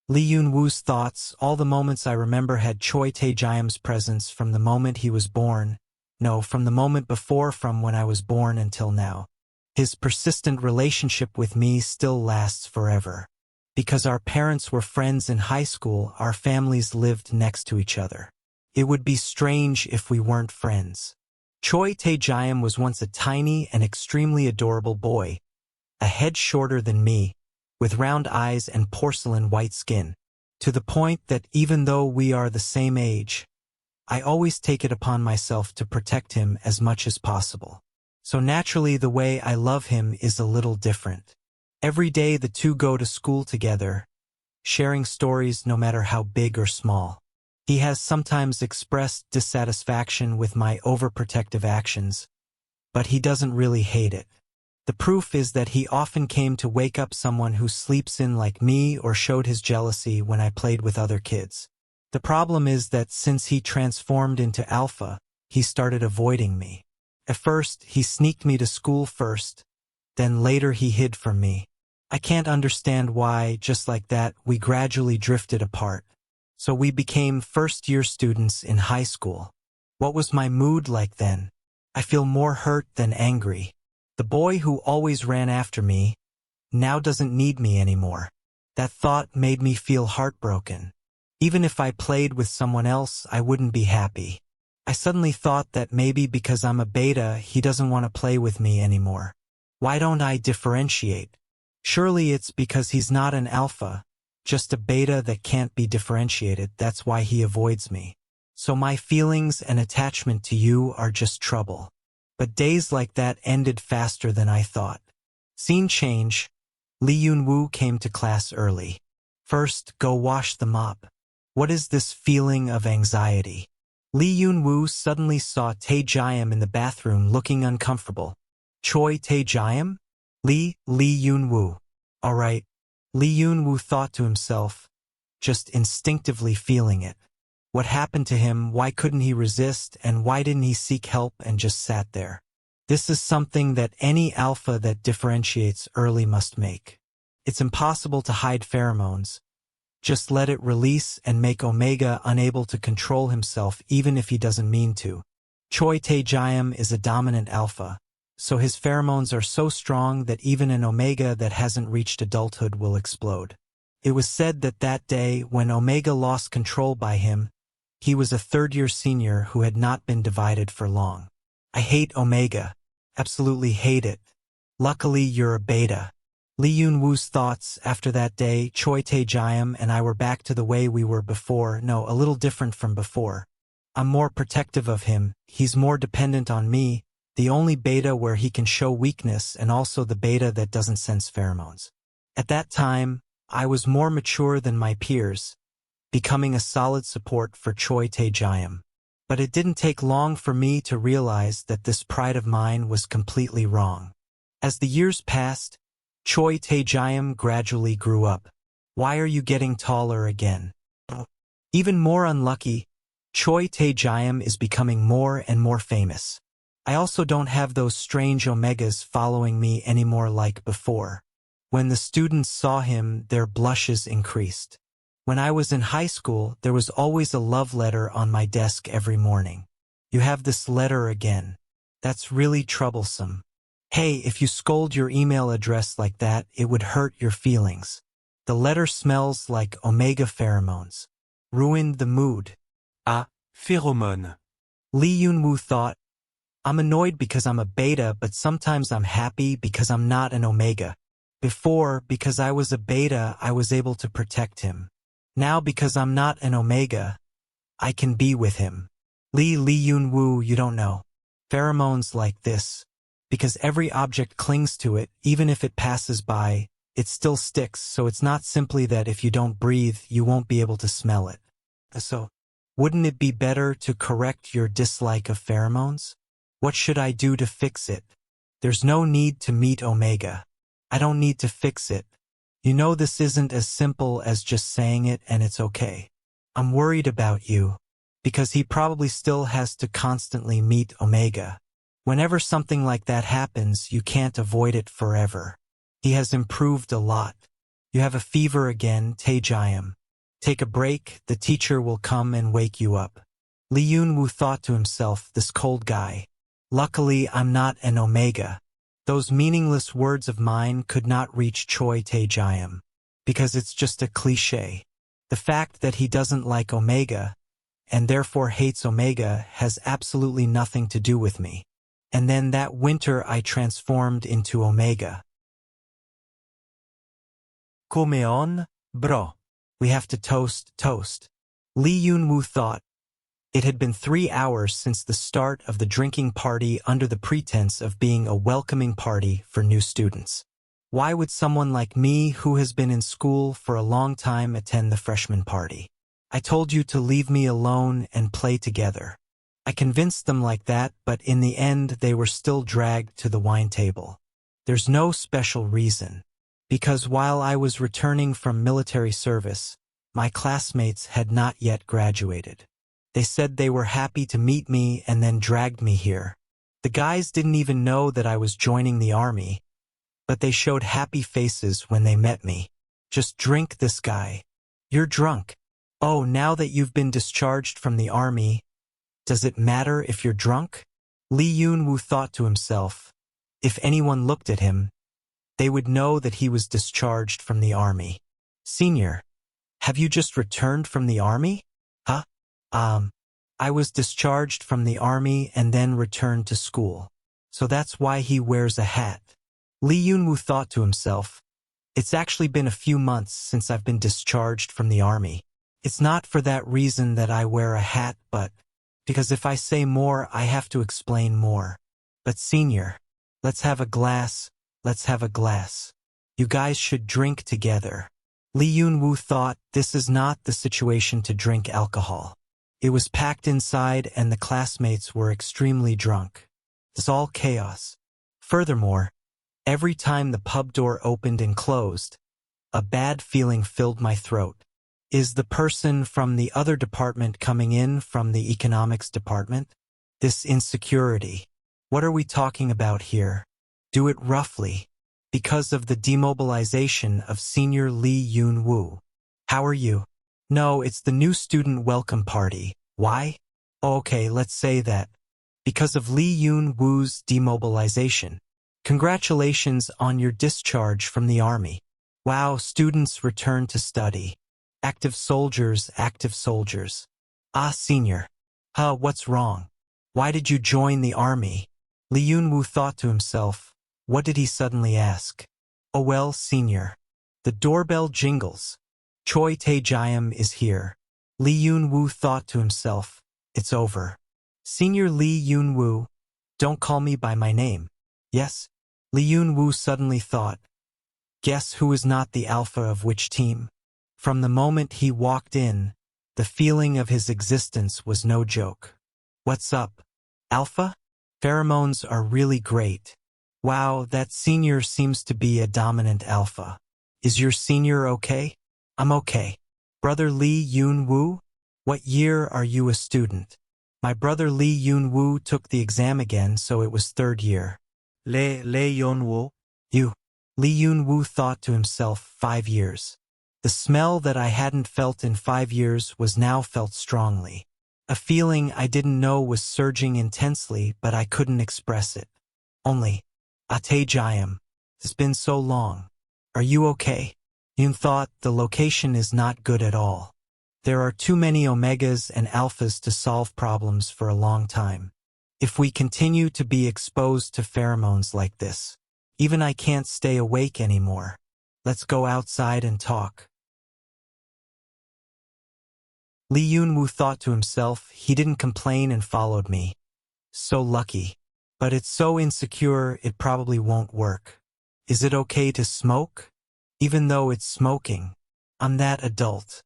Lee Yoon-woo's thoughts, all the moments I remember had Choi Tae-jayam's presence from the moment he was born. No, from the moment before, from when I was born until now. His persistent relationship with me still lasts forever. Because our parents were friends in high school, our families lived next to each other. It would be strange if we weren't friends. Choi Tae-jayam was once a tiny and extremely adorable boy, a head shorter than me, with round eyes and porcelain white skin, to the point that even though we are the same age, I always take it upon myself to protect him as much as possible. So naturally the way I love him is a little different. Every day the two go to school together, sharing stories no matter how big or small. He has sometimes expressed dissatisfaction with my overprotective actions, but he doesn't really hate it. The proof is that he often came to wake up someone who sleeps in like me or showed his jealousy when I played with other kids. The problem is that since he transformed into Alpha, he started avoiding me. At first, he sneaked me to school first, then later he hid from me. I can't understand why, just like that, we gradually drifted apart. So we became first-year students in high school. What was my mood like then? I feel more hurt than angry. The boy who always ran after me now doesn't need me anymore. That thought made me feel heartbroken. Even if I played with someone else, I wouldn't be happy. I suddenly thought that maybe because I'm a beta, he doesn't want to play with me anymore. Why don't I differentiate? Surely it's because he's not an alpha, just a beta that can't be differentiated. That's why he avoids me. So my feelings and attachment to you are just trouble. But days like that ended faster than I thought. Scene change. Lee Yoon-woo came to class early. First, go wash the mop. What is this feeling of anxiety? Lee Yoon-woo suddenly saw Tae-jayam in the bathroom looking uncomfortable. Choi Tae-jayam? Lee Yoon-woo. All right. Lee Yoon-woo thought to himself, just instinctively feeling it. What happened to him? Why couldn't he resist, and why didn't he seek help and just sat there? This is something that any alpha that differentiates early must make. It's impossible to hide pheromones. Just let it release and make Omega unable to control himself even if he doesn't mean to. Choi Tae-jayam is a dominant alpha, so his pheromones are so strong that even an Omega that hasn't reached adulthood will explode. It was said that that day, when Omega lost control by him, he was a third-year senior who had not been divided for long. I hate Omega. Absolutely hate it. Luckily, you're a beta. Lee Yoon-woo's thoughts after that day, Choi Tae-jayam and I were back to the way we were before. No, a little different from before. I'm more protective of him. He's more dependent on me, the only beta where he can show weakness and also the beta that doesn't sense pheromones. At that time, I was more mature than my peers, becoming a solid support for Choi Tae-jayam. But it didn't take long for me to realize that this pride of mine was completely wrong. As the years passed, Choi Tae-jayam gradually grew up. Why are you getting taller again? Even more unlucky, Choi Tae-jayam is becoming more and more famous. I also don't have those strange Omegas following me anymore like before. When the students saw him, their blushes increased. When I was in high school, there was always a love letter on my desk every morning. You have this letter again. That's really troublesome. Hey, if you scold your email address like that, it would hurt your feelings. The letter smells like Omega pheromones. Ruined the mood. Ah, phéromone. Lee Yoon-woo thought, I'm annoyed because I'm a beta, but sometimes I'm happy because I'm not an Omega. Before, because I was a beta, I was able to protect him. Now, because I'm not an Omega, I can be with him. Lee Yoon-woo, you don't know. Pheromones like this. Because every object clings to it, even if it passes by, it still sticks, so it's not simply that if you don't breathe, you won't be able to smell it. So, wouldn't it be better to correct your dislike of pheromones? What should I do to fix it? There's no need to meet Omega. I don't need to fix it. You know this isn't as simple as just saying it and it's okay. I'm worried about you, because he probably still has to constantly meet Omega. Whenever something like that happens, you can't avoid it forever. He has improved a lot. You have a fever again, Tae-jayam. Take a break, the teacher will come and wake you up. Lee Yoon-woo thought to himself, this cold guy. Luckily, I'm not an omega. Those meaningless words of mine could not reach Choi Tae-jayam, because it's just a cliché. The fact that he doesn't like omega, and therefore hates omega, has absolutely nothing to do with me. And then that winter I transformed into omega. Come on, bro. We have to toast. Lee Yoon-woo thought. It had been 3 hours since the start of the drinking party under the pretense of being a welcoming party for new students. Why would someone like me, who has been in school for a long time, attend the freshman party? I told you to leave me alone and play together. I convinced them like that, but in the end they were still dragged to the wine table. There's no special reason. Because while I was returning from military service, my classmates had not yet graduated. They said they were happy to meet me and then dragged me here. The guys didn't even know that I was joining the army, but they showed happy faces when they met me. Just drink this guy. You're drunk. Oh, now that you've been discharged from the army, does it matter if you're drunk? Lee Yoon-woo thought to himself. If anyone looked at him, they would know that he was discharged from the army. Senior, have you just returned from the army? Huh? I was discharged from the army and then returned to school. So that's why he wears a hat. Lee Yoon-woo thought to himself. It's actually been a few months since I've been discharged from the army. It's not for that reason that I wear a hat, but because if I say more, I have to explain more. But senior, let's have a glass. Let's have a glass. You guys should drink together. Lee Yoon-woo thought, this is not the situation to drink alcohol. It was packed inside and the classmates were extremely drunk. It's all chaos. Furthermore, every time the pub door opened and closed, a bad feeling filled my throat. Is the person from the other department coming in from the economics department? This insecurity. What are we talking about here? Do it roughly. Because of the demobilization of senior Lee Yoon-woo. How are you? No, it's the new student welcome party. Why? Okay, let's say that. Because of Lee Yoon-woo's demobilization. Congratulations on your discharge from the army. Wow, students return to study. Active soldiers, active soldiers. Ah, senior. What's wrong? Why did you join the army? Lee Yoon-woo thought to himself. What did he suddenly ask? Oh well, senior. The doorbell jingles. Choi Tae-jayam is here. Lee Yoon-woo thought to himself. It's over. Senior Lee Yoon-woo, don't call me by my name. Yes? Lee Yoon-woo suddenly thought. Guess who is not the alpha of which team? From the moment he walked in, the feeling of his existence was no joke. What's up? Alpha? Pheromones are really great. Wow, that senior seems to be a dominant alpha. Is your senior okay? I'm okay. Brother Lee Yoon-woo? What year are you a student? My brother Lee Yoon-woo took the exam again, so it was 3rd year. Lee Yoon-woo? You. Lee Yoon-woo thought to himself, 5 years. The smell that I hadn't felt in 5 years was now felt strongly. A feeling I didn't know was surging intensely, but I couldn't express it. Only, Tae-jayam, it's been so long. Are you okay? Yoon thought, the location is not good at all. There are too many omegas and alphas to solve problems for a long time. If we continue to be exposed to pheromones like this, even I can't stay awake anymore. Let's go outside and talk. Lee Yoon-woo thought to himself, he didn't complain and followed me. So lucky. But it's so insecure, it probably won't work. Is it okay to smoke? Even though it's smoking, I'm that adult.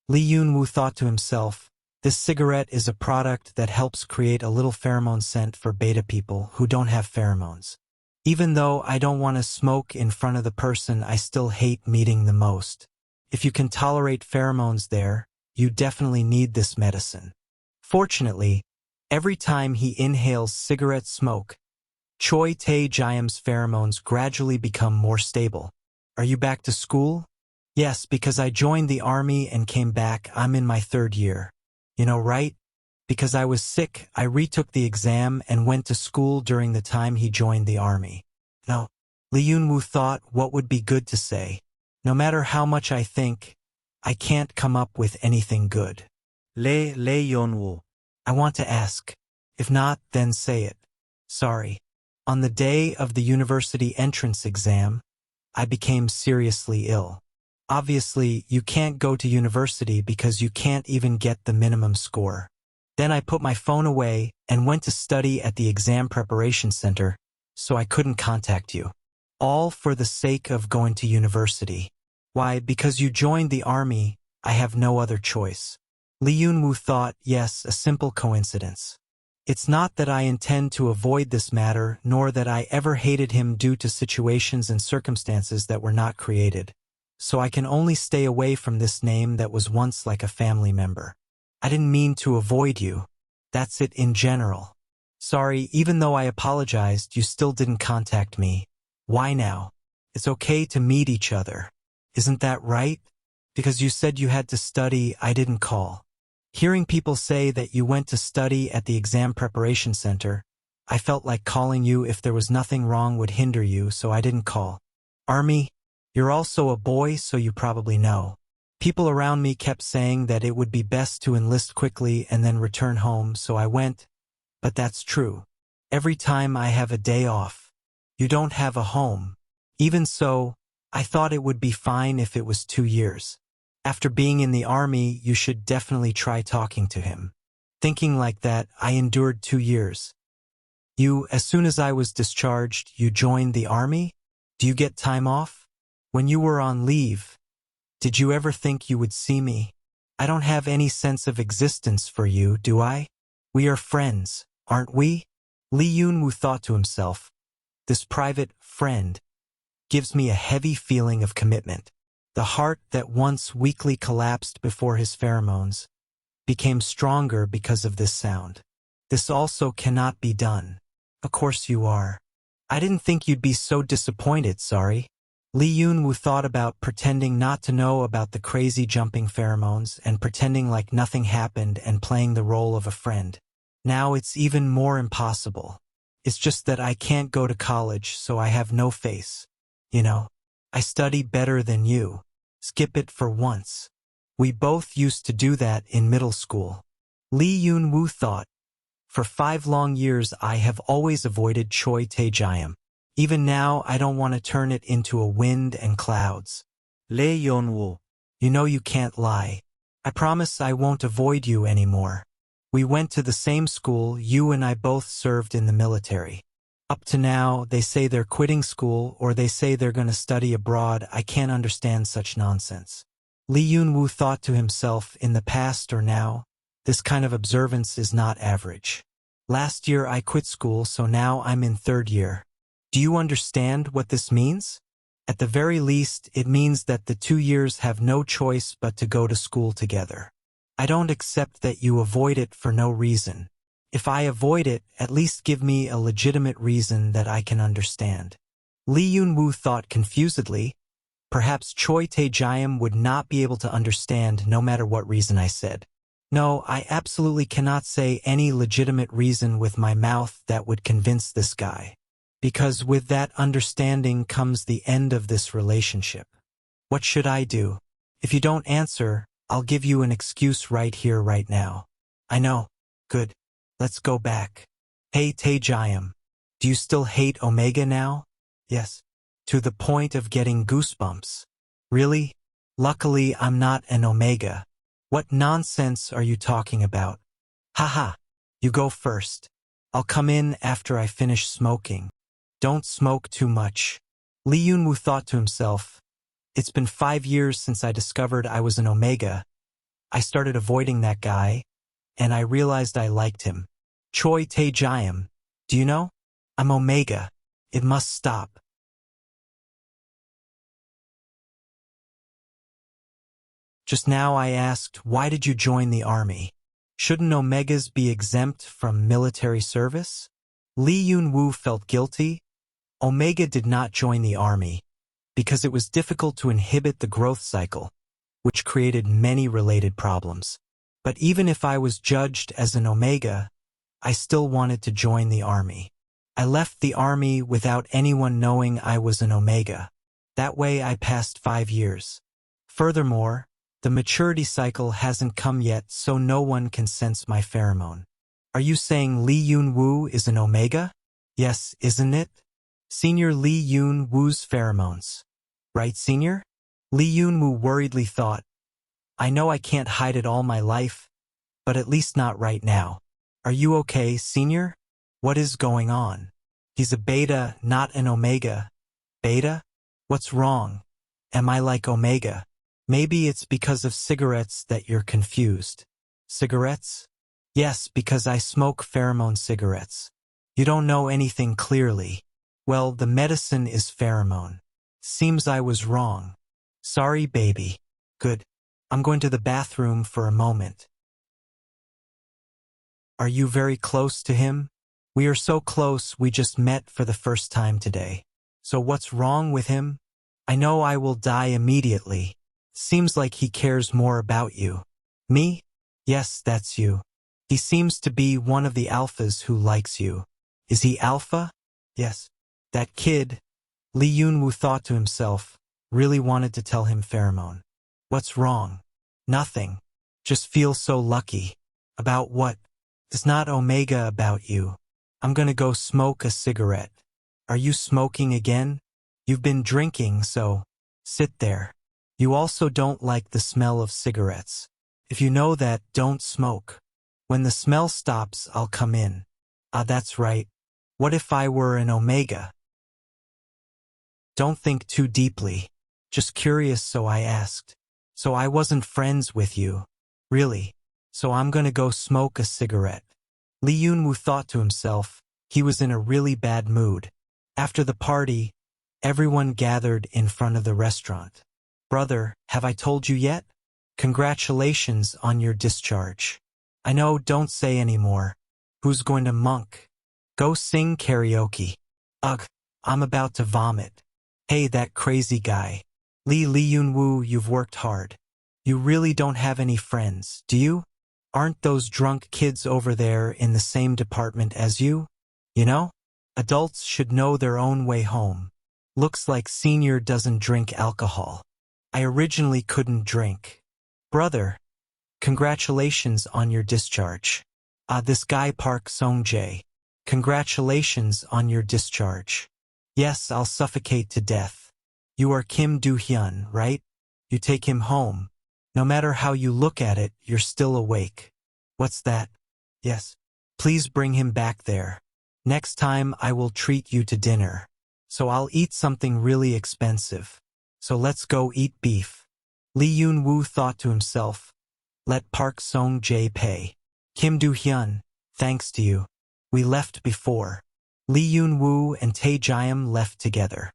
Lee Yoon-woo thought to himself, this cigarette is a product that helps create a little pheromone scent for beta people who don't have pheromones. Even though I don't want to smoke in front of the person I still hate meeting the most. If you can tolerate pheromones there, you definitely need this medicine. Fortunately, every time he inhales cigarette smoke, Choi Tae-jayam's pheromones gradually become more stable. Are you back to school? Yes, because I joined the army and came back. I'm in my 3rd year. You know, right? Because I was sick, I retook the exam and went to school during the time he joined the army. No. Lee Yun-woo thought what would be good to say. No matter how much I think, I can't come up with anything good. Lee Yun-woo. I want to ask. If not, then say it. Sorry. On the day of the university entrance exam, I became seriously ill. Obviously, you can't go to university because you can't even get the minimum score. Then I put my phone away and went to study at the exam preparation center, so I couldn't contact you. All for the sake of going to university. Why, because you joined the army, I have no other choice. Lee Yun-woo thought, yes, a simple coincidence. It's not that I intend to avoid this matter, nor that I ever hated him due to situations and circumstances that were not created. So I can only stay away from this name that was once like a family member. I didn't mean to avoid you. That's it in general. Sorry, even though I apologized, you still didn't contact me. Why now? It's okay to meet each other. Isn't that right? Because you said you had to study, I didn't call. Hearing people say that you went to study at the exam preparation center, I felt like calling you if there was nothing wrong would hinder you, so I didn't call. Army, you're also a boy, so you probably know. People around me kept saying that it would be best to enlist quickly and then return home, so I went. But that's true. Every time I have a day off. You don't have a home. Even so, I thought it would be fine if it was 2 years. After being in the army, you should definitely try talking to him. Thinking like that, I endured 2 years. You, as soon as I was discharged, you joined the army? Do you get time off? When you were on leave, did you ever think you would see me? I don't have any sense of existence for you, do I? We are friends, aren't we? Lee Yun-woo thought to himself. This private friend gives me a heavy feeling of commitment. The heart that once weakly collapsed before his pheromones became stronger because of this sound. This also cannot be done. Of course you are. I didn't think you'd be so disappointed, sorry. Lee Yun-woo thought about pretending not to know about the crazy jumping pheromones and pretending like nothing happened and playing the role of a friend. Now it's even more impossible. It's just that I can't go to college, so I have no face. You know, I study better than you. Skip it for once. We both used to do that in middle school. Lee Yun-woo thought. For 5 long years I have always avoided Choi Tae-jayam. Even now I don't want to turn it into a wind and clouds. Lee Yun-woo. You know you can't lie. I promise I won't avoid you anymore. We went to the same school, you and I both served in the military. Up to now, they say they're quitting school or they say they're going to study abroad. I can't understand such nonsense. Lee Yun-woo thought to himself, in the past or now, this kind of observance is not average. Last year I quit school, so now I'm in 3rd year. Do you understand what this means? At the very least, it means that the 2 years have no choice but to go to school together. I don't accept that you avoid it for no reason. If I avoid it, at least give me a legitimate reason that I can understand. Lee Yun-woo thought confusedly. Perhaps Choi Tae-jayam would not be able to understand no matter what reason I said. No, I absolutely cannot say any legitimate reason with my mouth that would convince this guy. Because with that understanding comes the end of this relationship. What should I do? If you don't answer, I'll give you an excuse right here, right now. I know. Good. Let's go back. Hey Tae-jayam, do you still hate Omega now? Yes. To the point of getting goosebumps. Really? Luckily, I'm not an Omega. What nonsense are you talking about? Haha. You go first. I'll come in after I finish smoking. Don't smoke too much. Lee Yun-woo thought to himself. It's been 5 years since I discovered I was an Omega. I started avoiding that guy, and I realized I liked him. Choi Tae-jayam, do you know? I'm Omega. It must stop. Just now I asked, why did you join the army? Shouldn't Omegas be exempt from military service? Lee Yun-woo felt guilty. Omega did not join the army. because it was difficult to inhibit the growth cycle, which created many related problems. But even if I was judged as an omega, I still wanted to join the army. I left the army without anyone knowing I was an omega. That way I passed 5 years. Furthermore, the maturity cycle hasn't come yet, so no one can sense my pheromone. Are you saying Lee Yoon-woo is an omega? Yes, isn't it? Senior Lee Yoon-woo's pheromones. Right, Senior? Lee Yoon-woo worriedly thought, I know I can't hide it all my life, but at least not right now. Are you okay, Senior? What is going on? He's a beta, not an omega. Beta? What's wrong? Am I like omega? Maybe it's because of cigarettes that you're confused. Cigarettes? Yes, because I smoke pheromone cigarettes. You don't know anything clearly. Well, the medicine is pheromone. Seems I was wrong. Sorry, baby. Good. I'm going to the bathroom for a moment. Are you very close to him? We are so close, we just met for the first time today. So what's wrong with him? I know I will die immediately. Seems like he cares more about you. Me? Yes, that's you. He seems to be one of the alphas who likes you. Is he alpha? Yes. That kid, Lee Yoon-woo thought to himself, really wanted to tell him pheromone. What's wrong? Nothing. Just feel so lucky. About what? It's not omega about you. I'm gonna go smoke a cigarette. Are you smoking again? You've been drinking, so sit there. You also don't like the smell of cigarettes. If you know that, don't smoke. When the smell stops, I'll come in. Ah, that's right. What if I were an omega? Don't think too deeply. Just curious, so I asked. So I wasn't friends with you. Really? So I'm gonna go smoke a cigarette. Lee Yoon-woo thought to himself, he was in a really bad mood. After the party, everyone gathered in front of the restaurant. Brother, have I told you yet? Congratulations on your discharge. I know, don't say anymore. Who's going to monk? Go sing karaoke. Ugh, I'm about to vomit. Hey, that crazy guy. Lee Yoon-woo, you've worked hard. You really don't have any friends, do you? Aren't those drunk kids over there in the same department as you? You know? Adults should know their own way home. Looks like Senior doesn't drink alcohol. I originally couldn't drink. Brother, congratulations on your discharge. This guy Park Song-jae. Congratulations on your discharge. Yes, I'll suffocate to death. You are Kim Do-hyun, right? You take him home. No matter how you look at it, you're still awake. What's that? Yes. Please bring him back there. Next time I will treat you to dinner. So I'll eat something really expensive. So let's go eat beef. Lee Yoon-woo thought to himself, let Park Song-jae pay. Kim Do-hyun, thanks to you. We left before. Lee Yoon-woo and Tae Jiam left together.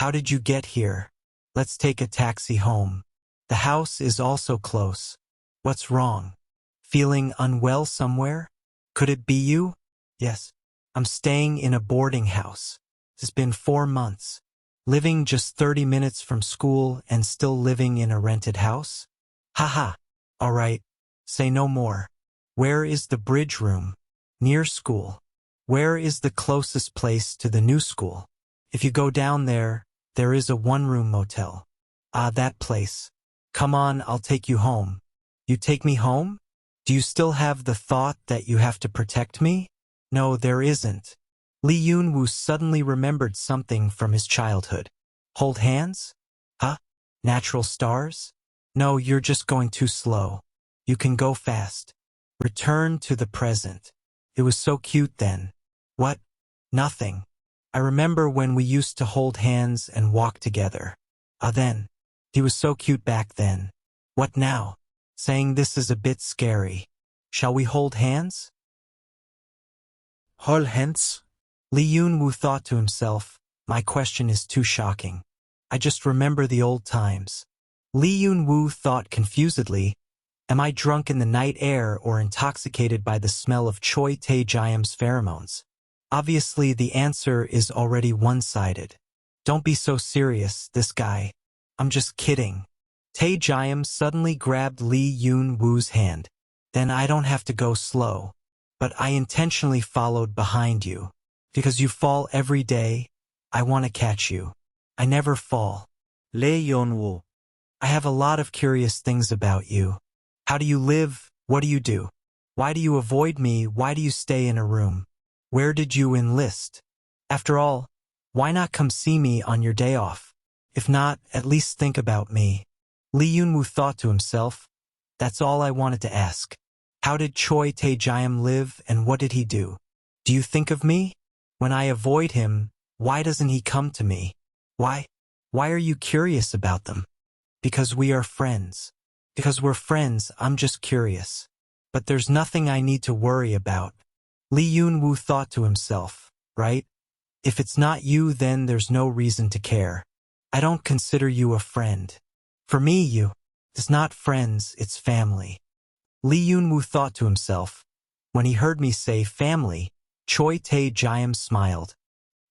How did you get here? Let's take a taxi home. The house is also close. What's wrong? Feeling unwell somewhere? Could it be you? Yes. I'm staying in a boarding house. It's been 4 months. Living just 30 minutes from school and still living in a rented house? Haha. All right. Say no more. Where is the bridge room? Near school. Where is the closest place to the new school? If you go down there, there is a one-room motel. That place. Come on, I'll take you home. You take me home? Do you still have the thought that you have to protect me? No, there isn't. Lee Yoon-woo suddenly remembered something from his childhood. Hold hands? Huh? Natural stars? No, you're just going too slow. You can go fast. Return to the present. It was so cute then. What? Nothing. I remember when we used to hold hands and walk together. Then. He was so cute back then. What now? Saying this is a bit scary. Shall we hold hands? Hold hands? Lee Yoon-woo thought to himself, my question is too shocking. I just remember the old times. Lee Yoon-woo thought confusedly, am I drunk in the night air or intoxicated by the smell of Choi Tae-jiam's pheromones? Obviously, the answer is already one-sided. Don't be so serious, this guy. I'm just kidding. Tae Jiam suddenly grabbed Lee Yoon-woo's hand. Then I don't have to go slow. But I intentionally followed behind you. Because you fall every day, I want to catch you. I never fall. Lee Yoon-woo. I have a lot of curious things about you. How do you live? What do you do? Why do you avoid me? Why do you stay in a room? Where did you enlist? After all, why not come see me on your day off? If not, at least think about me. Lee Yoon-woo thought to himself, that's all I wanted to ask. How did Choi Tae-jiam live and what did he do? Do you think of me? When I avoid him, why doesn't he come to me? Why? Why are you curious about them? Because we are friends. Because we're friends, I'm just curious. But there's nothing I need to worry about. Lee Yoon-woo thought to himself, right? If it's not you, then there's no reason to care. I don't consider you a friend. For me, you. It's not friends, it's family. Lee Yoon-woo thought to himself. When he heard me say family, Choi Tae-jiam smiled.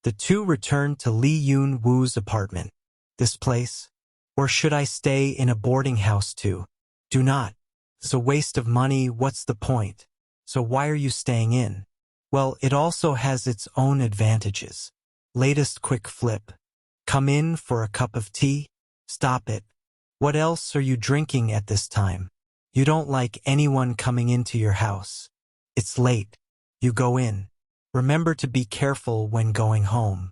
The two returned to Lee Yoon-woo's apartment. This place? Or should I stay in a boarding house too? Do not. It's a waste of money, what's the point? So why are you staying in? Well, it also has its own advantages. Latest quick flip. Come in for a cup of tea? Stop it. What else are you drinking at this time? You don't like anyone coming into your house. It's late. You go in. Remember to be careful when going home.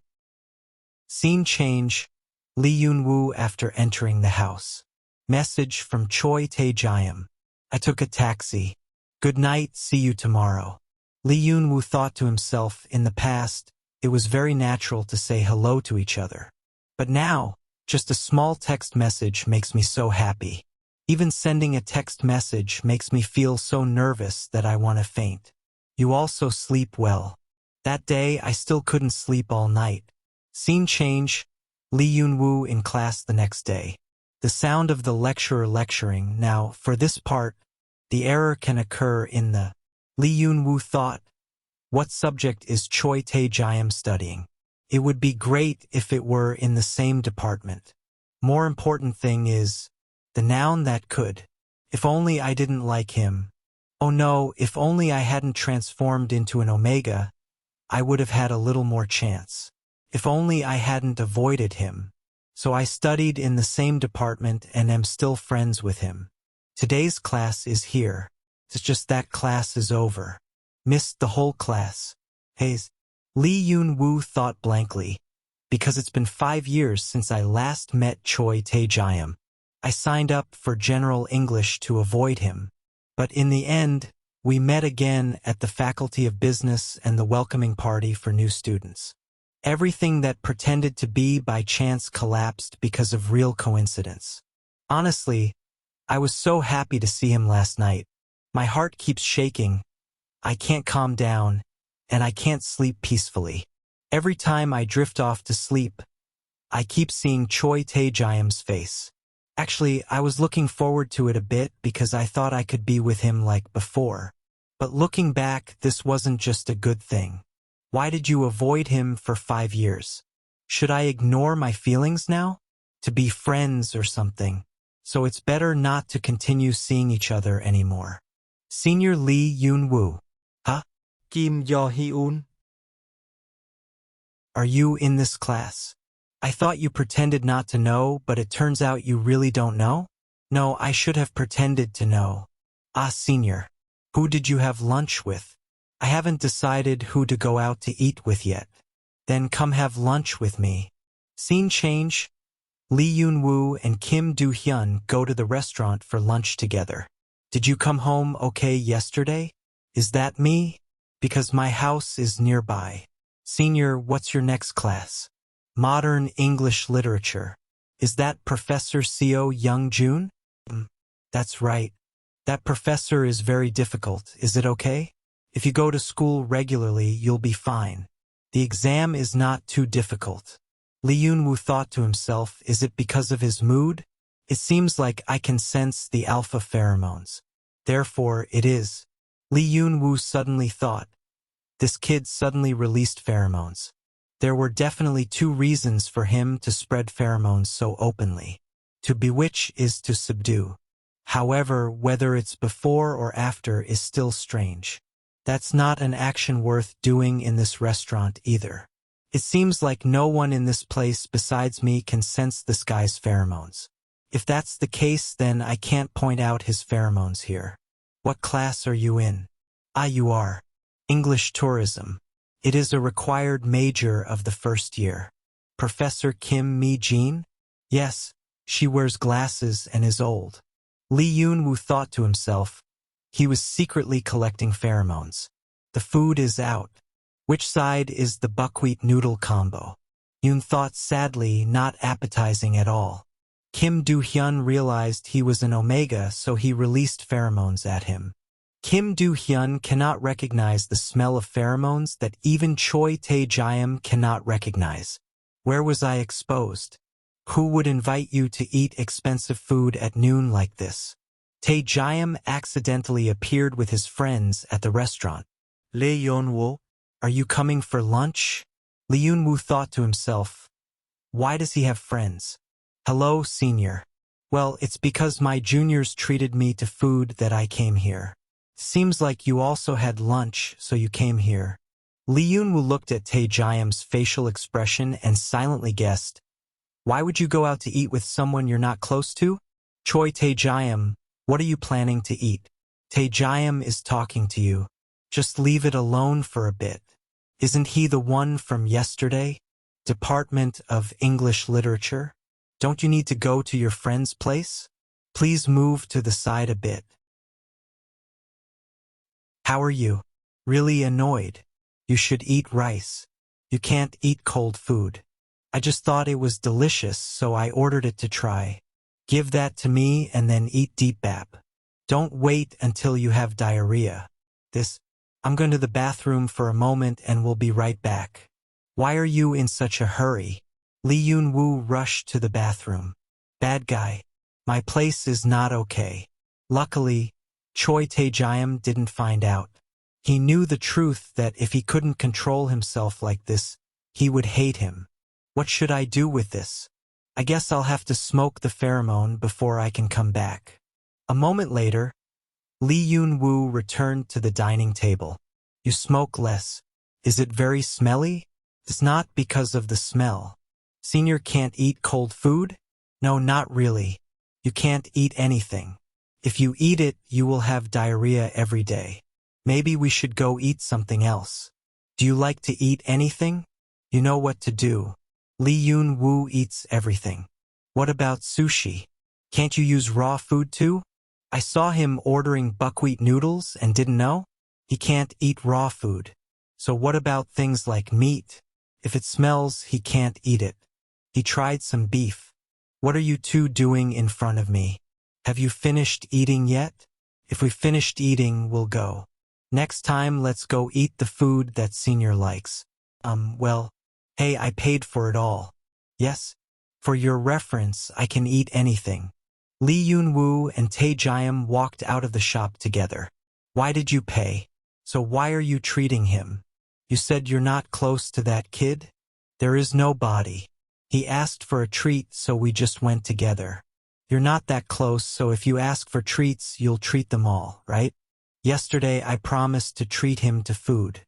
Scene change. Lee Yoon-woo after entering the house. Message from Choi Tae-jiam. I took a taxi. Good night, see you tomorrow. Lee Yoon-woo thought to himself, in the past, it was very natural to say hello to each other. But now, just a small text message makes me so happy. Even sending a text message makes me feel so nervous that I want to faint. You also sleep well. That day, I still couldn't sleep all night. Scene change. Lee Yoon-woo in class the next day. The sound of the lecturer lecturing. Now, for this part, the error can occur in the Lee Yoon-woo thought, what subject is Choi Tae-jiam studying? It would be great if it were in the same department. More important thing is the noun that could. If only I didn't like him. Oh no, if only I hadn't transformed into an omega, I would have had a little more chance. If only I hadn't avoided him. So I studied in the same department and am still friends with him. Today's class is here. It's just that class is over. Missed the whole class. Haze. Lee Yoon-woo thought blankly. Because it's been 5 years since I last met Choi Tae-jiam. I signed up for General English to avoid him. But in the end, we met again at the Faculty of Business and the welcoming party for new students. Everything that pretended to be by chance collapsed because of real coincidence. Honestly, I was so happy to see him last night. My heart keeps shaking. I can't calm down, and I can't sleep peacefully. Every time I drift off to sleep, I keep seeing Choi Tae-jiam's face. Actually, I was looking forward to it a bit because I thought I could be with him like before. But looking back, this wasn't just a good thing. Why did you avoid him for 5 years? Should I ignore my feelings now? To be friends or something? So it's better not to continue seeing each other anymore. Senior Lee Yoon-woo. Huh? Kim Yo-hyun. Are you in this class? I thought you pretended not to know, but it turns out you really don't know? No, I should have pretended to know. Ah, senior. Who did you have lunch with? I haven't decided who to go out to eat with yet. Then come have lunch with me. Scene change. Lee Yoon-woo and Kim Do-hyun go to the restaurant for lunch together. Did you come home okay yesterday? Is that me? Because my house is nearby. Senior, what's your next class? Modern English Literature. Is that Professor Seo Young-jun? That's right. That professor is very difficult. Is it okay? If you go to school regularly, you'll be fine. The exam is not too difficult. Lee Yoon-woo thought to himself, is it because of his mood? It seems like I can sense the alpha pheromones. Therefore, it is. Lee Yoon-woo suddenly thought. This kid suddenly released pheromones. There were definitely two reasons for him to spread pheromones so openly. To bewitch is to subdue. However, whether it's before or after is still strange. That's not an action worth doing in this restaurant either. It seems like no one in this place besides me can sense this guy's pheromones. If that's the case, then I can't point out his pheromones here. What class are you in? You are. English tourism. It is a required major of the first year. Professor Kim Mi-jin? Yes, she wears glasses and is old. Lee-Yoon-woo thought to himself. He was secretly collecting pheromones. The food is out. Which side is the buckwheat noodle combo? Yoon thought sadly, not appetizing at all. Kim Do-hyun realized he was an omega, so he released pheromones at him. Kim Do-hyun cannot recognize the smell of pheromones that even Choi Tae-jayam cannot recognize. Where was I exposed? Who would invite you to eat expensive food at noon like this? Tae-jayam accidentally appeared with his friends at the restaurant. Lee Yeon-woo, Are you coming for lunch? Lee Yoon-woo thought to himself. Why does he have friends? Hello, senior. Well, it's because my juniors treated me to food that I came here. Seems like you also had lunch, so you came here. Lee Yoon-woo looked at Tae-jayam's facial expression and silently guessed. Why would you go out to eat with someone you're not close to? Choi Tae-jayam, what are you planning to eat? Tae-jayam is talking to you. Just leave it alone for a bit. Isn't he the one from yesterday? Department of English Literature? Don't you need to go to your friend's place? Please move to the side a bit. How are you? Really annoyed. You should eat rice. You can't eat cold food. I just thought it was delicious, so I ordered it to try. Give that to me and then eat deep bap. Don't wait until you have diarrhea. I'm going to the bathroom for a moment and we'll be right back. Why are you in such a hurry? Lee Yoon-woo rushed to the bathroom. Bad guy. My place is not okay. Luckily, Choi Tae-jayam didn't find out. He knew the truth that if he couldn't control himself like this, he would hate him. What should I do with this? I guess I'll have to smoke the pheromone before I can come back. A moment later, Lee Yoon-woo returned to the dining table. You smoke less. Is it very smelly? It's not because of the smell. Senior can't eat cold food? No, not really. You can't eat anything. If you eat it, you will have diarrhea every day. Maybe we should go eat something else. Do you like to eat anything? You know what to do. Lee Yoon-woo eats everything. What about sushi? Can't you use raw food too? I saw him ordering buckwheat noodles and didn't know. He can't eat raw food. So what about things like meat? If it smells, he can't eat it. He tried some beef. What are you two doing in front of me? Have you finished eating yet? If we finished eating, we'll go. Next time, let's go eat the food that senior likes. Well, hey, I paid for it all. Yes? For your reference, I can eat anything. Lee Yoon-woo and Tae-jayam walked out of the shop together. Why did you pay? So why are you treating him? You said you're not close to that kid? There is no body. He asked for a treat, so we just went together. You're not that close, so if you ask for treats, you'll treat them all, right? Yesterday, I promised to treat him to food.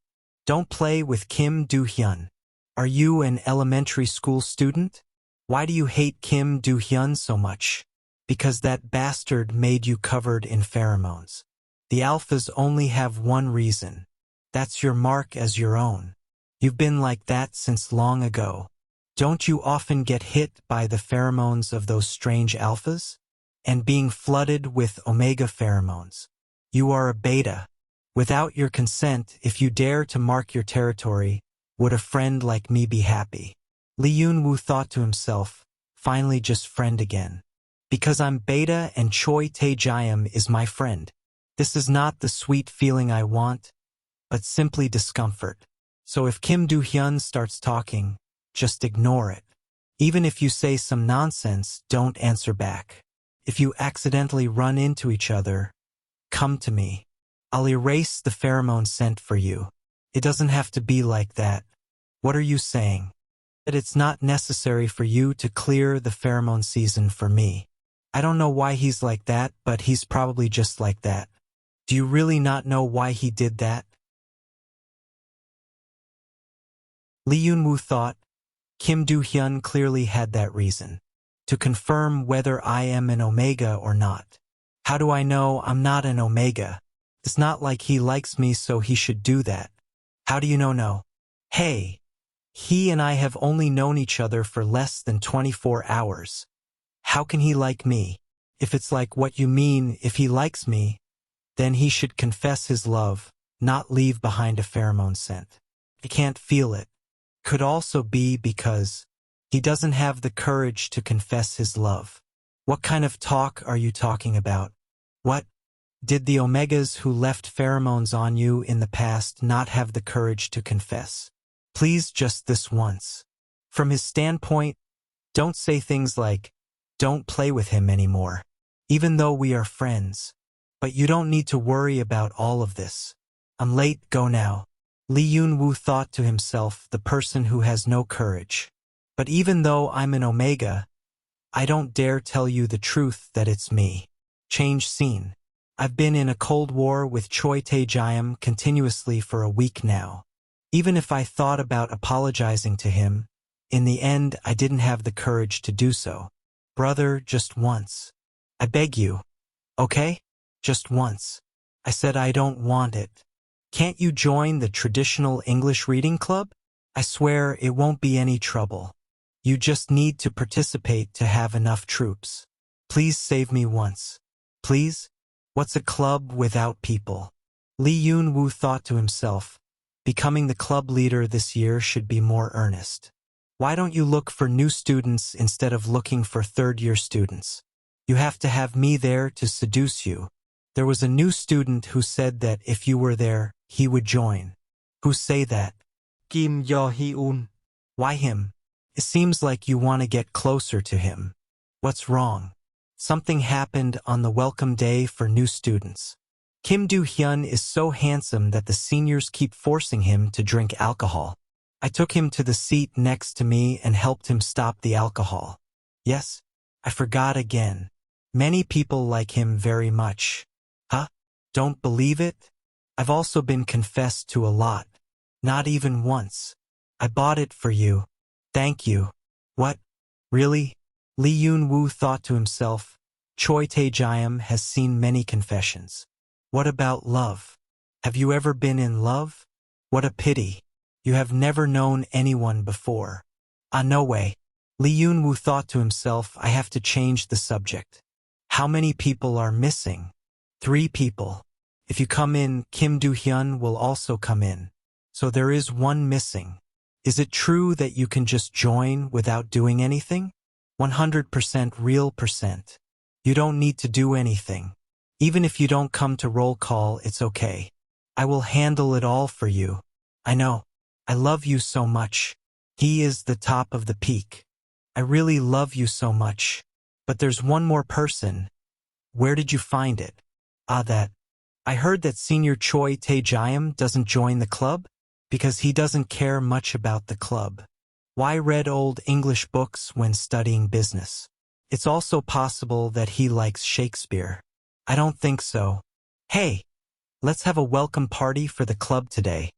Don't play with Kim Do-hyun. Are you an elementary school student? Why do you hate Kim Do-hyun so much? Because that bastard made you covered in pheromones. The alphas only have one reason. That's your mark as your own. You've been like that since long ago. Don't you often get hit by the pheromones of those strange alphas? And being flooded with omega pheromones. You are a beta. Without your consent, if you dare to mark your territory, would a friend like me be happy? Lee Yoon-woo thought to himself, finally just friend again. Because I'm beta and Choi Tae-jayam is my friend. This is not the sweet feeling I want, but simply discomfort. So if Kim Do-hyun starts talking, just ignore it. Even if you say some nonsense, don't answer back. If you accidentally run into each other, come to me. I'll erase the pheromone scent for you. It doesn't have to be like that. What are you saying? That it's not necessary for you to clear the pheromone season for me. I don't know why he's like that, but he's probably just like that. Do you really not know why he did that? Lee Yoon-woo thought, Kim Do-hyun clearly had that reason. To confirm whether I am an Omega or not. How do I know I'm not an Omega? It's not like he likes me, so he should do that. How do you know no? Hey, he and I have only known each other for less than 24 hours. How can he like me? If it's like what you mean, if he likes me, then he should confess his love, not leave behind a pheromone scent. I can't feel it. Could also be because he doesn't have the courage to confess his love. What kind of talk are you talking about? What? Did the Omegas who left pheromones on you in the past not have the courage to confess? Please, just this once. From his standpoint, don't say things like, don't play with him anymore, even though we are friends. But you don't need to worry about all of this. I'm late, go now. Lee Yoon-woo thought to himself, the person who has no courage. But even though I'm an Omega, I don't dare tell you the truth that it's me. Change scene. I've been in a cold war with Choi Tae-jayam continuously for a week now. Even if I thought about apologizing to him, in the end I didn't have the courage to do so. Brother, just once. I beg you. Okay? Just once. I said I don't want it. Can't you join the traditional English reading club? I swear it won't be any trouble. You just need to participate to have enough troops. Please save me once. Please? What's a club without people? Lee Yoon-woo thought to himself, becoming the club leader this year should be more earnest. Why don't you look for new students instead of looking for third-year students? You have to have me there to seduce you. There was a new student who said that if you were there, he would join. Who say that? Kim Do-hyun. Why him? It seems like you want to get closer to him. What's wrong? Something happened on the welcome day for new students. Kim Do-hyun is so handsome that the seniors keep forcing him to drink alcohol. I took him to the seat next to me and helped him stop the alcohol. Yes, I forgot again. Many people like him very much. Huh? Don't believe it? I've also been confessed to a lot. Not even once. I bought it for you. Thank you. What? Really? Lee Yoon-woo thought to himself, Choi Tae-jayam has seen many confessions. What about love? Have you ever been in love? What a pity. You have never known anyone before. Ah, no way. Lee Yoon-woo thought to himself, I have to change the subject. How many people are missing? 3 people. If you come in, Kim Do-hyun will also come in. So there is 1 missing. Is it true that you can just join without doing anything? 100% real percent. You don't need to do anything. Even if you don't come to roll call, it's okay. I will handle it all for you. I know. I love you so much. He is the top of the peak. I really love you so much. But there's 1 more person. Where did you find it? Ah, that. I heard that Senior Choi Tae-jayam doesn't join the club because he doesn't care much about the club. Why read old English books when studying business? It's also possible that he likes Shakespeare. I don't think so. Hey, let's have a welcome party for the club today.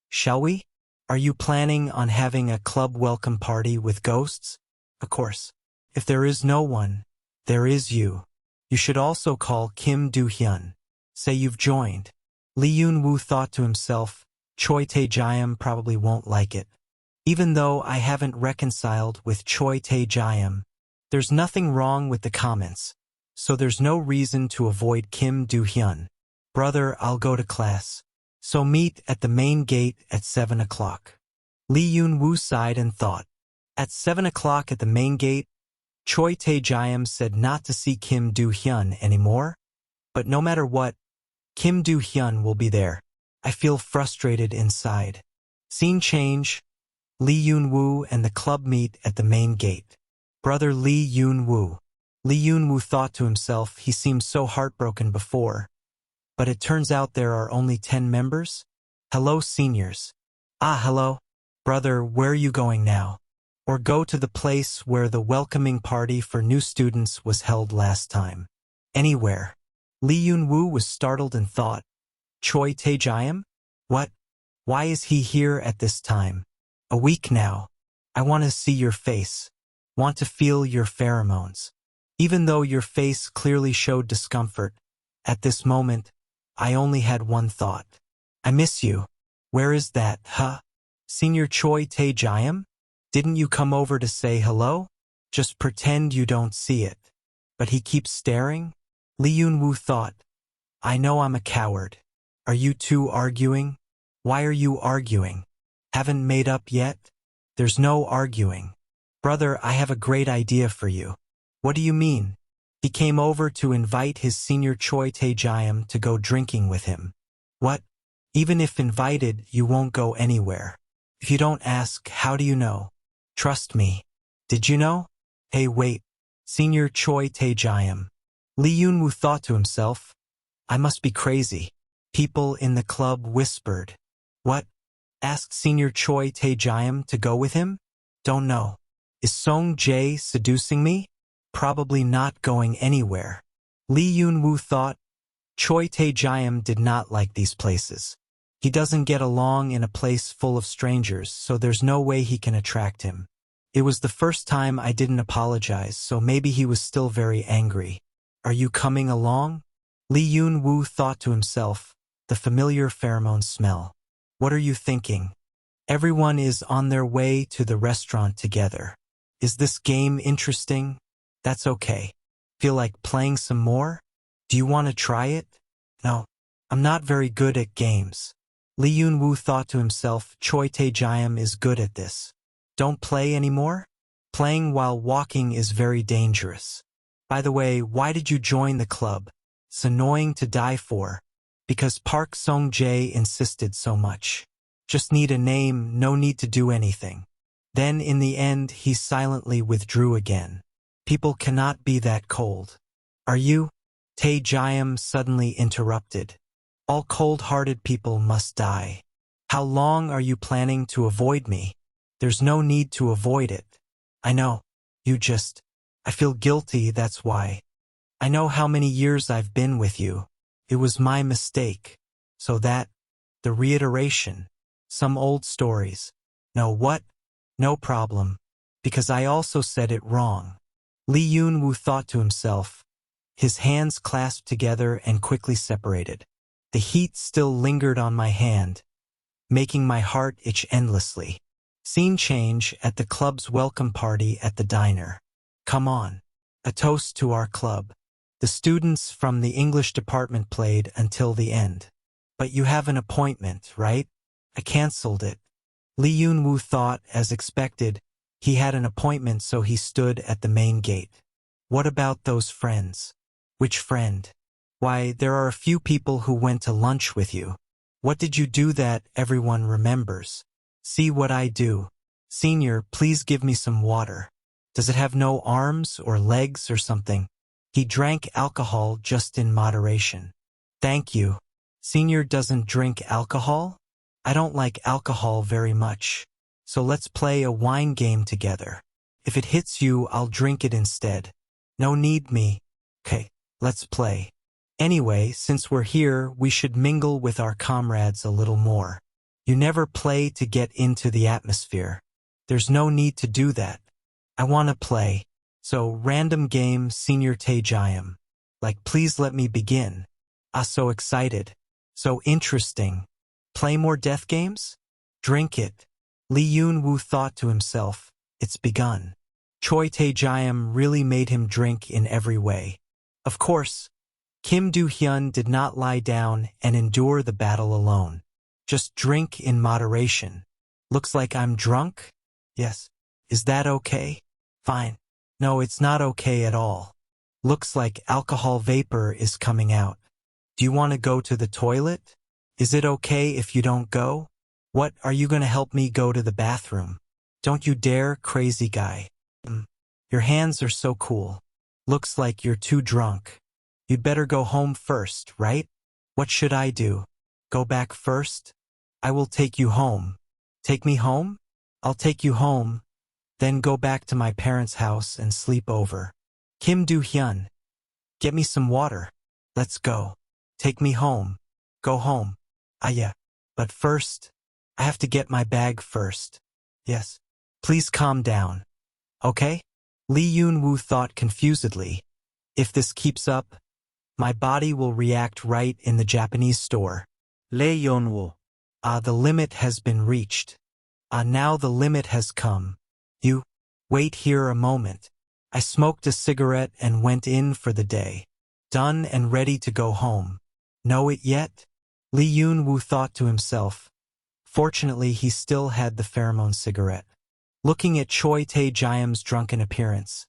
Shall we? Are you planning on having a club welcome party with ghosts? Of course. If there is no one, there is you. You should also call Kim Do-hyun. Say you've joined. Lee Yoon-woo thought to himself, Choi Tae-jayam probably won't like it. Even though I haven't reconciled with Choi Tae-jayam, there's nothing wrong with the comments, so there's no reason to avoid Kim Do-hyun. Brother, I'll go to class. So meet at the main gate at 7 o'clock. Lee Yoon-woo sighed and thought. At 7 o'clock at the main gate, Choi Tae-jayam said not to see Kim Do-hyun anymore. But no matter what, Kim Do-hyun will be there. I feel frustrated inside. Scene change. Lee Yoon-woo and the club meet at the main gate. Brother Lee Yoon-woo. Lee Yoon-woo thought to himself, he seemed so heartbroken before. But it turns out there are only 10 members? Hello, seniors. Ah, hello. Brother, where are you going now? Or go to the place where the welcoming party for new students was held last time. Anywhere. Lee Yun-woo was startled and thought, Choi Tae-jayam? What? Why is he here at this time? A week now. I want to see your face. Want to feel your pheromones. Even though your face clearly showed discomfort, at this moment, I only had one thought. I miss you. Where is that, huh? Senior Choi Tae-jayam? Didn't you come over to say hello? Just pretend you don't see it. But he keeps staring? Lee Yun-woo thought, I know I'm a coward. Are you two arguing? Why are you arguing? Haven't made up yet? There's no arguing. Brother, I have a great idea for you. What do you mean? He came over to invite his senior Choi Tae-jayam to go drinking with him. What? Even if invited, you won't go anywhere. If you don't ask, how do you know? Trust me. Did you know? Hey, wait. Senior Choi Tae-jayam. Lee Yun-woo thought to himself, I must be crazy. People in the club whispered. What? Asked Senior Choi Tae-jayam to go with him? Don't know. Is Song Jae seducing me? Probably not going anywhere. Lee Yun-woo thought, Choi Tae-jayam did not like these places. He doesn't get along in a place full of strangers, so there's no way he can attract him. It was the first time I didn't apologize, so maybe he was still very angry. Are you coming along? Lee Yun-woo thought to himself, the familiar pheromone smell. What are you thinking? Everyone is on their way to the restaurant together. Is this game interesting? That's okay. Feel like playing some more? Do you want to try it? No, I'm not very good at games. Lee Yun-woo thought to himself, Choi Tae-jayam is good at this. Don't play anymore? Playing while walking is very dangerous. By the way, why did you join the club? It's annoying to die for. Because Park Song-jae insisted so much. Just need a name, no need to do anything. Then in the end, he silently withdrew again. People cannot be that cold. Are you? Tae-jayam suddenly interrupted. All cold-hearted people must die. How long are you planning to avoid me? There's no need to avoid it. I know. I feel guilty, that's why. I know how many years I've been with you. It was my mistake. So that, the reiteration, some old stories. No, what? No problem. Because I also said it wrong. Lee Yun-woo thought to himself. His hands clasped together and quickly separated. The heat still lingered on my hand, making my heart itch endlessly. Scene change at the club's welcome party at the diner. Come on. A toast to our club. The students from the English department played until the end. But you have an appointment, right? I canceled it. Lee Yun-woo thought, as expected, he had an appointment, so he stood at the main gate. What about those friends? Which friend? Why, there are a few people who went to lunch with you. What did you do that everyone remembers? See what I do. Senior, please give me some water. Does it have no arms or legs or something? He drank alcohol just in moderation. Thank you. Senior doesn't drink alcohol? I don't like alcohol very much. So let's play a wine game together. If it hits you, I'll drink it instead. No need me. Okay, let's play. Anyway, since we're here, we should mingle with our comrades a little more. You never play to get into the atmosphere. There's no need to do that. I want to play. So, random game, Senior Tae-jayam. Like, please let me begin. So excited. So interesting. Play more death games? Drink it. Lee Yun-woo thought to himself, it's begun. Choi Tae-jayam really made him drink in every way. Of course, Kim Do-hyun did not lie down and endure the battle alone. Just drink in moderation. Looks like I'm drunk? Yes. Is that okay? Fine. No, it's not okay at all. Looks like alcohol vapor is coming out. Do you want to go to the toilet? Is it okay if you don't go? What, are you going to help me go to the bathroom? Don't you dare, crazy guy. Your hands are so cool. Looks like you're too drunk. You'd better go home first, right? What should I do? Go back first? I will take you home. Take me home? I'll take you home, then go back to my parents' house and sleep over. Kim Do-hyun, get me some water. Let's go. Take me home. Go home. Ah yeah. But first, I have to get my bag first. Yes. Please calm down. Okay? Lee Yoon-woo thought confusedly. If this keeps up, my body will react right in the Japanese store. Lee Yoon-woo. The limit has been reached. Now the limit has come. You, wait here a moment. I smoked a cigarette and went in for the day. Done and ready to go home. Know it yet? Lee Yoon-woo thought to himself. Fortunately, he still had the pheromone cigarette. Looking at Choi Tae-jayam's drunken appearance.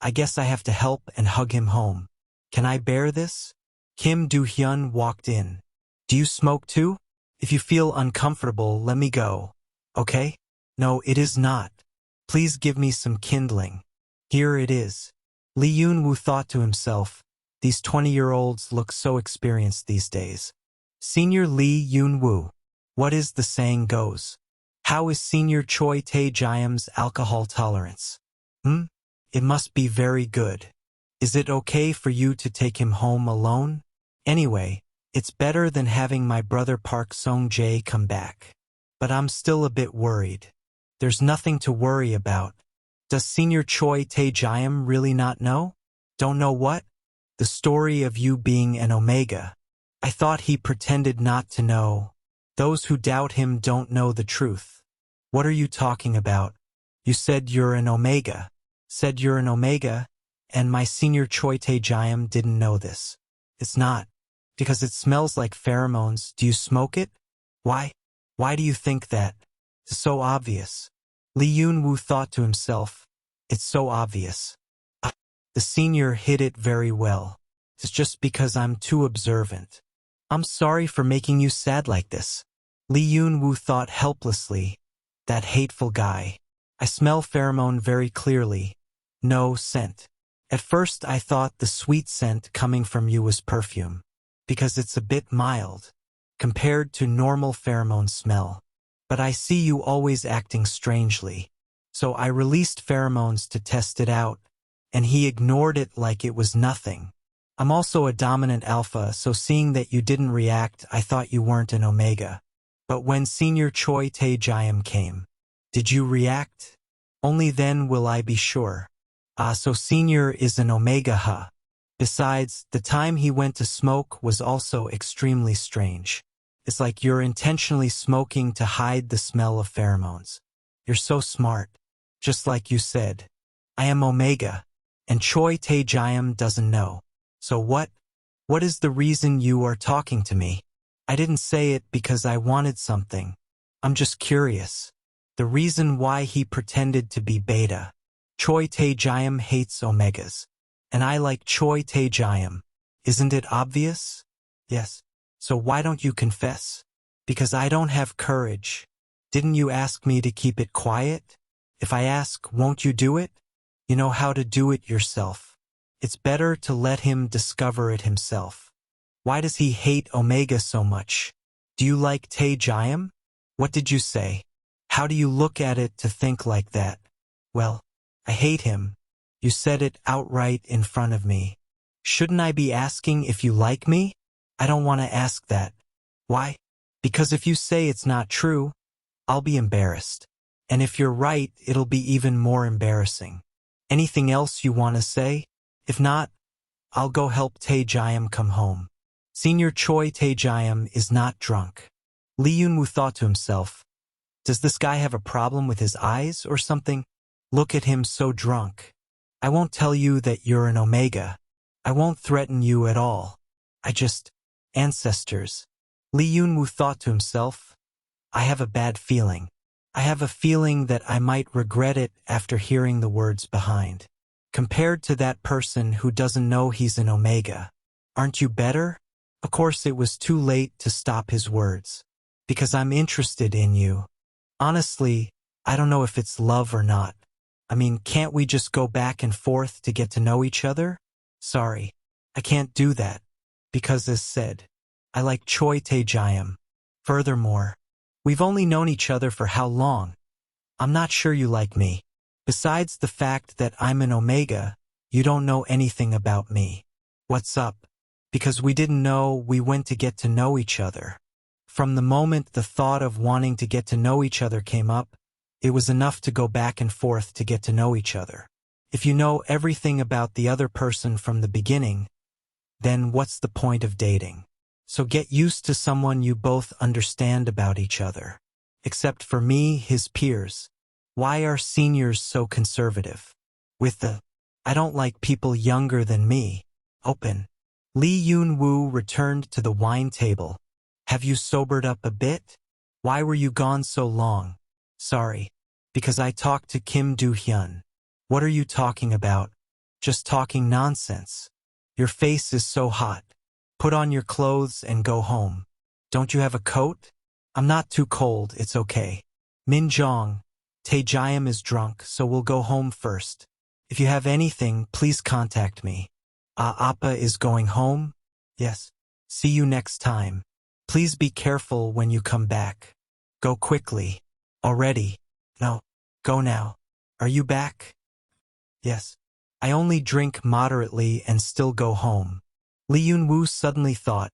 I guess I have to help and hug him home. Can I bear this? Kim Do-hyun walked in. Do you smoke too? If you feel uncomfortable, let me go. Okay? No, it is not. Please give me some kindling. Here it is. Lee Yoon-woo thought to himself. These 20-year-olds look so experienced these days. Senior Lee Yoon-woo. What is the saying goes? How is Senior Choi Tae-jayam's alcohol tolerance? It must be very good. Is it okay for you to take him home alone? Anyway, it's better than having my brother Park Song-jae come back. But I'm still a bit worried. There's nothing to worry about. Does Senior Choi Tae-jayam really not know? Don't know what? The story of you being an omega. I thought he pretended not to know. Those who doubt him don't know the truth. What are you talking about? You said you're an omega. Said you're an omega, and my Senior Choi Tae-jayam didn't know this. It's not. Because it smells like pheromones. Do you smoke it? Why? Why do you think that? It's so obvious. Lee Yoon-woo thought to himself. It's so obvious. The senior hid it very well. It's just because I'm too observant. I'm sorry for making you sad like this. Lee Yoon-woo thought helplessly. That hateful guy. I smell pheromone very clearly. No scent. At first I thought the sweet scent coming from you was perfume. Because it's a bit mild. Compared to normal pheromone smell. But I see you always acting strangely. So I released pheromones to test it out. And he ignored it like it was nothing. I'm also a dominant alpha, so seeing that you didn't react, I thought you weren't an omega. But when Senior Choi Tae-jayam came, did you react? Only then will I be sure. So Senior is an omega, huh? Besides, the time he went to smoke was also extremely strange. It's like you're intentionally smoking to hide the smell of pheromones. You're so smart. Just like you said. I am omega. And Choi Tae-jayam doesn't know. So what? What is the reason you are talking to me? I didn't say it because I wanted something. I'm just curious. The reason why he pretended to be beta. Choi Tae-jayam hates omegas. And I like Choi Tae-jayam. Isn't it obvious? Yes. So why don't you confess? Because I don't have courage. Didn't you ask me to keep it quiet? If I ask, won't you do it? You know how to do it yourself. It's better to let him discover it himself. Why does he hate Omega so much? Do you like Tae-jayam? What did you say? How do you look at it to think like that? Well, I hate him. You said it outright in front of me. Shouldn't I be asking if you like me? I don't want to ask that. Why? Because if you say it's not true, I'll be embarrassed. And if you're right, it'll be even more embarrassing. Anything else you want to say? If not, I'll go help Tae-jayam come home. Senior Choi Tae-jayam is not drunk. Lee Yoon-woo thought to himself, does this guy have a problem with his eyes or something? Look at him so drunk. I won't tell you that you're an Omega. I won't threaten you at all. Ancestors. Lee Yoon-woo thought to himself, I have a bad feeling. I have a feeling that I might regret it after hearing the words behind. Compared to that person who doesn't know he's an Omega. Aren't you better? Of course it was too late to stop his words. Because I'm interested in you. Honestly, I don't know if it's love or not. I mean, can't we just go back and forth to get to know each other? Sorry, I can't do that. Because as said, I like Choi Tae-jayam. Furthermore, we've only known each other for how long? I'm not sure you like me. Besides the fact that I'm an omega, you don't know anything about me. What's up? Because we didn't know we went to get to know each other. From the moment the thought of wanting to get to know each other came up, it was enough to go back and forth to get to know each other. If you know everything about the other person from the beginning, then what's the point of dating? So get used to someone you both understand about each other. Except for me, his peers. Why are seniors so conservative? I don't like people younger than me. Open. Lee Yoon-woo returned to the wine table. Have you sobered up a bit? Why were you gone so long? Sorry. Because I talked to Kim Do-hyun. What are you talking about? Just talking nonsense. Your face is so hot. Put on your clothes and go home. Don't you have a coat? I'm not too cold, it's okay. Min Jong, Tae-jayam is drunk, so we'll go home first. If you have anything, please contact me. Appa is going home? Yes. See you next time. Please be careful when you come back. Go quickly. Already? No. Go now. Are you back? Yes. I only drink moderately and still go home. Lee Yoon-woo suddenly thought,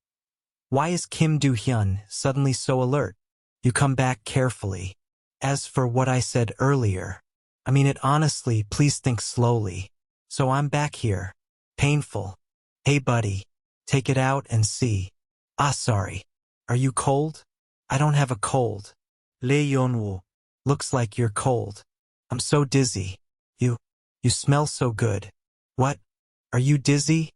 why is Kim Do-hyun suddenly so alert? You come back carefully. As for what I said earlier, I mean it honestly, please think slowly. So I'm back here. Painful. Hey buddy, take it out and see. Sorry. Are you cold? I don't have a cold. Lee Yoon-woo. Looks like you're cold. I'm so dizzy. You smell so good. What? Are you dizzy?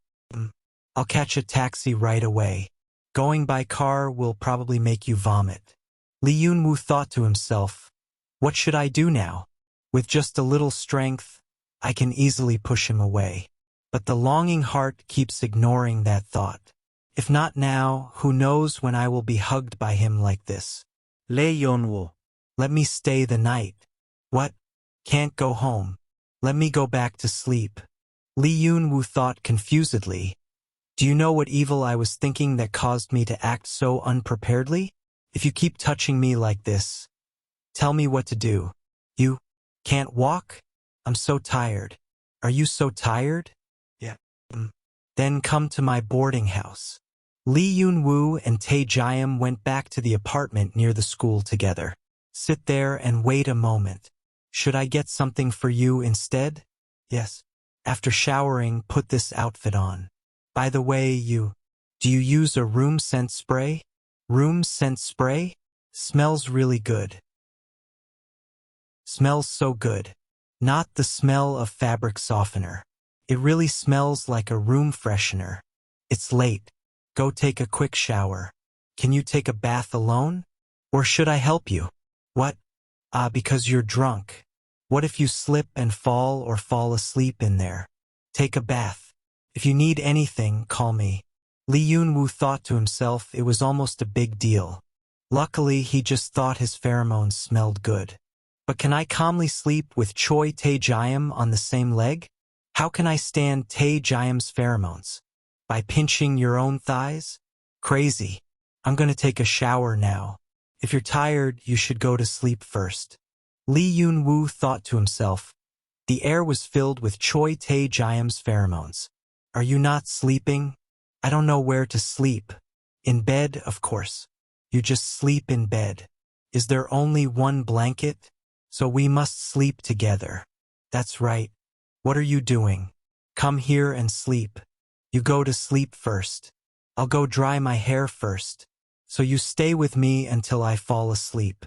I'll catch a taxi right away. Going by car will probably make you vomit. Lee Yoon-woo thought to himself, what should I do now? With just a little strength, I can easily push him away. But the longing heart keeps ignoring that thought. If not now, who knows when I will be hugged by him like this? Lee Yoon-woo. Let me stay the night. What? Can't go home. Let me go back to sleep. Lee Yoon-woo thought confusedly. Do you know what evil I was thinking that caused me to act so unpreparedly? If you keep touching me like this, tell me what to do. You can't walk? I'm so tired. Are you so tired? Yeah. Then come to my boarding house. Lee Yoon-woo and Tae-jayam went back to the apartment near the school together. Sit there and wait a moment. Should I get something for you instead? Yes. After showering, put this outfit on. By the way, do you use a room scent spray? Room scent spray? Smells really good. Smells so good. Not the smell of fabric softener. It really smells like a room freshener. It's late. Go take a quick shower. Can you take a bath alone? Or should I help you? What? Because you're drunk. What if you slip and fall or fall asleep in there? Take a bath. If you need anything, call me. Lee Yoon-woo thought to himself it was almost a big deal. Luckily, he just thought his pheromones smelled good. But can I calmly sleep with Choi Tae-jayam on the same leg? How can I stand Tae-jayam's pheromones? By pinching your own thighs? Crazy. I'm gonna take a shower now. If you're tired, you should go to sleep first. Lee Yoon-woo thought to himself. The air was filled with Choi Tae-jayam's pheromones. Are you not sleeping? I don't know where to sleep. In bed, of course. You just sleep in bed. Is there only one blanket? So we must sleep together. That's right. What are you doing? Come here and sleep. You go to sleep first. I'll go dry my hair first. So you stay with me until I fall asleep.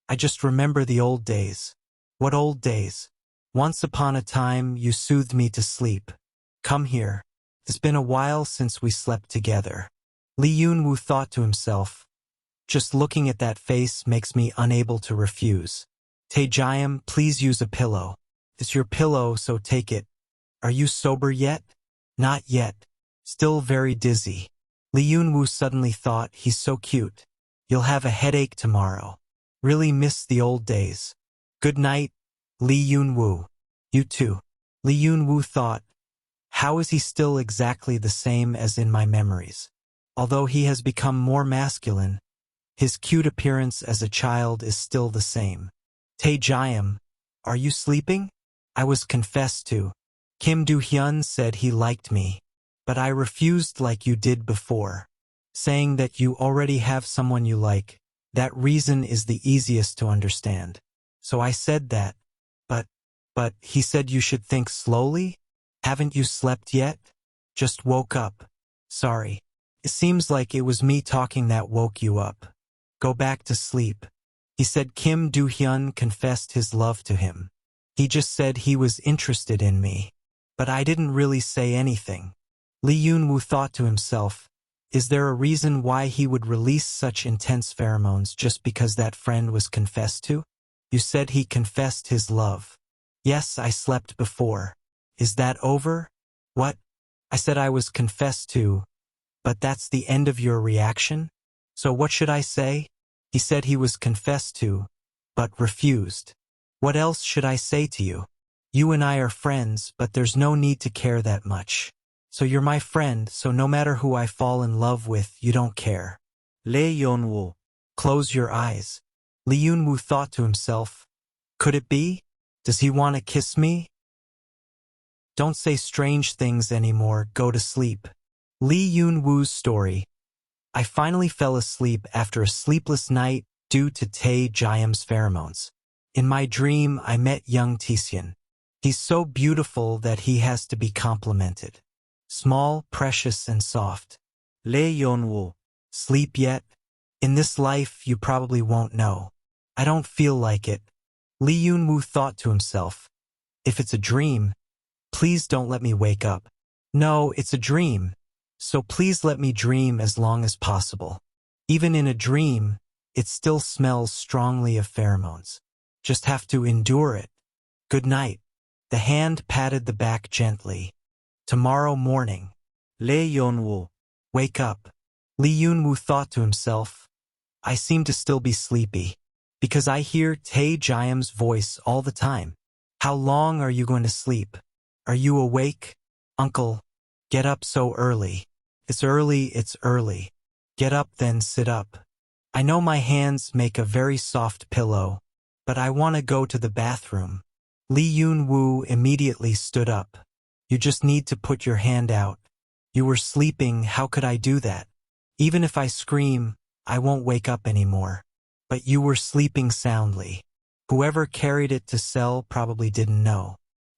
I just remember the old days. What old days? Once upon a time, you soothed me to sleep. Come here. It's been a while since we slept together. Lee Yoon-woo thought to himself. Just looking at that face makes me unable to refuse. Tae-jayam, please use a pillow. It's your pillow, so take it. Are you sober yet? Not yet. Still very dizzy. Lee Yoon-woo suddenly thought, he's so cute. You'll have a headache tomorrow. Really miss the old days. Good night, Lee Yoon-woo. You too. Lee Yoon-woo thought, how is he still exactly the same as in my memories? Although he has become more masculine, his cute appearance as a child is still the same. Tae-jayam, are you sleeping? I was confessed to. Kim Do-hyun said he liked me, but I refused like you did before, saying that you already have someone you like. That reason is the easiest to understand. So I said that. But he said you should think slowly? Haven't you slept yet? Just woke up. Sorry. It seems like it was me talking that woke you up. Go back to sleep. He said Kim Do-hyun confessed his love to him. He just said he was interested in me. But I didn't really say anything. Lee Yoon-woo thought to himself, is there a reason why he would release such intense pheromones just because that friend was confessed to? You said he confessed his love. Yes, I slept before. Is that over? What? I said I was confessed to, but that's the end of your reaction? So what should I say? He said he was confessed to, but refused. What else should I say to you? You and I are friends, but there's no need to care that much. So you're my friend, so no matter who I fall in love with, you don't care. Lee Yeon-woo. Close your eyes. Lee Yoon-woo thought to himself, could it be? Does he want to kiss me? Don't say strange things anymore, go to sleep. Lee Yoon-woo's story. I finally fell asleep after a sleepless night due to Tae-jayam's pheromones. In my dream, I met young Tae-seon. He's so beautiful that he has to be complimented. Small, precious, and soft. Lee Yeon-woo. Sleep yet? In this life, you probably won't know. I don't feel like it. Lee Yoon-woo thought to himself, if it's a dream, please don't let me wake up. No, it's a dream, so please let me dream as long as possible. Even in a dream, it still smells strongly of pheromones. Just have to endure it. Good night. The hand patted the back gently. Tomorrow morning. Lee Yeon-woo. Wake up. Lee Yoon-woo thought to himself, I seem to still be sleepy, because I hear Tae-jayam's voice all the time. How long are you going to sleep? Are you awake? Uncle, get up so early. It's early, it's early. Get up then sit up. I know my hands make a very soft pillow, but I want to go to the bathroom. Lee Yoon-woo immediately stood up. You just need to put your hand out. You were sleeping, how could I do that? Even if I scream, I won't wake up anymore. But you were sleeping soundly. Whoever carried it to sell probably didn't know.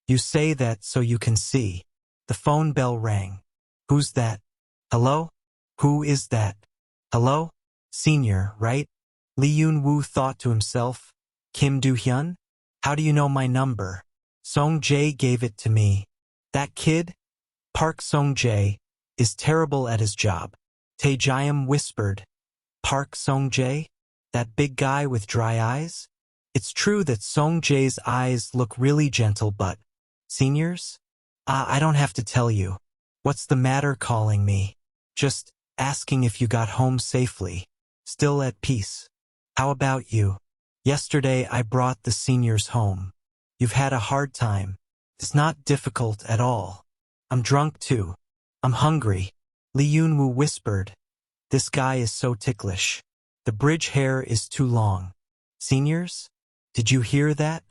You say that so you can see. The phone bell rang. Who's that? Hello? Who is that? Hello? Senior, right? Lee Yoon-woo thought to himself, Kim Do-hyun? How do you know my number? Song-jae gave it to me. That kid? Park Song-jae is terrible at his job. Tae-jayam whispered. Park Song-jae? That big guy with dry eyes? It's true that Song-jae's eyes look really gentle, but seniors? I don't have to tell you. What's the matter calling me? Just asking if you got home safely. Still at peace. How about you? Yesterday I brought the seniors home. You've had a hard time. It's not difficult at all. I'm drunk too. I'm hungry. Lee Yoon-woo whispered. This guy is so ticklish. The bridge hair is too long. Seniors? Did you hear that?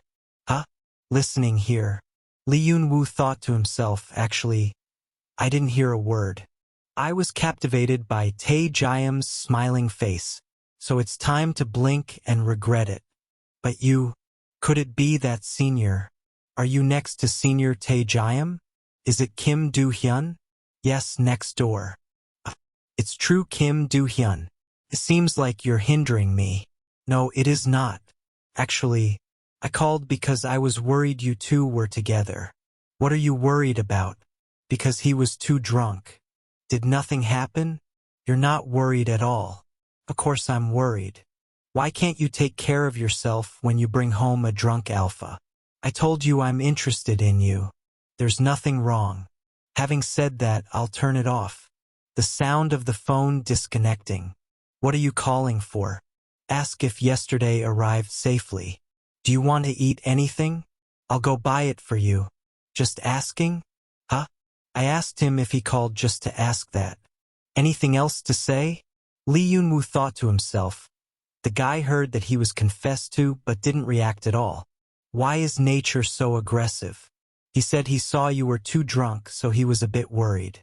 Huh? Listening here. Lee Yoon-woo thought to himself, actually, I didn't hear a word. I was captivated by Tae-jayam's smiling face, so it's time to blink and regret it. But you, could it be that senior? Are you next to senior Tae-jayam? Is it Kim Do-hyun? Yes, next door. It's true, Kim Do-hyun. It seems like you're hindering me. No, it is not. Actually, I called because I was worried you two were together. What are you worried about? Because he was too drunk. Did nothing happen? You're not worried at all. Of course I'm worried. Why can't you take care of yourself when you bring home a drunk alpha? I told you I'm interested in you. There's nothing wrong. Having said that, I'll turn it off. The sound of the phone disconnecting. What are you calling for? Ask if yesterday arrived safely. Do you want to eat anything? I'll go buy it for you. Just asking? Huh? I asked him if he called just to ask that. Anything else to say? Lee Yoon-woo thought to himself. The guy heard that he was confessed to but didn't react at all. Why is nature so aggressive? He said he saw you were too drunk, so he was a bit worried.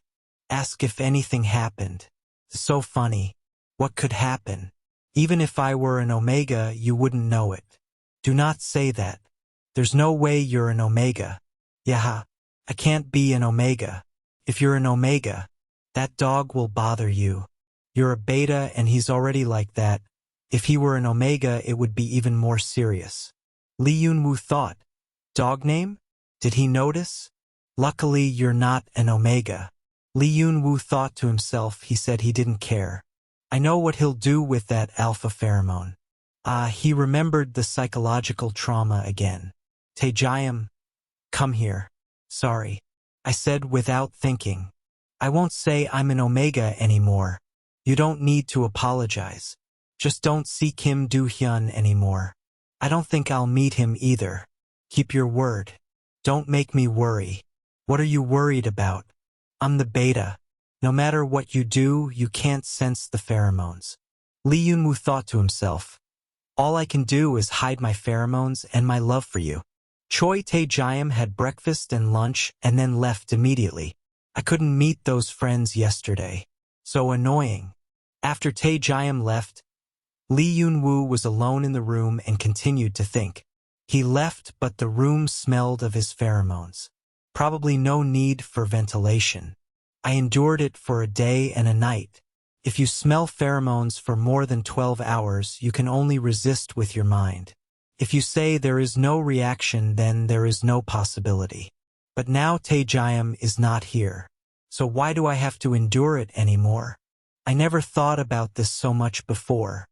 Ask if anything happened. So funny. What could happen? Even if I were an omega, you wouldn't know it. Do not say that. There's no way you're an omega. Yaha. I can't be an omega. If you're an omega, that dog will bother you. You're a beta and he's already like that. If he were an omega, it would be even more serious. Lee Yun-woo thought. Dog name? Did he notice? Luckily, you're not an omega. Lee Yun-woo thought to himself. He said he didn't care. I know what he'll do with that alpha pheromone. He remembered the psychological trauma again. Taejayam, come here. Sorry. I said without thinking. I won't say I'm an omega anymore. You don't need to apologize. Just don't see Kim Do-hyun anymore. I don't think I'll meet him either. Keep your word. Don't make me worry. What are you worried about? I'm the beta. No matter what you do, you can't sense the pheromones. Lee Yun-woo thought to himself. All I can do is hide my pheromones and my love for you. Choi Tae-jayam had breakfast and lunch and then left immediately. I couldn't meet those friends yesterday. So annoying. After Tae-jayam left, Lee Yun-woo was alone in the room and continued to think. He left, but the room smelled of his pheromones. Probably no need for ventilation. I endured it for a day and a night. If you smell pheromones for more than 12 hours, you can only resist with your mind. If you say there is no reaction, then there is no possibility. But now Taejayam is not here. So why do I have to endure it anymore? I never thought about this so much before.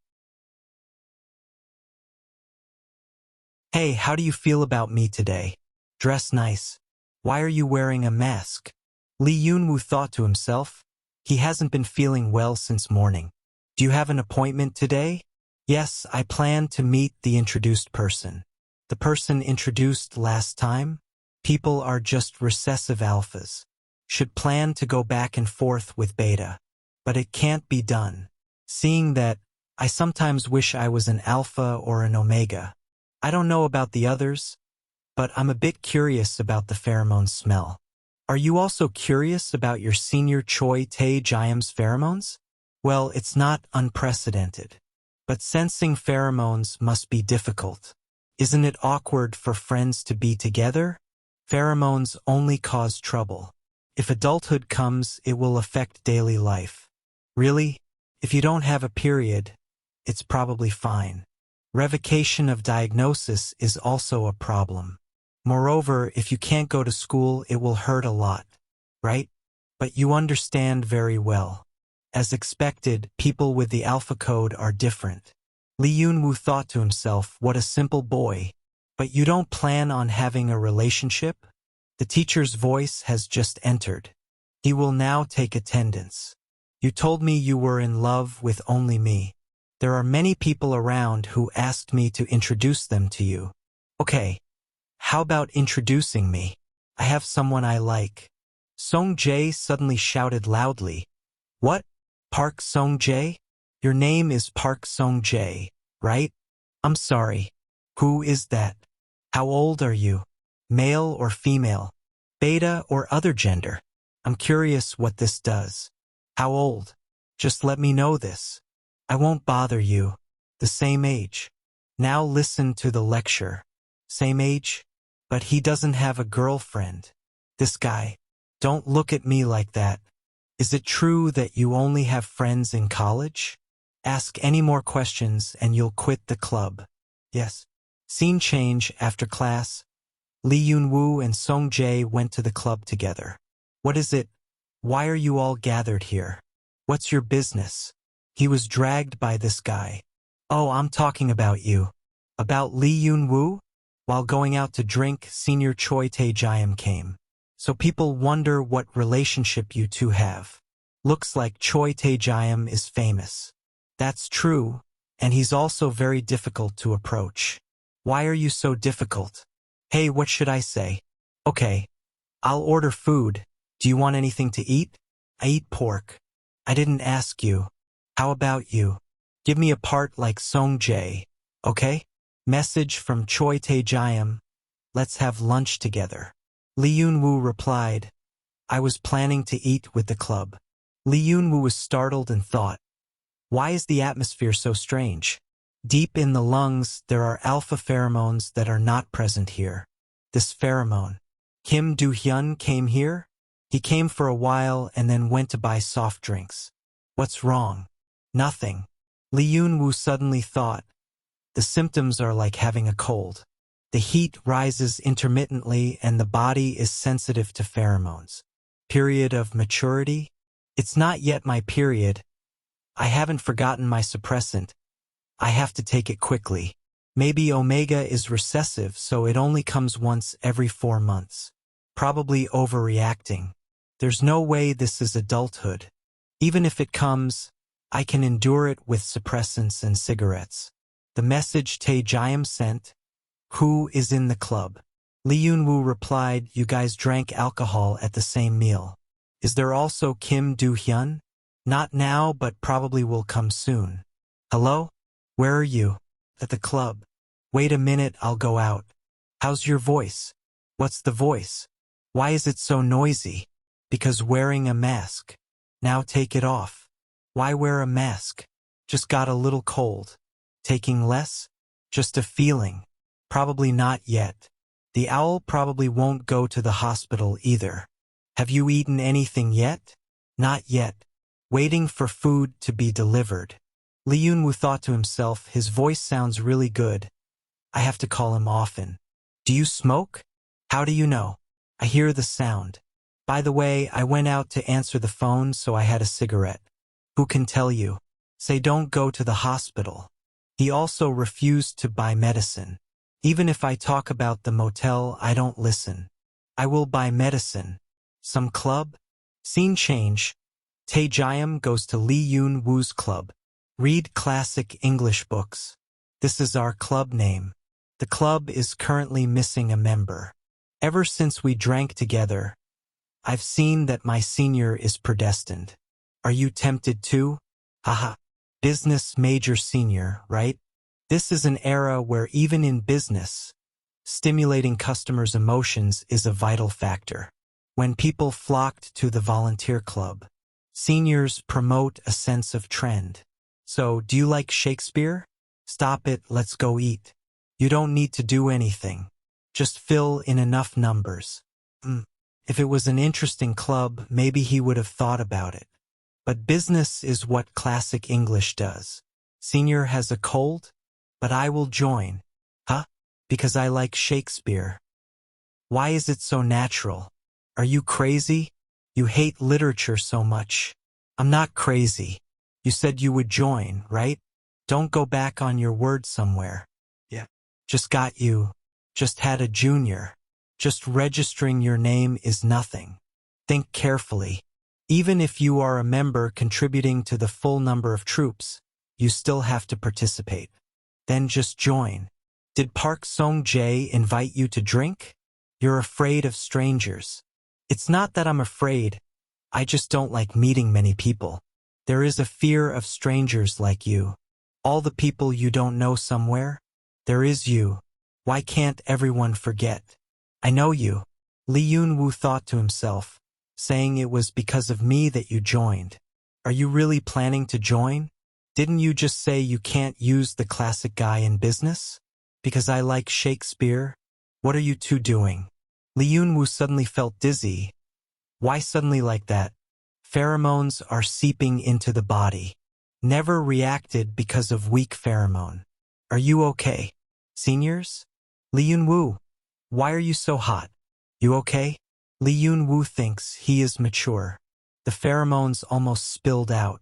Hey, how do you feel about me today? Dress nice. Why are you wearing a mask? Lee Yun-woo thought to himself. He hasn't been feeling well since morning. Do you have an appointment today? Yes, I plan to meet the introduced person. The person introduced last time? People are just recessive alphas. Should plan to go back and forth with beta. But it can't be done. Seeing that, I sometimes wish I was an alpha or an omega. I don't know about the others, but I'm a bit curious about the pheromone smell. Are you also curious about your senior Choi Tae-jayam's pheromones? Well, it's not unprecedented. But sensing pheromones must be difficult. Isn't it awkward for friends to be together? Pheromones only cause trouble. If adulthood comes, it will affect daily life. Really? If you don't have a period, it's probably fine. Revocation of diagnosis is also a problem. Moreover, if you can't go to school, it will hurt a lot, right? But you understand very well. As expected, people with the alpha code are different. Lee Yun-woo thought to himself, what a simple boy. But you don't plan on having a relationship? The teacher's voice has just entered. He will now take attendance. You told me you were in love with only me. There are many people around who asked me to introduce them to you. Okay. How about introducing me? I have someone I like. Song-jae suddenly shouted loudly. What? Park Song-jae? Your name is Park Song-jae, right? I'm sorry. Who is that? How old are you? Male or female? Beta or other gender? I'm curious what this does. How old? Just let me know this. I won't bother you. The same age. Now listen to the lecture. Same age? But he doesn't have a girlfriend. This guy. Don't look at me like that. Is it true that you only have friends in college? Ask any more questions and you'll quit the club. Yes. Scene change after class. Lee Yun-woo and Song-jae went to the club together. What is it? Why are you all gathered here? What's your business? He was dragged by this guy. Oh, I'm talking about you. About Lee Yun-woo? While going out to drink, senior Choi Tae-jayam came. So people wonder what relationship you two have. Looks like Choi Tae-jayam is famous. That's true, and he's also very difficult to approach. Why are you so difficult? Hey, what should I say? Okay, I'll order food. Do you want anything to eat? I eat pork. I didn't ask you. How about you? Give me a part like Song Jae, okay? Message from Choi Tae-jayam. Let's have lunch together. Lee Yoon-woo replied, I was planning to eat with the club. Lee Yoon-woo was startled and thought, why is the atmosphere so strange? Deep in the lungs, there are alpha pheromones that are not present here. This pheromone. Kim Do-hyun came here? He came for a while and then went to buy soft drinks. What's wrong? Nothing. Lee Yoon-woo suddenly thought, the symptoms are like having a cold. The heat rises intermittently and the body is sensitive to pheromones. Period of maturity? It's not yet my period. I haven't forgotten my suppressant. I have to take it quickly. Maybe omega is recessive, so it only comes once every 4 months. Probably overreacting. There's no way this is adulthood. Even if it comes, I can endure it with suppressants and cigarettes. The message Tae-jayam sent, who is in the club? Lee Yoon-woo replied, you guys drank alcohol at the same meal. Is there also Kim Do-hyun? Not now, but probably will come soon. Hello? Where are you? At the club. Wait a minute, I'll go out. How's your voice? What's the voice? Why is it so noisy? Because wearing a mask. Now take it off. Why wear a mask? Just got a little cold. Taking less? Just a feeling. Probably not yet. The owl probably won't go to the hospital either. Have you eaten anything yet? Not yet. Waiting for food to be delivered. Lee Yoon-woo thought to himself, his voice sounds really good. I have to call him often. Do you smoke? How do you know? I hear the sound. By the way, I went out to answer the phone, so I had a cigarette. Who can tell you? Say don't go to the hospital. He also refused to buy medicine. Even if I talk about the motel, I don't listen. I will buy medicine. Some club? Scene change. Tae-jayam goes to Lee Yoon-woo's club. Read classic English books. This is our club name. The club is currently missing a member. Ever since we drank together, I've seen that my senior is predestined. Are you tempted too? Haha. Business major senior, right? This is an era where even in business, stimulating customers' emotions is a vital factor. When people flocked to the volunteer club, seniors promote a sense of trend. So, do you like Shakespeare? Stop it, let's go eat. You don't need to do anything. Just fill in enough numbers. If it was an interesting club, maybe he would have thought about it. But business is what classic English does. Senior has a cold? But I will join. Huh? Because I like Shakespeare. Why is it so natural? Are you crazy? You hate literature so much. I'm not crazy. You said you would join, right? Don't go back on your word somewhere. Yeah. Just got you. Just had a junior. Just registering your name is nothing. Think carefully. Even if you are a member contributing to the full number of troops, you still have to participate. Then just join. Did Park Song-jae invite you to drink? You're afraid of strangers. It's not that I'm afraid. I just don't like meeting many people. There is a fear of strangers like you. All the people you don't know somewhere. There is you. Why can't everyone forget? I know you. Lee Yoon-woo thought to himself, saying it was because of me that you joined. Are you really planning to join? Didn't you just say you can't use the classic guy in business? Because I like Shakespeare? What are you two doing? Lee Yoon-woo suddenly felt dizzy. Why suddenly like that? Pheromones are seeping into the body. Never reacted because of weak pheromone. Are you okay? Seniors? Lee Yoon-woo, why are you so hot? You okay? Lee Yoon-woo thinks he is mature. The pheromones almost spilled out.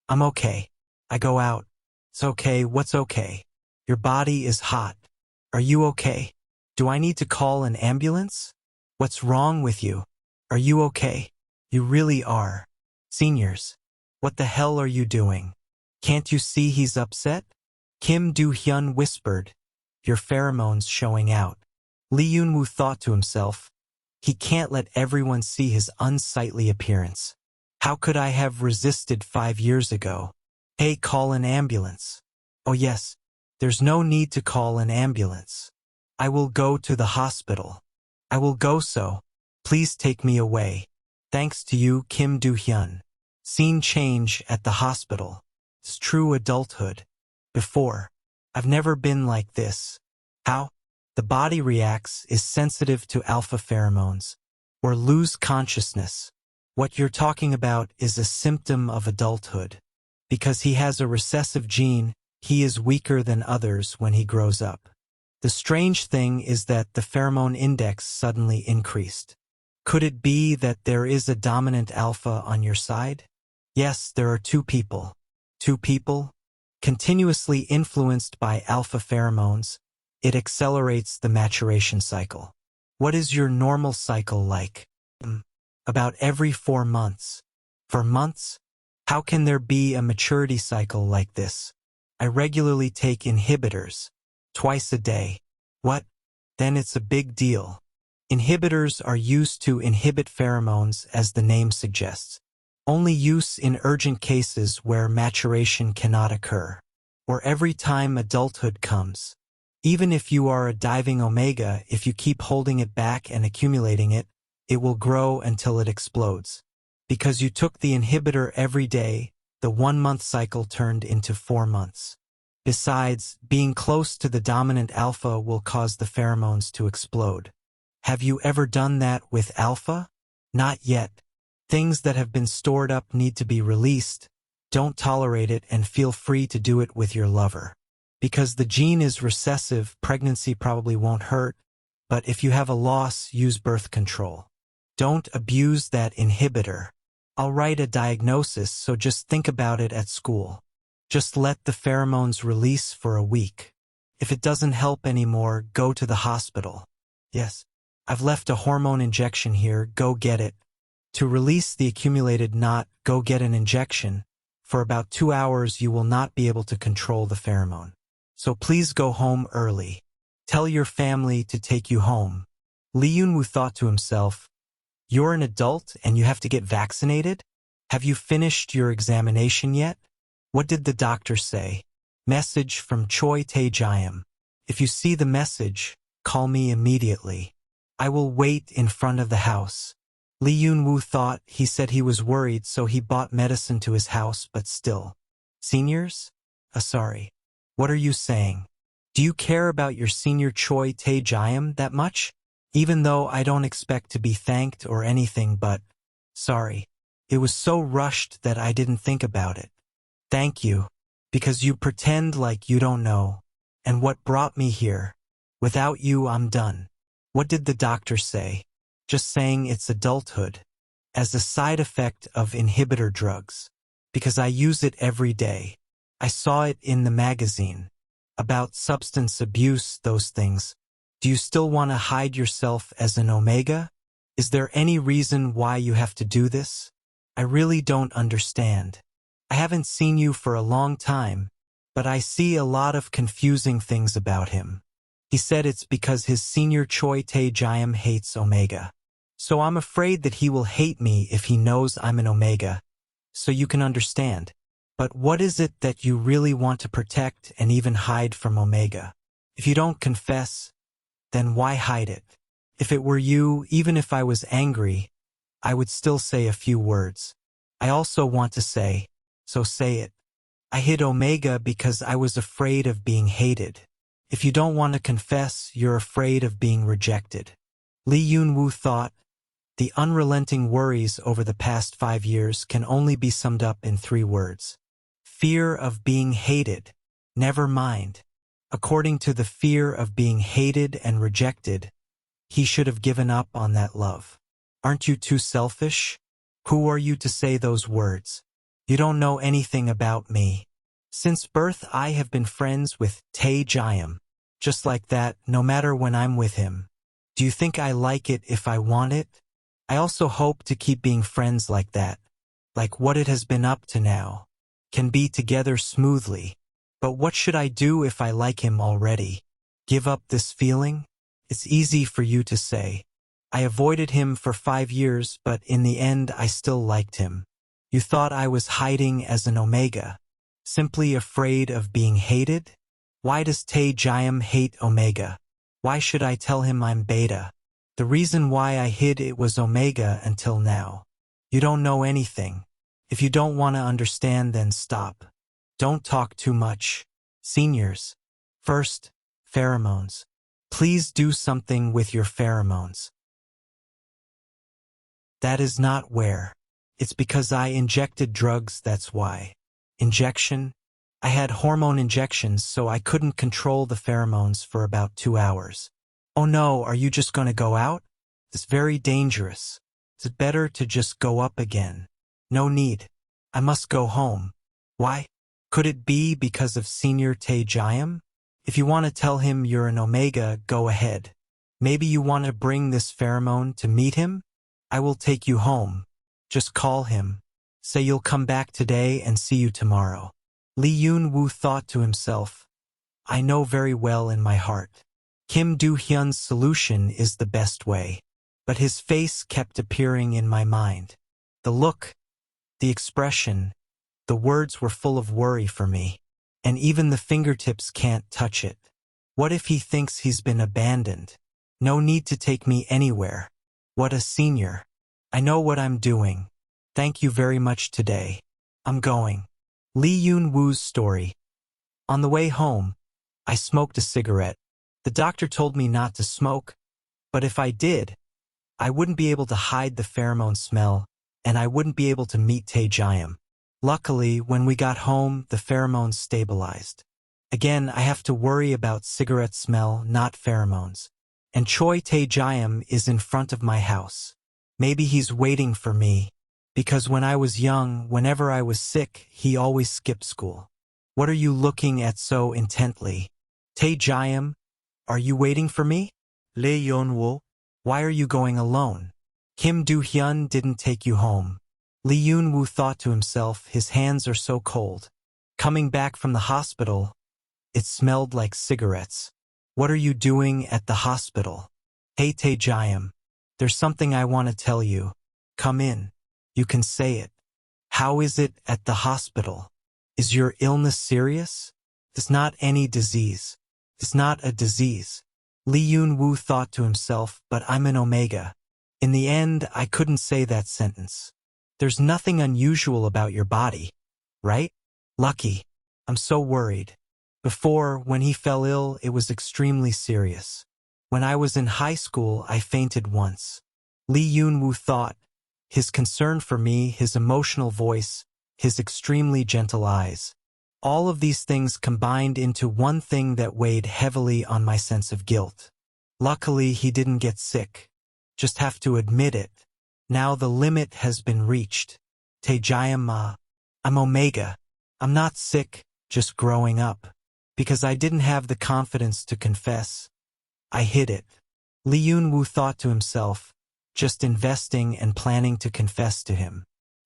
I'm okay. I go out. It's okay, what's okay? Your body is hot. Are you okay? Do I need to call an ambulance? What's wrong with you? Are you okay? You really are. Seniors, what the hell are you doing? Can't you see he's upset? Kim Do-hyun whispered, your pheromones showing out. Lee Yoon-woo thought to himself, he can't let everyone see his unsightly appearance. How could I have resisted 5 years ago? Hey, call an ambulance. Oh yes, there's no need to call an ambulance. I will go to the hospital. I will go so. Please take me away. Thanks to you, Kim Do-hyun. Scene change at the hospital. It's true adulthood. Before. I've never been like this. How? The body reacts, is sensitive to alpha pheromones. Or lose consciousness. What you're talking about is a symptom of adulthood. Because he has a recessive gene, he is weaker than others when he grows up. The strange thing is that the pheromone index suddenly increased. Could it be that there is a dominant alpha on your side? Yes, there are two people. Two people? Continuously influenced by alpha pheromones, it accelerates the maturation cycle. What is your normal cycle like? About every 4 months. For months? How can there be a maturity cycle like this? I regularly take inhibitors. Twice a day. What? Then it's a big deal. Inhibitors are used to inhibit pheromones, as the name suggests. Only use in urgent cases where maturation cannot occur. Or every time adulthood comes. Even if you are a diving omega, if you keep holding it back and accumulating it, it will grow until it explodes. Because you took the inhibitor every day, the 1-month cycle turned into 4 months. Besides, being close to the dominant alpha will cause the pheromones to explode. Have you ever done that with alpha? Not yet. Things that have been stored up need to be released. Don't tolerate it and feel free to do it with your lover. Because the gene is recessive, pregnancy probably won't hurt, but if you have a loss, use birth control. Don't abuse that inhibitor. I'll write a diagnosis, so just think about it at school. Just let the pheromones release for a week. If it doesn't help anymore, go to the hospital. Yes, I've left a hormone injection here, go get it. To release the accumulated knot, go get an injection. For about 2 hours you will not be able to control the pheromone. So please go home early. Tell your family to take you home. Lee Yun-woo thought to himself, you're an adult and you have to get vaccinated? Have you finished your examination yet? What did the doctor say? Message from Choi Tae-jayam. If you see the message, call me immediately. I will wait in front of the house. Lee Yun-woo thought he said he was worried, so he bought medicine to his house, but still. Seniors? Sorry. What are you saying? Do you care about your senior Choi Tae-jayam that much? Even though I don't expect to be thanked or anything, but sorry. It was so rushed that I didn't think about it. Thank you. Because you pretend like you don't know. And what brought me here? Without you, I'm done. What did the doctor say? Just saying it's adulthood. As a side effect of inhibitor drugs. Because I use it every day. I saw it in the magazine. About substance abuse, those things. Do you still want to hide yourself as an omega? Is there any reason why you have to do this? I really don't understand. I haven't seen you for a long time, but I see a lot of confusing things about him. He said it's because his senior Choi Tae-jayam hates omega. So I'm afraid that he will hate me if he knows I'm an omega. So you can understand. But what is it that you really want to protect and even hide from omega? If you don't confess, then why hide it? If it were you, even if I was angry, I would still say a few words. I also want to say, so say it. I hid omega because I was afraid of being hated. If you don't want to confess, you're afraid of being rejected. Lee Yun-woo thought, the unrelenting worries over the past 5 years can only be summed up in 3 words. Fear of being hated. Never mind. According to the fear of being hated and rejected, he should have given up on that love. Aren't you too selfish? Who are you to say those words? You don't know anything about me. Since birth I have been friends with Tae-jayam. Just like that, no matter when I'm with him. Do you think I like it if I want it? I also hope to keep being friends like that. Like what it has been up to now. Can be together smoothly. But what should I do if I like him already? Give up this feeling? It's easy for you to say. I avoided him for 5 years, but in the end I still liked him. You thought I was hiding as an omega. Simply afraid of being hated? Why does Tae-jiam hate Omega? Why should I tell him I'm beta? The reason why I hid it was Omega until now. You don't know anything. If you don't want to understand, then stop. Don't talk too much. Seniors. First, pheromones. Please do something with your pheromones. That is not where. It's because I injected drugs, that's why. Injection? I had hormone injections, so I couldn't control the pheromones for about 2 hours. Oh no, are you just going to go out? It's very dangerous. Is it better to just go up again? No need. I must go home. Why? Could it be because of Senior Tae-jiam? If you want to tell him you're an Omega, go ahead. Maybe you want to bring this pheromone to meet him? I will take you home. Just call him. Say you'll come back today and see you tomorrow. Lee Yoon-woo thought to himself, I know very well in my heart. Kim Do-hyun's solution is the best way. But his face kept appearing in my mind. The look, the expression, the words were full of worry for me. And even the fingertips can't touch it. What if he thinks he's been abandoned? No need to take me anywhere. What a senior. I know what I'm doing. Thank you very much today. I'm going. Lee Yoon-woo's story. On the way home, I smoked a cigarette. The doctor told me not to smoke, but if I did, I wouldn't be able to hide the pheromone smell, and I wouldn't be able to meet Tae-jiam. Luckily, when we got home, the pheromones stabilized. Again, I have to worry about cigarette smell, not pheromones. And Choi Tae-jiam is in front of my house. Maybe he's waiting for me, because when I was young, whenever I was sick, he always skipped school. What are you looking at so intently? Tae-jiam, are you waiting for me? Lee Yoon-woo. Why are you going alone? Kim Do-hyun didn't take you home. Lee Yoon-woo thought to himself, his hands are so cold. Coming back from the hospital, it smelled like cigarettes. What are you doing at the hospital? Hey Tae-jiam, there's something I want to tell you. Come in. You can say it. How is it at the hospital? Is your illness serious? It's not any disease. It's not a disease. Lee Yoon-woo thought to himself, but I'm an Omega. In the end, I couldn't say that sentence. There's nothing unusual about your body, right? Lucky. I'm so worried. Before, when he fell ill, it was extremely serious. When I was in high school, I fainted once. Lee Yoon-woo thought, his concern for me, his emotional voice, his extremely gentle eyes. All of these things combined into one thing that weighed heavily on my sense of guilt. Luckily, he didn't get sick. Just have to admit it. Now the limit has been reached. Tae-jiam, I'm Omega. I'm not sick, just growing up. Because I didn't have the confidence to confess. I hid it. Lee Yoon-woo thought to himself, just investing and planning to confess to him.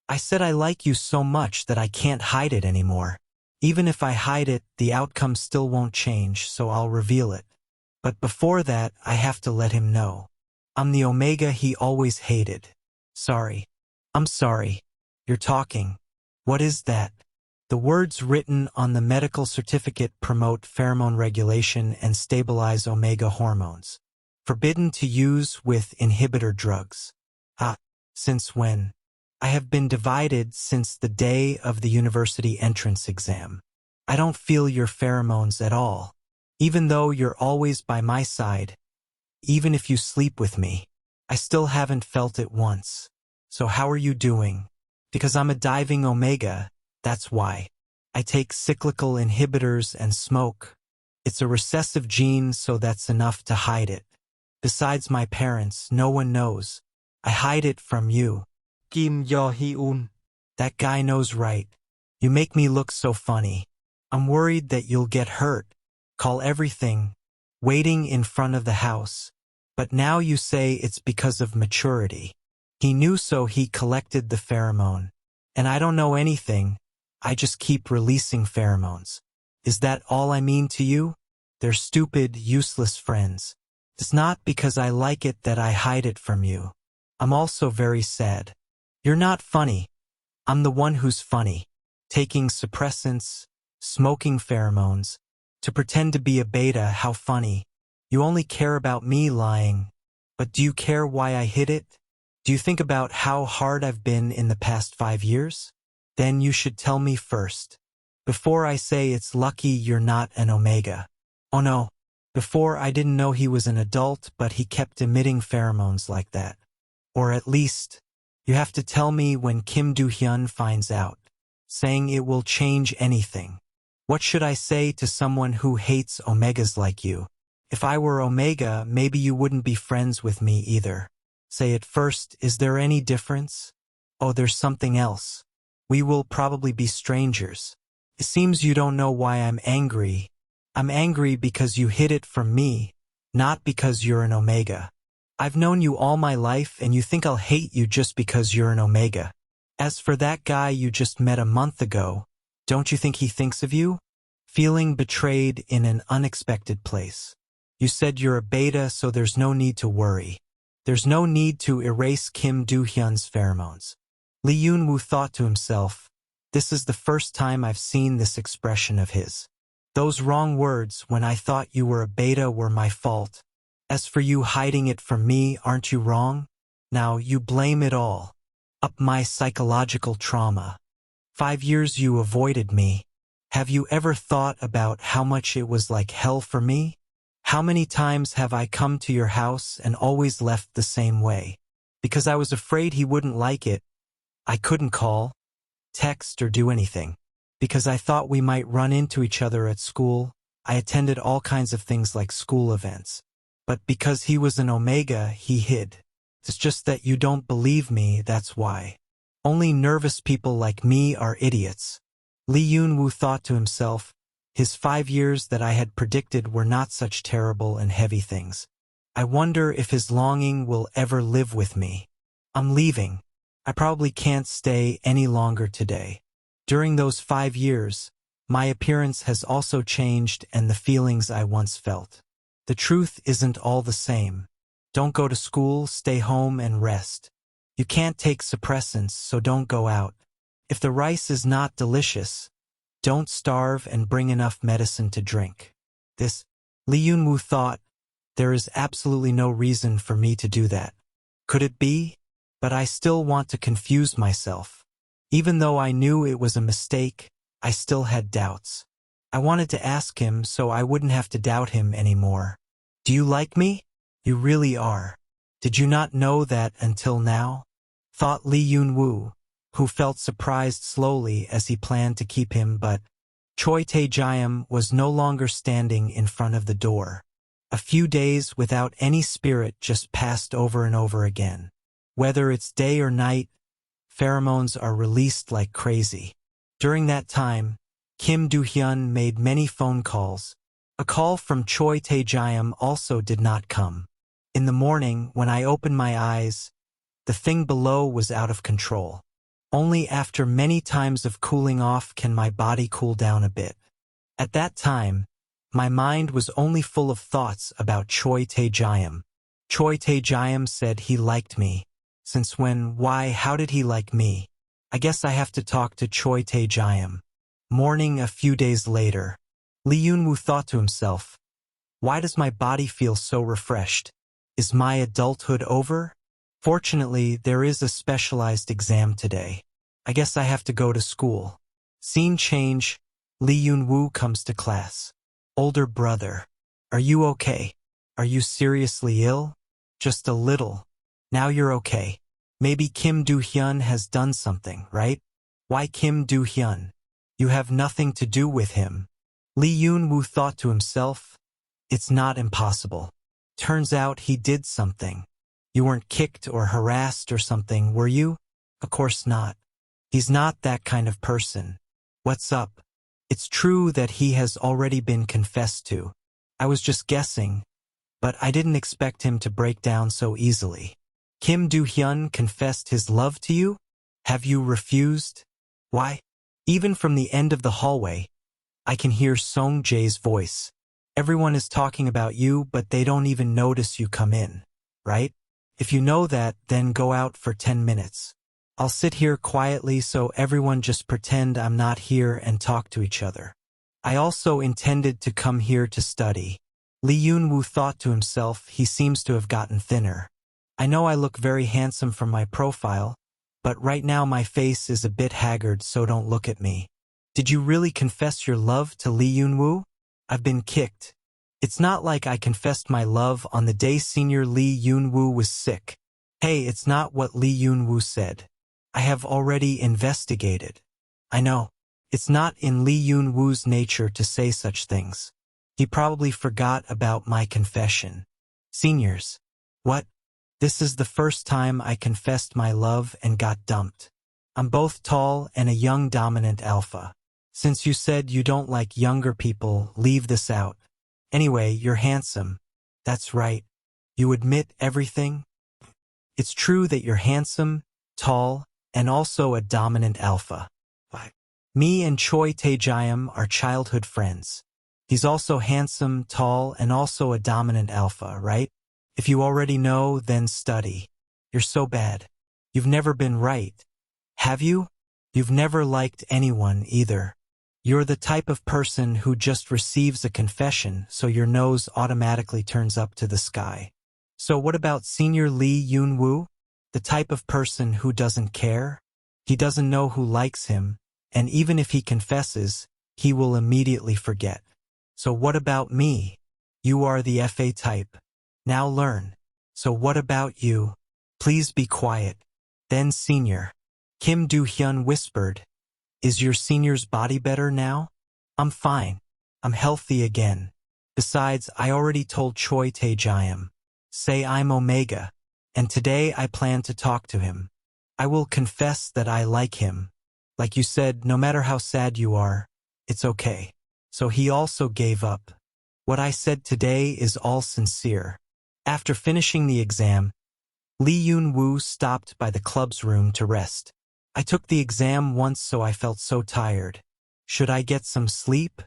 I said I like you so much that I can't hide it anymore. Even if I hide it, the outcome still won't change, so I'll reveal it. But before that, I have to let him know. I'm the Omega he always hated. Sorry. I'm sorry. You're talking. What is that? The words written on the medical certificate promote pheromone regulation and stabilize Omega hormones. Forbidden to use with inhibitor drugs. Since when? I have been divided since the day of the university entrance exam. I don't feel your pheromones at all. Even though you're always by my side. Even if you sleep with me. I still haven't felt it once. So how are you doing? Because I'm a diving Omega, that's why. I take cyclical inhibitors and smoke. It's a recessive gene, so that's enough to hide it. Besides my parents, no one knows. I hide it from you. Kim Do-hyun. That guy knows right. You make me look so funny. I'm worried that you'll get hurt. Call everything. Waiting in front of the house. But now you say it's because of maturity. He knew, so he collected the pheromone. And I don't know anything. I just keep releasing pheromones. Is that all I mean to you? They're stupid, useless friends. It's not because I like it that I hide it from you. I'm also very sad. You're not funny. I'm the one who's funny. taking suppressants, smoking pheromones, to pretend to be a beta. How funny. You only care about me lying, but do you care why I hid it? Do you think about how hard I've been in the past 5 years? Then you should tell me first. Before I say it's lucky you're not an omega. Oh no. Before I didn't know he was an adult, but he kept emitting pheromones like that. Or at least, you have to tell me when Kim Do-hyun finds out, saying it will change anything. What should I say to someone who hates omegas like you? If I were omega, maybe you wouldn't be friends with me either. Say it first. Is there any difference? Oh, there's something else. We will probably be strangers. It seems you don't know why I'm angry. I'm angry because you hid it from me, not because you're an omega. I've known you all my life and you think I'll hate you just because you're an omega. As for that guy you just met a month ago, don't you think he thinks of you? Feeling betrayed in an unexpected place. You said you're a beta, so there's no need to worry. There's no need to erase Kim Do-hyun's pheromones. Lee Yoon-woo thought to himself, this is the first time I've seen this expression of his. Those wrong words when I thought you were a beta were my fault. As for you hiding it from me, aren't you wrong? Now you blame it all. Up my psychological trauma. 5 years you avoided me. Have you ever thought about how much it was like hell for me? How many times have I come to your house and always left the same way? Because I was afraid he wouldn't like it. I couldn't call, text, or do anything. Because I thought we might run into each other at school, I attended all kinds of things like school events. But because he was an omega, he hid. It's just that you don't believe me, that's why. Only nervous people like me are idiots. Lee Yoon-woo thought to himself, his 5 years that I had predicted were not such terrible and heavy things. I wonder if his longing will ever live with me. I'm leaving. I probably can't stay any longer today. During those 5 years, my appearance has also changed and the feelings I once felt. The truth isn't all the same. Don't go to school, stay home and rest. You can't take suppressants, so don't go out. If the rice is not delicious, don't starve and bring enough medicine to drink. This, Lee Yoon-woo thought, there is absolutely no reason for me to do that. Could it be? But I still want to confuse myself. Even though I knew it was a mistake, I still had doubts. I wanted to ask him so I wouldn't have to doubt him anymore. Do you like me? You really are. Did you not know that until now? Thought Lee Yoon-woo, who felt surprised slowly as he planned to keep him, but Choi Tae-jayam was no longer standing in front of the door. A few days without any spirit just passed over and over again. Whether it's day or night, pheromones are released like crazy. During that time, Kim Do-hyun made many phone calls. A call from Choi Tae-jayam also did not come. In the morning, when I opened my eyes, the thing below was out of control. Only after many times of cooling off can my body cool down a bit. At that time, my mind was only full of thoughts about Choi Tae-jayam. Choi Tae-jayam said he liked me. Since when? Why? How did he like me? I guess I have to talk to Choi Tae-jayam. Morning a few days later. Lee Yoon-woo thought to himself, why does my body feel so refreshed? Is my adulthood over? Fortunately, there is a specialized exam today. I guess I have to go to school. Scene change. Lee Yoon-woo comes to class. Older brother. Are you okay? Are you seriously ill? Just a little. Now you're okay. Maybe Kim Do-hyun has done something, right? Why Kim Do-hyun? You have nothing to do with him. Lee Yoon-woo thought to himself, it's not impossible. Turns out he did something. You weren't kicked or harassed or something, were you? Of course not. He's not that kind of person. What's up? It's true that he has already been confessed to. I was just guessing, but I didn't expect him to break down so easily. Kim Do-hyun confessed his love to you? Have you refused? Why? Even from the end of the hallway, I can hear Song Jae's voice. Everyone is talking about you, but they don't even notice you come in, right? If you know that, then go out for 10 minutes. I'll sit here quietly so everyone just pretend I'm not here and talk to each other. I also intended to come here to study. Lee Yun-woo thought to himself. He seems to have gotten thinner. I know I look very handsome from my profile, but right now my face is a bit haggard, so don't look at me. Did you really confess your love to Lee Yun-woo? I've been kicked. It's not like I confessed my love on the day Senior Lee Yun-woo was sick. Hey, it's not what Lee Yun-woo said. I have already investigated. I know. It's not in Lee Yun-woo's nature to say such things. He probably forgot about my confession. Seniors. What? This is the first time I confessed my love and got dumped. I'm both tall and a young dominant alpha. Since you said you don't like younger people, leave this out. Anyway, you're handsome. That's right. You admit everything? It's true that you're handsome, tall, and also a dominant alpha. Me and Choi Tae-jayam are childhood friends. He's also handsome, tall, and also a dominant alpha, right? If you already know, then study. You're so bad. You've never been right. Have you? You've never liked anyone either. You're the type of person who just receives a confession, so your nose automatically turns up to the sky. So what about Senior Lee Yun-woo? The type of person who doesn't care? He doesn't know who likes him, and even if he confesses, he will immediately forget. So what about me? You are the FA type. Now learn. So what about you? Please be quiet. Then Senior. Kim Do-hyun whispered. Is your senior's body better now? I'm fine. I'm healthy again. Besides, I already told Choi Tae-jayam. Say I'm Omega. And today I plan to talk to him. I will confess that I like him. Like you said, no matter how sad you are, it's okay. So he also gave up. What I said today is all sincere. After finishing the exam, Lee Yun-woo stopped by the club's room to rest. I took the exam once, so I felt so tired. Should I get some sleep?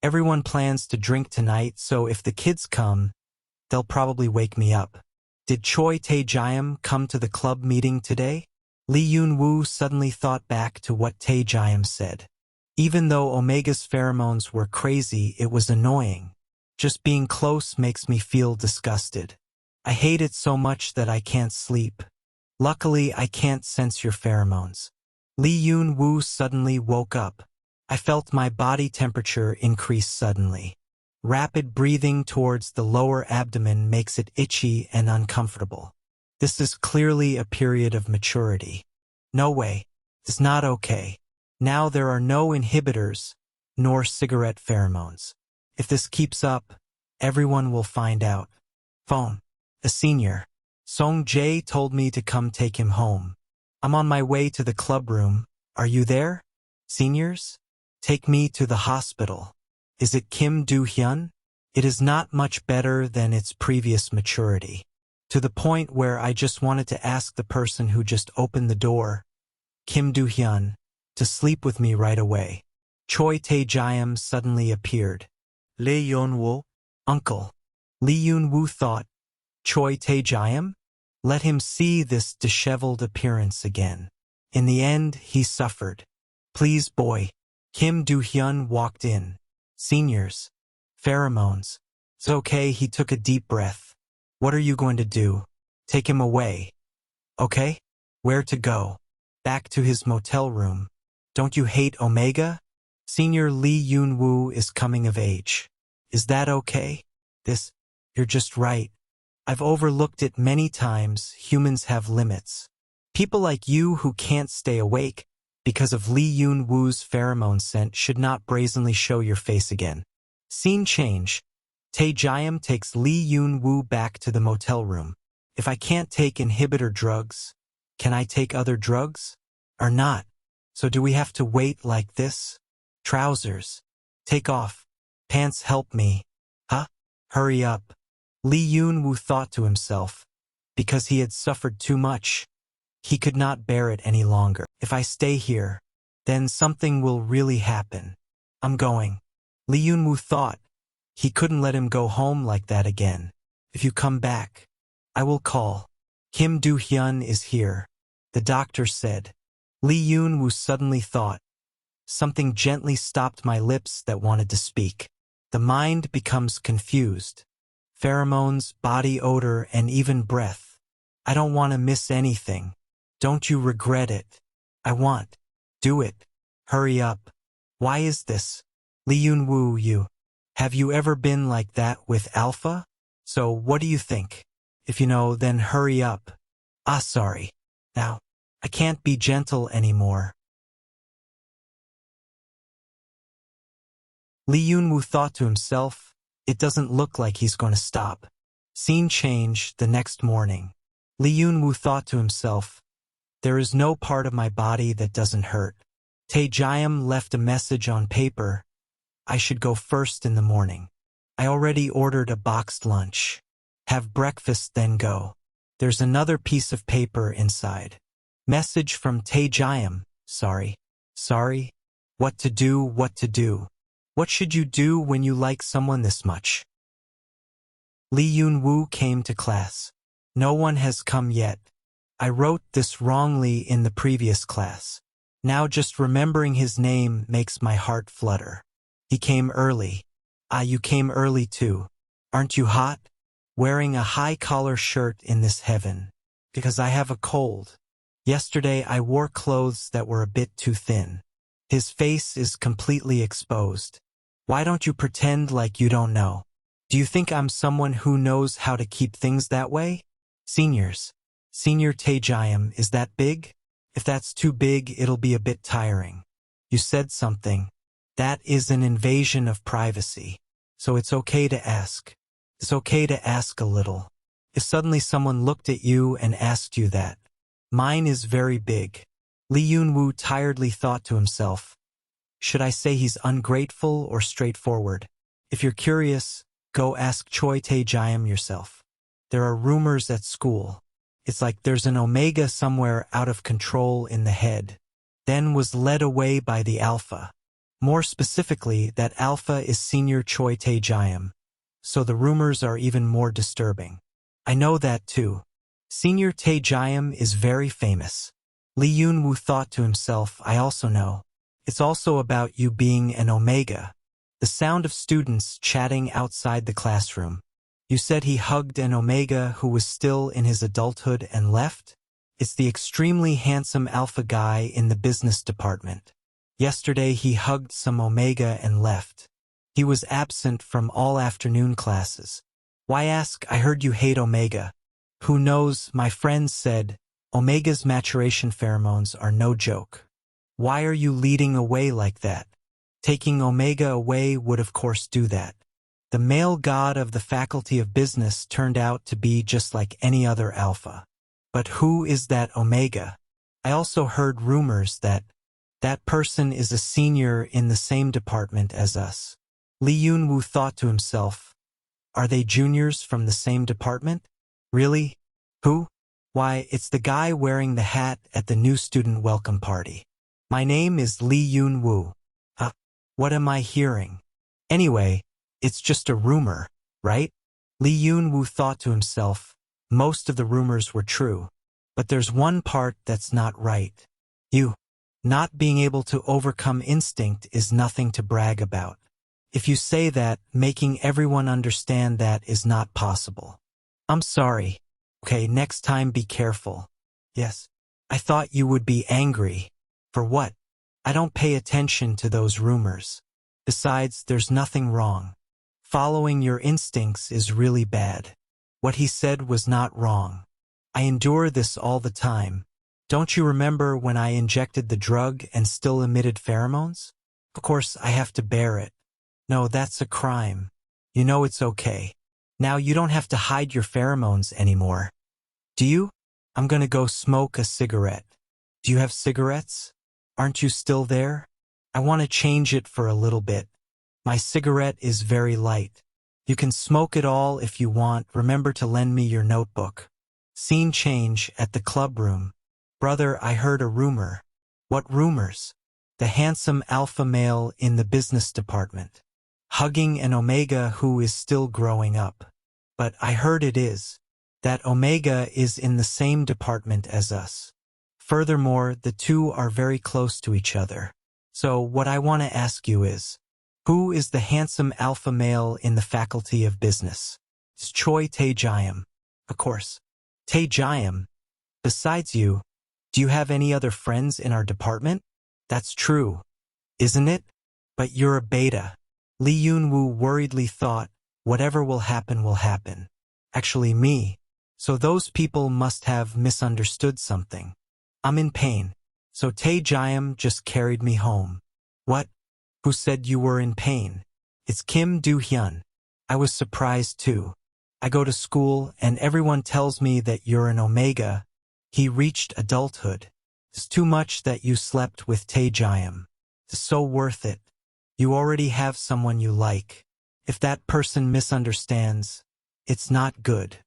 Everyone plans to drink tonight, so if the kids come, they'll probably wake me up. Did Choi Tae-jayam come to the club meeting today? Lee Yun-woo suddenly thought back to what Tae-jayam said. Even though Omega's pheromones were crazy, it was annoying. Just being close makes me feel disgusted. I hate it so much that I can't sleep. Luckily, I can't sense your pheromones. Lee Yun-woo suddenly woke up. I felt my body temperature increase suddenly. Rapid breathing towards the lower abdomen makes it itchy and uncomfortable. This is clearly a period of maturity. No way. It's not okay. Now there are no inhibitors, nor cigarette pheromones. If this keeps up, everyone will find out. Phone. A senior. Song Jae told me to come take him home. I'm on my way to the club room. Are you there? Seniors? Take me to the hospital. Is it Kim Do-hyun? It is not much better than its previous maturity. To the point where I just wanted to ask the person who just opened the door, Kim Do-hyun, to sleep with me right away. Choi Tae-jayam suddenly appeared. Lee Yun-woo. Uncle. Lee Yun-woo thought. Choi Tae-jayam? Let him see this disheveled appearance again. In the end, he suffered. Please, boy. Kim Do-hyun walked in. Seniors. Pheromones. It's okay, he took a deep breath. What are you going to do? Take him away. Okay? Where to go? Back to his motel room. Don't you hate Omega? Senior Lee Yun-woo is coming of age. Is that okay? You're just right. I've overlooked it many times. Humans have limits. People like you who can't stay awake because of Lee Yun-woo's pheromone scent should not brazenly show your face again. Scene change. Tae-jayam takes Lee Yun-woo back to the motel room. If I can't take inhibitor drugs, can I take other drugs? Or not? So do we have to wait like this? Trousers. Take off. Pants help me. Huh? Hurry up. Lee Yun-woo thought to himself. Because he had suffered too much. He could not bear it any longer. If I stay here, then something will really happen. I'm going. Lee Yun-woo thought. He couldn't let him go home like that again. If you come back, I will call. Kim Do-hyun is here. the doctor said. Liucong suddenly thought. Something gently stopped my lips that wanted to speak. The mind becomes confused. Pheromones, body odor, and even breath. I don't want to miss anything. Don't you regret it? I want. Do it. Hurry up. Why is this? Liucong, you. Have you ever been like that with Alpha? So what do you think? If you know, then hurry up. Sorry. Now, I can't be gentle anymore. Liucong thought to himself, it doesn't look like he's going to stop. Scene change the next morning. Liucong thought to himself, there is no part of my body that doesn't hurt. Taejayam left a message on paper. I should go first in the morning. I already ordered a boxed lunch. Have breakfast, then go. There's another piece of paper inside. Message from Taejayam. Sorry. Sorry? What to do, what to do. What should you do when you like someone this much? Liucong came to class. No one has come yet. I wrote this wrongly in the previous class. Now just remembering his name makes my heart flutter. He came early. You came early too. Aren't you hot? Wearing a high-collar shirt in this heaven. Because I have a cold. Yesterday I wore clothes that were a bit too thin. His face is completely exposed. Why don't you pretend like you don't know? Do you think I'm someone who knows how to keep things that way? Seniors. Senior Taejayam, is that big? If that's too big, it'll be a bit tiring. You said something. That is an invasion of privacy. So it's okay to ask. It's okay to ask a little. If suddenly someone looked at you and asked you that. Mine is very big. Liucong tiredly thought to himself. Should I say he's ungrateful or straightforward? If you're curious, go ask Choi Taejayam yourself. There are rumors at school. It's like there's an Omega somewhere out of control in the head. Then was led away by the Alpha. More specifically, that Alpha is Senior Choi Taejayam. So the rumors are even more disturbing. I know that too. Senior Taejayam is very famous. Liucong thought to himself, I also know. It's also about you being an Omega. The sound of students chatting outside the classroom. You said he hugged an Omega who was still in his adulthood and left? It's the extremely handsome Alpha guy in the business department. Yesterday he hugged some Omega and left. He was absent from all afternoon classes. Why ask? I heard you hate Omega. Who knows? My friends said, Omega's maturation pheromones are no joke. Why are you leading away like that? Taking Omega away would of course do that. The male god of the Faculty of Business turned out to be just like any other Alpha. But who is that Omega? I also heard rumors that that person is a senior in the same department as us. Liucong thought to himself, are they juniors from the same department? Really? Who? Why, it's the guy wearing the hat at the new student welcome party. My name is Liucong. What am I hearing? Anyway, it's just a rumor, right? Liucong thought to himself, most of the rumors were true. But there's one part that's not right. You. Not being able to overcome instinct is nothing to brag about. If you say that, making everyone understand that is not possible. I'm sorry. Okay, next time be careful. Yes. I thought you would be angry. For what? I don't pay attention to those rumors. Besides, there's nothing wrong. Following your instincts is really bad. What he said was not wrong. I endure this all the time. Don't you remember when I injected the drug and still emitted pheromones? Of course, I have to bear it. No, that's a crime. You know it's okay. Now you don't have to hide your pheromones anymore. Do you? I'm gonna go smoke a cigarette. Do you have cigarettes? Aren't you still there? I want to change it for a little bit. My cigarette is very light. You can smoke it all if you want. Remember to lend me your notebook. Scene change at the club room. Brother, I heard a rumor. What rumors? The handsome alpha male in the business department. Hugging an Omega who is still growing up. But I heard it is. That Omega is in the same department as us. Furthermore, the two are very close to each other. So what I want to ask you is, who is the handsome alpha male in the Faculty of Business? It's Choi Tae-jayam. Of course. Tae-jayam. Besides you, do you have any other friends in our department? That's true, isn't it? But you're a beta. Lee Yoon-woo worriedly thought, whatever will happen. Actually me. So those people must have misunderstood something. I'm in pain. So Tae-jayam just carried me home. What? Who said you were in pain? It's Kim Do-hyun. I was surprised too. I go to school and everyone tells me that you're an omega. He reached adulthood. It's too much that you slept with Tae-jayam. It's so worth it. You already have someone you like. If that person misunderstands, it's not good.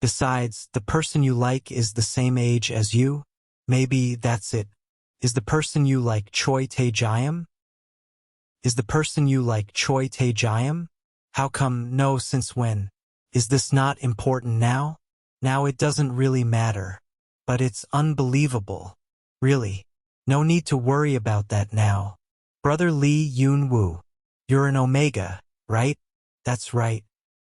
Besides, the person you like is the same age as you. Maybe that's it. Is the person you like Choi Tae-jayam? Is the person you like Choi Tae-jayam? How come no since when? Is this not important now? Now it doesn't really matter. But it's unbelievable. Really. No need to worry about that now. Brother Lee Yoon-woo. You're an omega, right? That's right.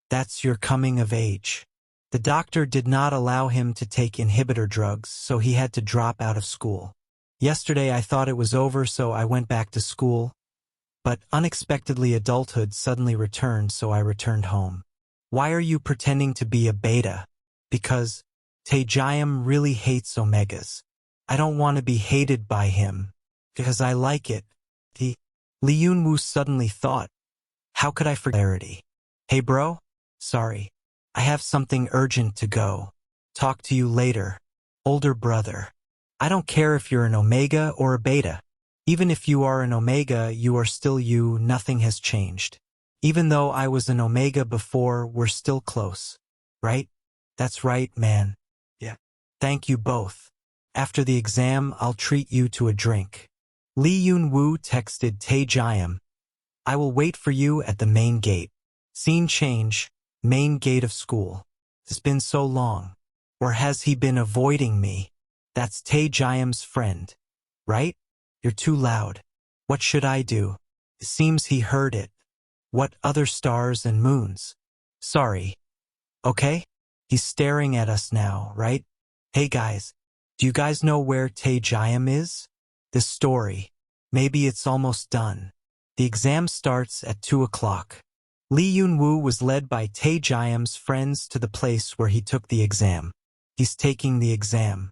That's your coming of age. The doctor did not allow him to take inhibitor drugs, so he had to drop out of school. Yesterday I thought it was over, so I went back to school. But unexpectedly adulthood suddenly returned, so I returned home. Why are you pretending to be a beta? Because Tae-jayam really hates omegas. I don't want to be hated by him, because I like it. Lee Yoon-woo suddenly thought, how could I forget clarity? Hey bro? Sorry. I have something urgent to go. Talk to you later. Older brother. I don't care if you're an omega or a beta. Even if you are an omega, you are still you, nothing has changed. Even though I was an omega before, we're still close. Right? That's right, man. Yeah. Thank you both. After the exam, I'll treat you to a drink. Lee Yoon-woo texted Tae-jayam. I will wait for you at the main gate. Scene change, main gate of school. It's been so long. Or has he been avoiding me? That's Tae-jayam's friend. Right? You're too loud. What should I do? It seems he heard it. What other stars and moons? Sorry. Okay? He's staring at us now, right? Hey guys, do you guys know where Tae-jayam is? This story. Maybe it's almost done. The exam starts at 2 o'clock. Lee Yoon-woo was led by Tae-jayam's friends to the place where he took the exam. He's taking the exam.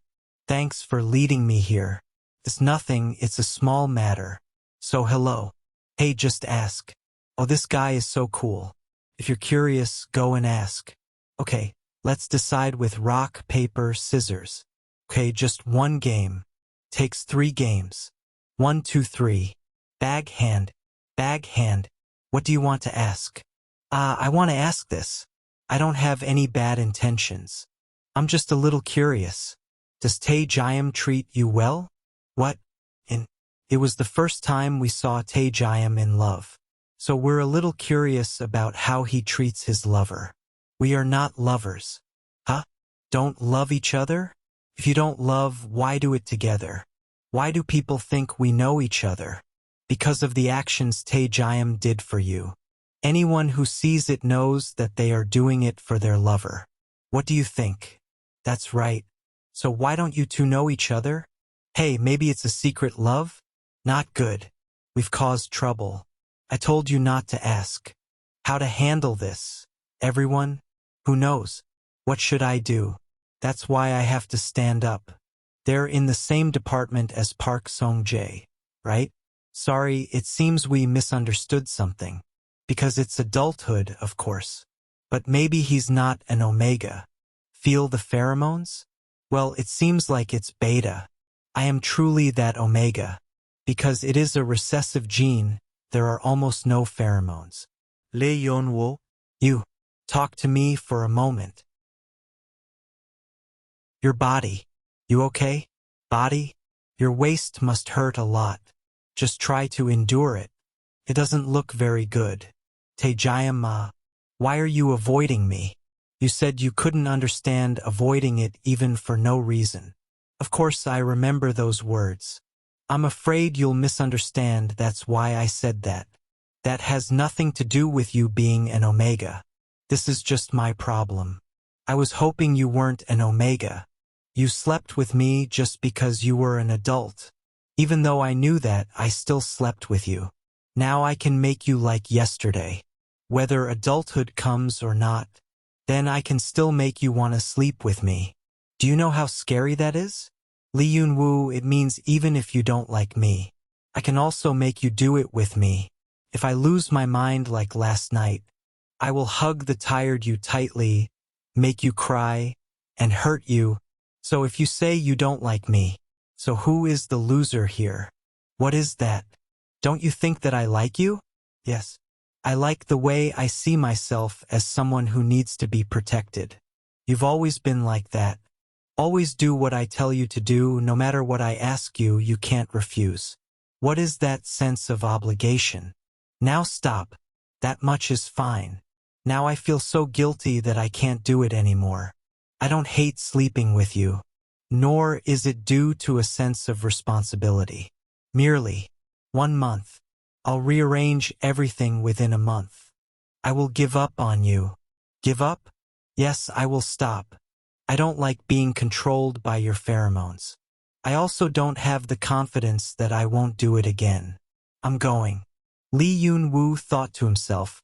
Thanks for leading me here. It's nothing, it's a small matter. So hello. Hey, just ask. Oh, this guy is so cool. If you're curious, go and ask. Okay, let's decide with rock, paper, scissors. Okay, just one game. Takes 3 games. 1, 2, 3. Bag, hand. Bag, hand. What do you want to ask? I want to ask this. I don't have any bad intentions. I'm just a little curious. Does Tae-jayam treat you well? What? It was the first time we saw Tae-jayam in love. So we're a little curious about how he treats his lover. We are not lovers. Huh? Don't love each other? If you don't love, why do it together? Why do people think we know each other? Because of the actions Tae-jayam did for you. Anyone who sees it knows that they are doing it for their lover. What do you think? That's right. So why don't you two know each other? Hey, maybe it's a secret love? Not good. We've caused trouble. I told you not to ask. How to handle this? Everyone? Who knows? What should I do? That's why I have to stand up. They're in the same department as Park Song-jae, right? Sorry, it seems we misunderstood something. Because it's adulthood, of course. But maybe he's not an omega. Feel the pheromones? Well, it seems like it's beta. I am truly that omega. Because it is a recessive gene, there are almost no pheromones. Lee Yoon-woo. You. Talk to me for a moment. Your body. You okay? Body? Your waist must hurt a lot. Just try to endure it. It doesn't look very good. Tae-jayam, why are you avoiding me? You said you couldn't understand avoiding it even for no reason. Of course I remember those words. I'm afraid you'll misunderstand, that's why I said that. That has nothing to do with you being an omega. This is just my problem. I was hoping you weren't an omega. You slept with me just because you were an adult. Even though I knew that, I still slept with you. Now I can make you like yesterday. Whether adulthood comes or not, then I can still make you want to sleep with me. Do you know how scary that is? Liucong, it means even if you don't like me, I can also make you do it with me. If I lose my mind like last night, I will hug the tired you tightly, make you cry, and hurt you. So if you say you don't like me, so who is the loser here? What is that? Don't you think that I like you? Yes. I like the way I see myself as someone who needs to be protected. You've always been like that. Always do what I tell you to do, no matter what I ask you, you can't refuse. What is that sense of obligation? Now stop. That much is fine. Now I feel so guilty that I can't do it anymore. I don't hate sleeping with you, nor is it due to a sense of responsibility. Merely 1 month. I'll rearrange everything within a month. I will give up on you. Give up? Yes, I will stop. I don't like being controlled by your pheromones. I also don't have the confidence that I won't do it again. I'm going. Liucong thought to himself,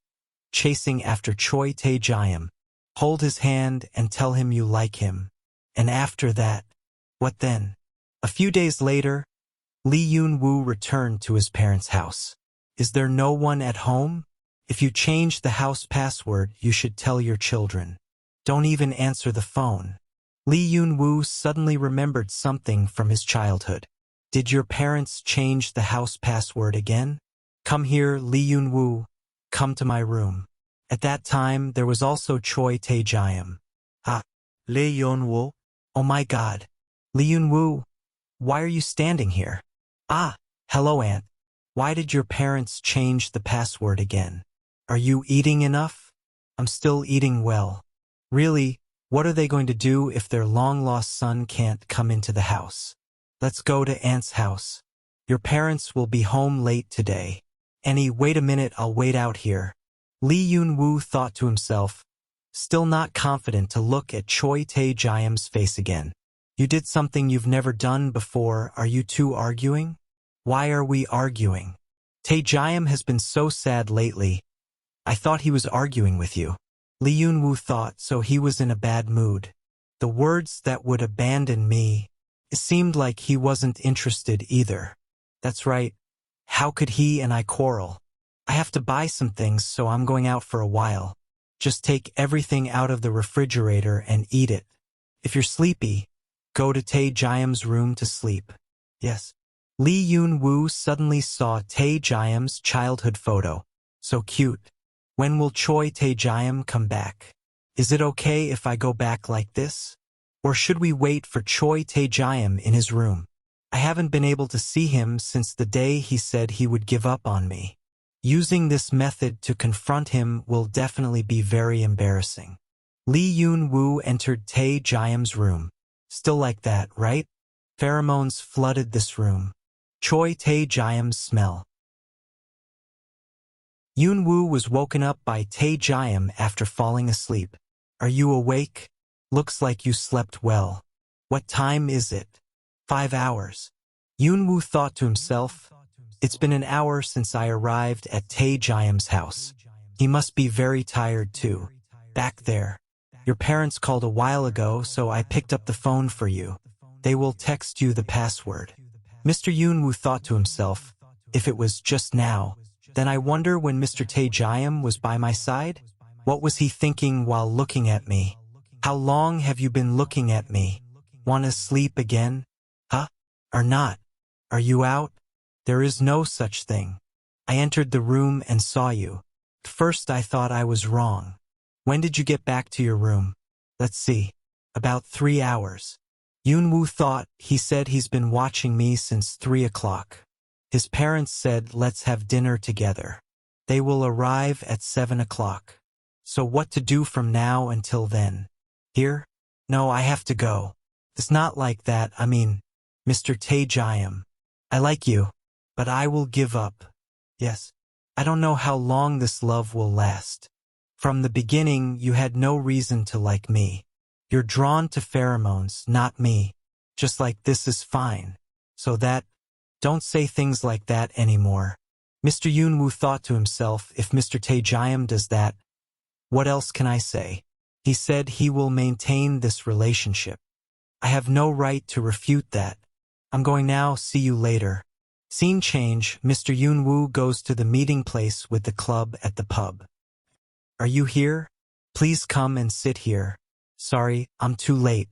chasing after Choi Tae-jayam. Hold his hand and tell him you like him. And after that, what then? A few days later, Liucong returned to his parents' house. Is there no one at home? If you change the house password, you should tell your children. Don't even answer the phone. Liucong suddenly remembered something from his childhood. Did your parents change the house password again? Come here, Liucong. Come to my room. At that time, there was also Choi Tae-jayam. Yeonwoo. Oh my God. Liucong, why are you standing here? Hello, Aunt. Why did your parents change the password again? Are you eating enough? I'm still eating well. Really, what are they going to do if their long-lost son can't come into the house? Let's go to Aunt's house. Your parents will be home late today. Annie, wait a minute, I'll wait out here. Liucong thought to himself, still not confident to look at Choi Tae-jayam's face again. You did something you've never done before. Are you two arguing? Why are we arguing? Tae-jayam has been so sad lately. I thought he was arguing with you. Liucong thought, so he was in a bad mood. The words that would abandon me. It seemed like he wasn't interested either. That's right. How could he and I quarrel? I have to buy some things, so I'm going out for a while. Just take everything out of the refrigerator and eat it. If you're sleepy, go to Tae-jayam's room to sleep. Yes. Liucong suddenly saw Tae-jayam's childhood photo. So cute. When will Choi Tae-jayam come back? Is it okay if I go back like this? Or should we wait for Choi Tae-jayam in his room? I haven't been able to see him since the day he said he would give up on me. Using this method to confront him will definitely be very embarrassing. Liucong entered Tae-jayam's room. Still like that, right? Pheromones flooded this room. Choi Tae-jayam's smell. Liucong was woken up by Tae-jayam after falling asleep. Are you awake? Looks like you slept well. What time is it? 5 hours. Liucong thought to himself, it's been an hour since I arrived at Tae-jayam's house. He must be very tired too. Back there. Your parents called a while ago, so I picked up the phone for you. They will text you the password. Mr. Liucong thought to himself, if it was just now, then I wonder when Mr. Tae-jayam was by my side? What was he thinking while looking at me? How long have you been looking at me? Want to sleep again? Huh? Or not? Are you out? There is no such thing. I entered the room and saw you. At first I thought I was wrong. When did you get back to your room? Let's see. About 3 hours. Liucong thought, he said he's been watching me since 3 o'clock. His parents said, let's have dinner together. They will arrive at 7 o'clock. So what to do from now until then? Here? No, I have to go. It's not like that, I mean, Mr. Tae-jayam. I like you, but I will give up. Yes. I don't know how long this love will last. From the beginning, you had no reason to like me. You're drawn to pheromones, not me. Just like this is fine. So that, don't say things like that anymore. Mr. Yoonwoo thought to himself, if Mr. Tae-jayam does that, what else can I say? He said he will maintain this relationship. I have no right to refute that. I'm going now, see you later. Scene change, Mr. Yoonwoo goes to the meeting place with the club at the pub. Are you here? Please come and sit here. Sorry, I'm too late.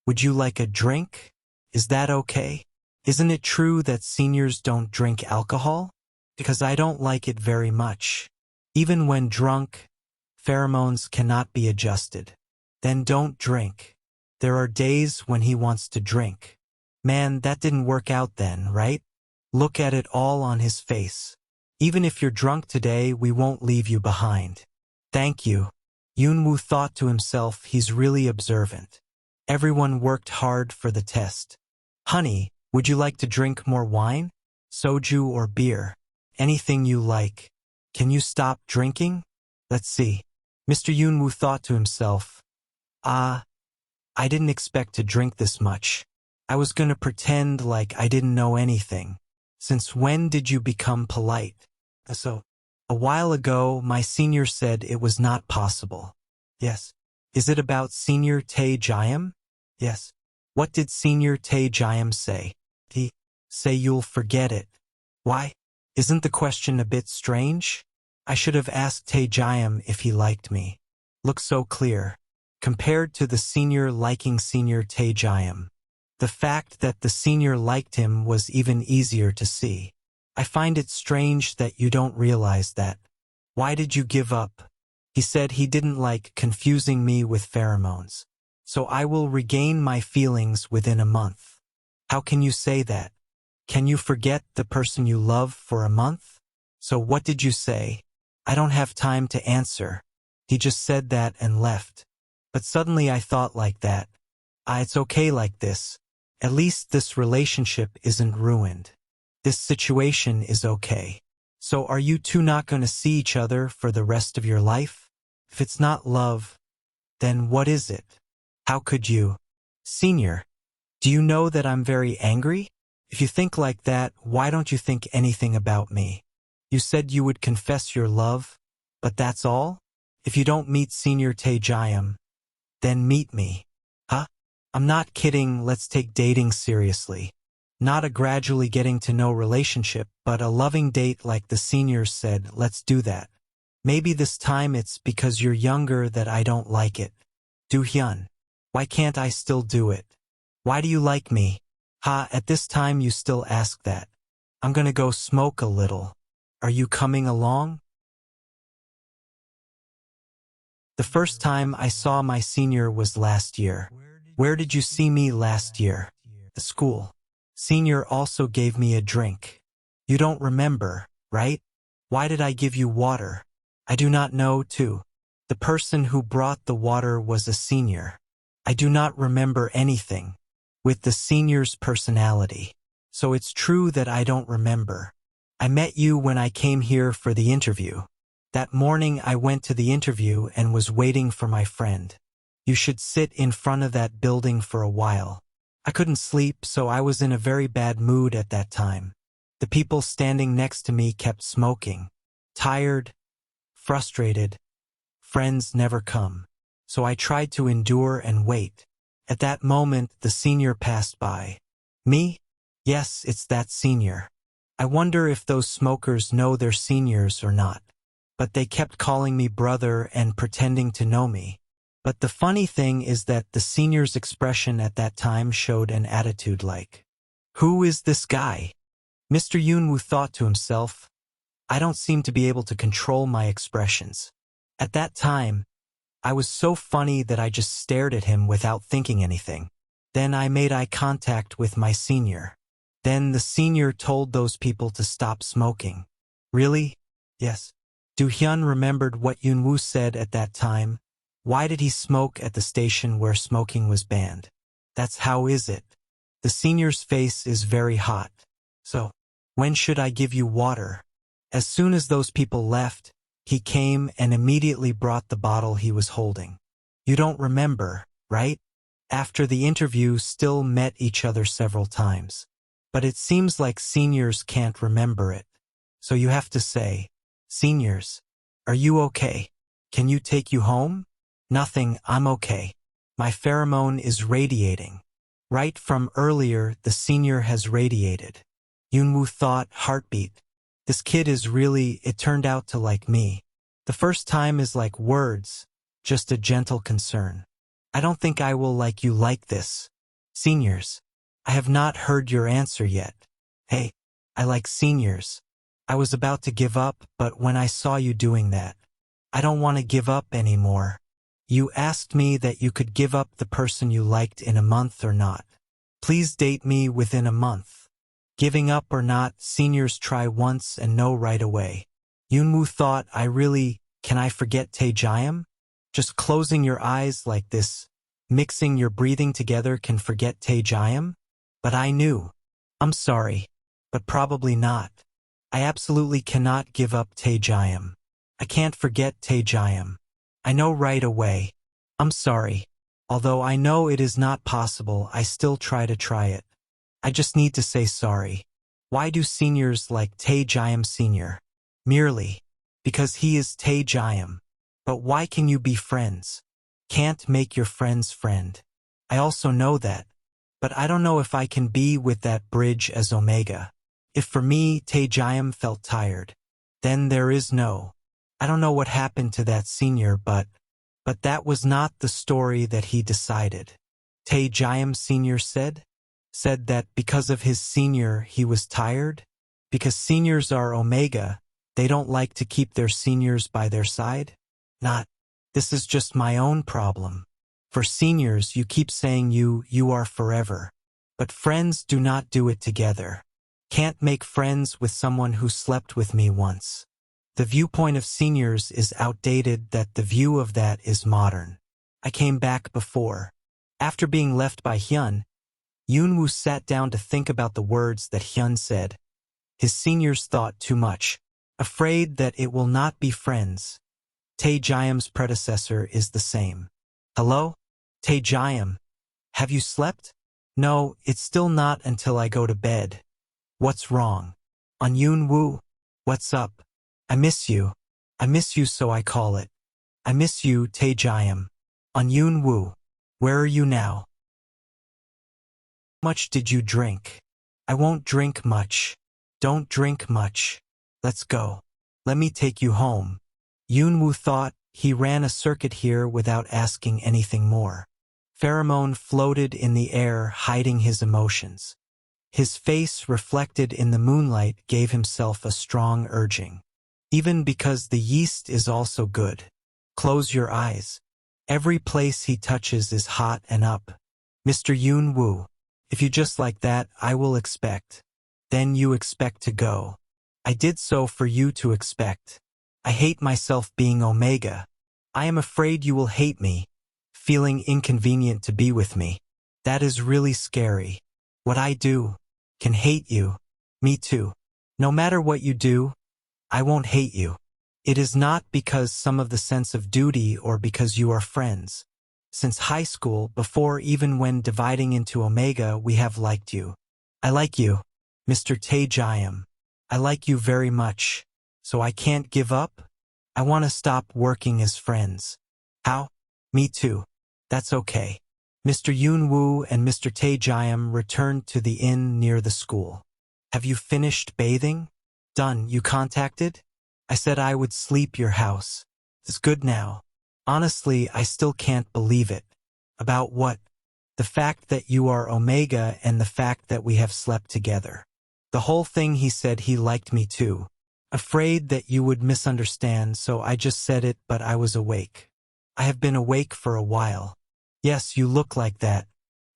Would you like a drink? Is that okay? Isn't it true that seniors don't drink alcohol? Because I don't like it very much. Even when drunk, pheromones cannot be adjusted. Then don't drink. There are days when he wants to drink. Man, that didn't work out then, right? Look at it all on his face. Even if you're drunk today, we won't leave you behind. Thank you. Yoonwoo thought to himself, he's really observant. Everyone worked hard for the test. Honey, would you like to drink more wine? Soju or beer? Anything you like. Can you stop drinking? Let's see. Mr. Yoonwoo thought to himself, I didn't expect to drink this much. I was gonna pretend like I didn't know anything. Since when did you become polite? So, a while ago, my senior said it was not possible. Yes. Is it about Senior Tae-jayam? Yes. What did Senior Tae-jayam say? He say you'll forget it. Why? Isn't the question a bit strange? I should have asked Tae-jayam if he liked me. Looks so clear. Compared to the senior liking Senior Tae-jayam. The fact that the senior liked him was even easier to see. I find it strange that you don't realize that. Why did you give up? He said he didn't like confusing me with pheromones. So I will regain my feelings within a month. How can you say that? Can you forget the person you love for a month? So what did you say? I don't have time to answer. He just said that and left. But suddenly I thought like that. It's okay like this. At least this relationship isn't ruined. This situation is okay. So are you two not going to see each other for the rest of your life? If it's not love, then what is it? How could you? Senior, do you know that I'm very angry? If you think like that, why don't you think anything about me? You said you would confess your love, but that's all? If you don't meet Senior Tae-jayam, then meet me. Huh? I'm not kidding, let's take dating seriously. Not a gradually getting to know relationship, but a loving date like the seniors said, let's do that. Maybe this time it's because you're younger that I don't like it. Do-hyun, why can't I still do it? Why do you like me? At this time you still ask that. I'm gonna go smoke a little. Are you coming along? The first time I saw my senior was last year. Where did you see me last year? The school. Senior also gave me a drink. You don't remember, right? Why did I give you water? I do not know, too. The person who brought the water was a senior. I do not remember anything. With the senior's personality. So it's true that I don't remember. I met you when I came here for the interview. That morning I went to the interview and was waiting for my friend. You should sit in front of that building for a while. I couldn't sleep, so I was in a very bad mood at that time. The people standing next to me kept smoking. Tired, frustrated. Friends never come. So I tried to endure and wait. At that moment, the senior passed by. Me? Yes, it's that senior. I wonder if those smokers know they're seniors or not. But they kept calling me brother and pretending to know me. But the funny thing is that the senior's expression at that time showed an attitude like, who is this guy? Mr. Yoonwoo thought to himself, I don't seem to be able to control my expressions. At that time, I was so funny that I just stared at him without thinking anything. Then I made eye contact with my senior. Then the senior told those people to stop smoking. Really? Yes. Do-hyun remembered what Yoonwoo said at that time. Why did he smoke at the station where smoking was banned? That's how is it. The senior's face is very hot. So, when should I give you water? As soon as those people left, he came and immediately brought the bottle he was holding. You don't remember, right? After the interview, still met each other several times. But it seems like seniors can't remember it. So you have to say, seniors, are you okay? Can you take you home? Nothing, I'm okay. My pheromone is radiating. Right from earlier, the senior has radiated. Yunwoo thought, heartbeat. This kid is really, it turned out to like me. The first time is like words, just a gentle concern. I don't think I will like you like this. Seniors, I have not heard your answer yet. Hey, I like seniors. I was about to give up, but when I saw you doing that, I don't want to give up anymore. You asked me that you could give up the person you liked in a month or not. Please date me within a month. Giving up or not, seniors try once and no right away. Yunwoo thought, can I forget Taejayam? Just closing your eyes like this, mixing your breathing together can forget Taejayam? But I knew. I'm sorry, but probably not. I absolutely cannot give up Taejayam. I can't forget Taejayam. I know right away. I'm sorry. Although I know it is not possible, I still try it. I just need to say sorry. Why do seniors like Taejayam Senior? Merely because he is Taejayam. But why can you be friends? Can't make your friend's friend. I also know that. But I don't know if I can be with that bridge as Omega. If for me, Taejayam felt tired, then there is no. I don't know what happened to that senior, but that was not the story that he decided. Taejayam Senior said that because of his senior he was tired? Because seniors are Omega, they don't like to keep their seniors by their side? Not. This is just my own problem. For seniors, you keep saying you are forever. But friends do not do it together. Can't make friends with someone who slept with me once. The viewpoint of seniors is outdated, that the view of that is modern. I came back before. After being left by Hyun, Yunwoo sat down to think about the words that Hyun said. His seniors thought too much, afraid that it will not be friends. Taejayam's predecessor is the same. Hello? Taejayam. Have you slept? No, it's still not until I go to bed. What's wrong? On Yunwoo? What's up? I miss you. I miss you, so I call it. I miss you, Taejayam. On Yunwoo. Where are you now? How much did you drink? I won't drink much. Don't drink much. Let's go. Let me take you home. Yunwoo thought he ran a circuit here without asking anything more. Pheromone floated in the air, hiding his emotions. His face reflected in the moonlight gave himself a strong urging. Even because the yeast is also good. Close your eyes. Every place he touches is hot and up. Mr. Yunwoo, if you just like that, I will expect. Then you expect to go. I did so for you to expect. I hate myself being Omega. I am afraid you will hate me, feeling inconvenient to be with me. That is really scary. What I do can hate you. Me too. No matter what you do, I won't hate you. It is not because some of the sense of duty or because you are friends. Since high school, before even when dividing into Omega, we have liked you. I like you, Mr. Taejayam. I like you very much. So I can't give up? I want to stop working as friends. How? Me too. That's okay. Mr. Yunwoo and Mr. Taejayam returned to the inn near the school. Have you finished bathing? Done. You contacted? I said I would sleep your house. It's good now. Honestly, I still can't believe it. About what? The fact that you are Omega and the fact that we have slept together. The whole thing. He said he liked me too. Afraid that you would misunderstand, so I just said it, but I was awake. I have been awake for a while. Yes, you look like that.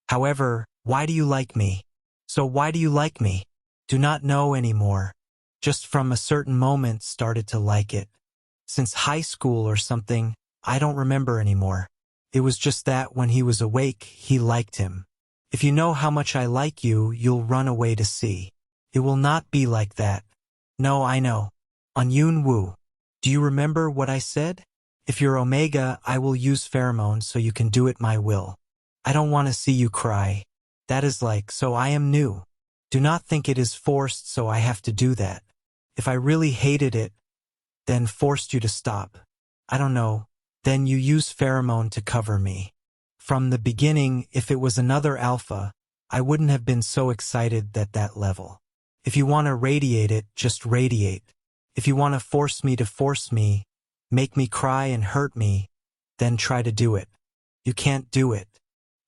However, why do you like me? So why do you like me? Do not know anymore. Just from a certain moment started to like it. Since high school or something, I don't remember anymore. It was just that when he was awake, he liked him. If you know how much I like you, you'll run away to see. It will not be like that. No, I know. On Yoon-woo. Do you remember what I said? If you're Omega, I will use pheromones so you can do it my will. I don't want to see you cry. That is like, so I am new. Do not think it is forced, so I have to do that. If I really hated it, then forced you to stop. I don't know. Then you use pheromone to cover me. From the beginning, if it was another alpha, I wouldn't have been so excited that level. If you want to radiate it, just radiate. If you want to force me, make me cry and hurt me, then try to do it. You can't do it.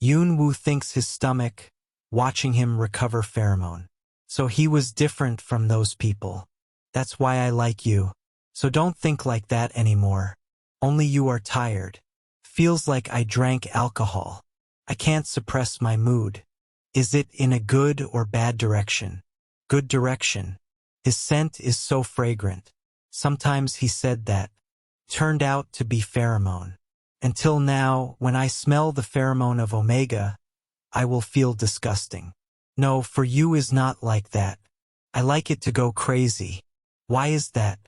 Yoon-woo thinks his stomach, watching him recover pheromone. So he was different from those people. That's why I like you. So don't think like that anymore. Only you are tired. Feels like I drank alcohol. I can't suppress my mood. Is it in a good or bad direction? Good direction. His scent is so fragrant. Sometimes he said that. Turned out to be pheromone. Until now, when I smell the pheromone of Omega, I will feel disgusting. No, for you is not like that. I like it to go crazy. Why is that?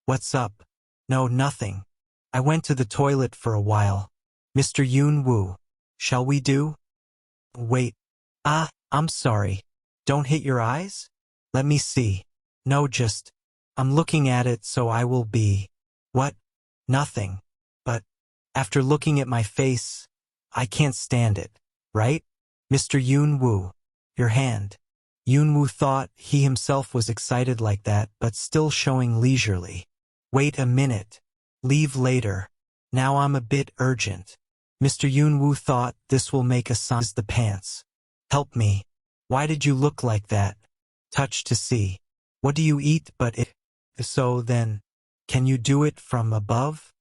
What's up? No, nothing. I went to the toilet for a while. Mr. Yoon-woo, shall we do? Wait. I'm sorry. Don't hit your eyes? Let me see. No, I'm looking at it so I will be. What? Nothing. But, after looking at my face, I can't stand it, right? Mr. Yoon-woo, your hand. Yoon-woo thought he himself was excited like that, but still showing leisurely. Wait a minute. Leave later. Now I'm a bit urgent. Mr. Yoon-woo thought this will make a size the pants. Help me. Why did you look like that? Touch to see. What do you eat but it? So then, can you do it from above?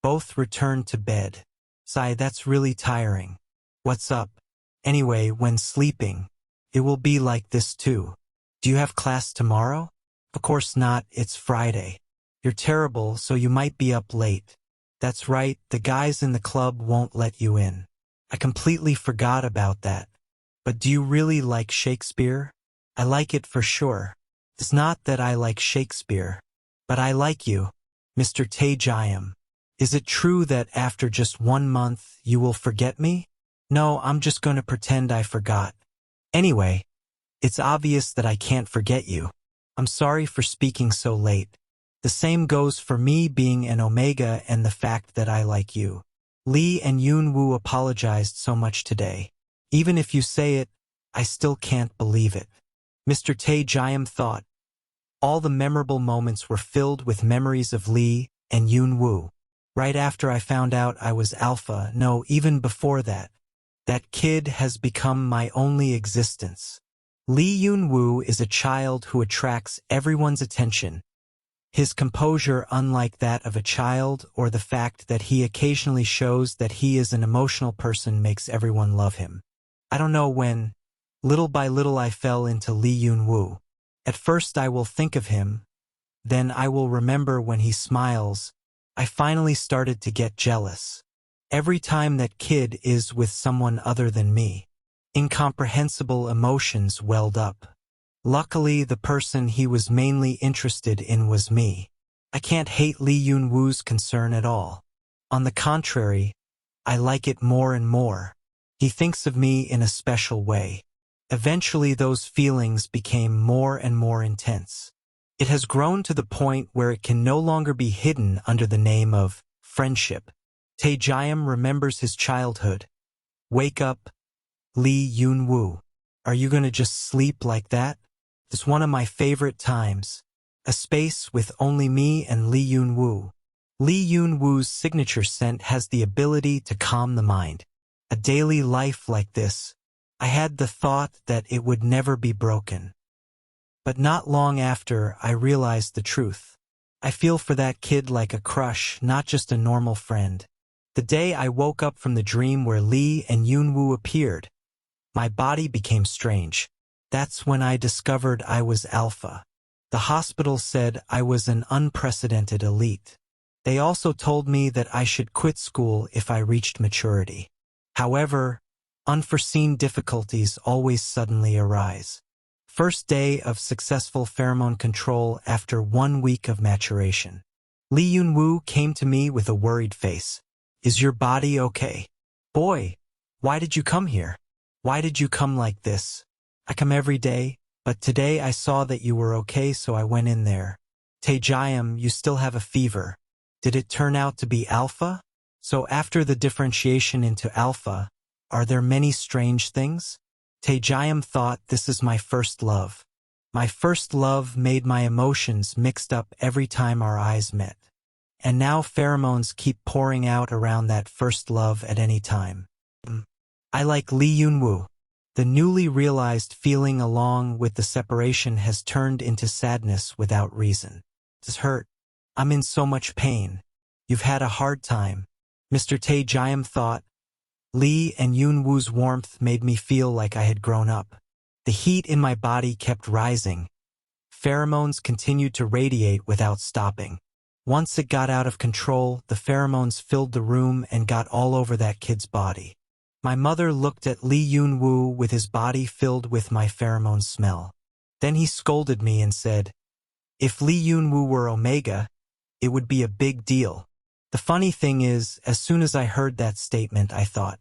Both returned to bed. Sigh, that's really tiring. What's up? Anyway, when sleeping, it will be like this too. Do you have class tomorrow? Of course not, it's Friday. You're terrible, so you might be up late. That's right, the guys in the club won't let you in. I completely forgot about that. But do you really like Shakespeare? I like it for sure. It's not that I like Shakespeare, but I like you, Mr. Tae-jayam. Is it true that after just 1 month you will forget me? No, I'm just going to pretend I forgot. Anyway, it's obvious that I can't forget you. I'm sorry for speaking so late. The same goes for me being an Omega and the fact that I like you. Lee and Yoon-woo apologized so much today. Even if you say it, I still can't believe it. Mr. Tae-jayam thought. All the memorable moments were filled with memories of Lee and Yoon-woo. Right after I found out I was alpha, no, even before that. That kid has become my only existence. Lee Yoon-woo is a child who attracts everyone's attention. His composure, unlike that of a child, or the fact that he occasionally shows that he is an emotional person, makes everyone love him. I don't know when, little by little I fell into Lee Yoon-woo. At first I will think of him, then I will remember when he smiles. I finally started to get jealous. Every time that kid is with someone other than me, incomprehensible emotions welled up. Luckily, the person he was mainly interested in was me. I can't hate Lee Yoon-woo's concern at all. On the contrary, I like it more and more. He thinks of me in a special way. Eventually, those feelings became more and more intense. It has grown to the point where it can no longer be hidden under the name of friendship. Tae-jayam remembers his childhood. Wake up, Lee Yoon-woo. Are you gonna just sleep like that? It's one of my favorite times. A space with only me and Lee Yoon-woo. Lee Yoon-woo's signature scent has the ability to calm the mind. A daily life like this, I had the thought that it would never be broken. But not long after, I realized the truth. I feel for that kid like a crush, not just a normal friend. The day I woke up from the dream where Lee and Yoon-woo appeared, my body became strange. That's when I discovered I was alpha. The hospital said I was an unprecedented elite. They also told me that I should quit school if I reached maturity. However, Unforeseen difficulties always suddenly arise. First day of successful pheromone control after 1 week of maturation. Lee Yun-woo came to me with a worried face. Is your body okay? Boy, why did you come here? Why did you come like this? I come every day, but today I saw that you were okay, so I went in there. Taejayam, you still have a fever. Did it turn out to be alpha? So after the differentiation into alpha, are there many strange things? Taejayam thought, this is my first love. My first love made my emotions mixed up every time our eyes met. And now pheromones keep pouring out around that first love at any time. I like Lee Yun-woo. The newly realized feeling along with the separation has turned into sadness without reason. It's hurt. I'm in so much pain. You've had a hard time. Mr. Taejayam thought. Lee and Yun-woo's warmth made me feel like I had grown up. The heat in my body kept rising. Pheromones continued to radiate without stopping. Once it got out of control, the pheromones filled the room and got all over that kid's body. My mother looked at Lee Yun-woo with his body filled with my pheromone smell. Then he scolded me and said, if Lee Yun-woo were Omega, it would be a big deal. The funny thing is, as soon as I heard that statement, I thought,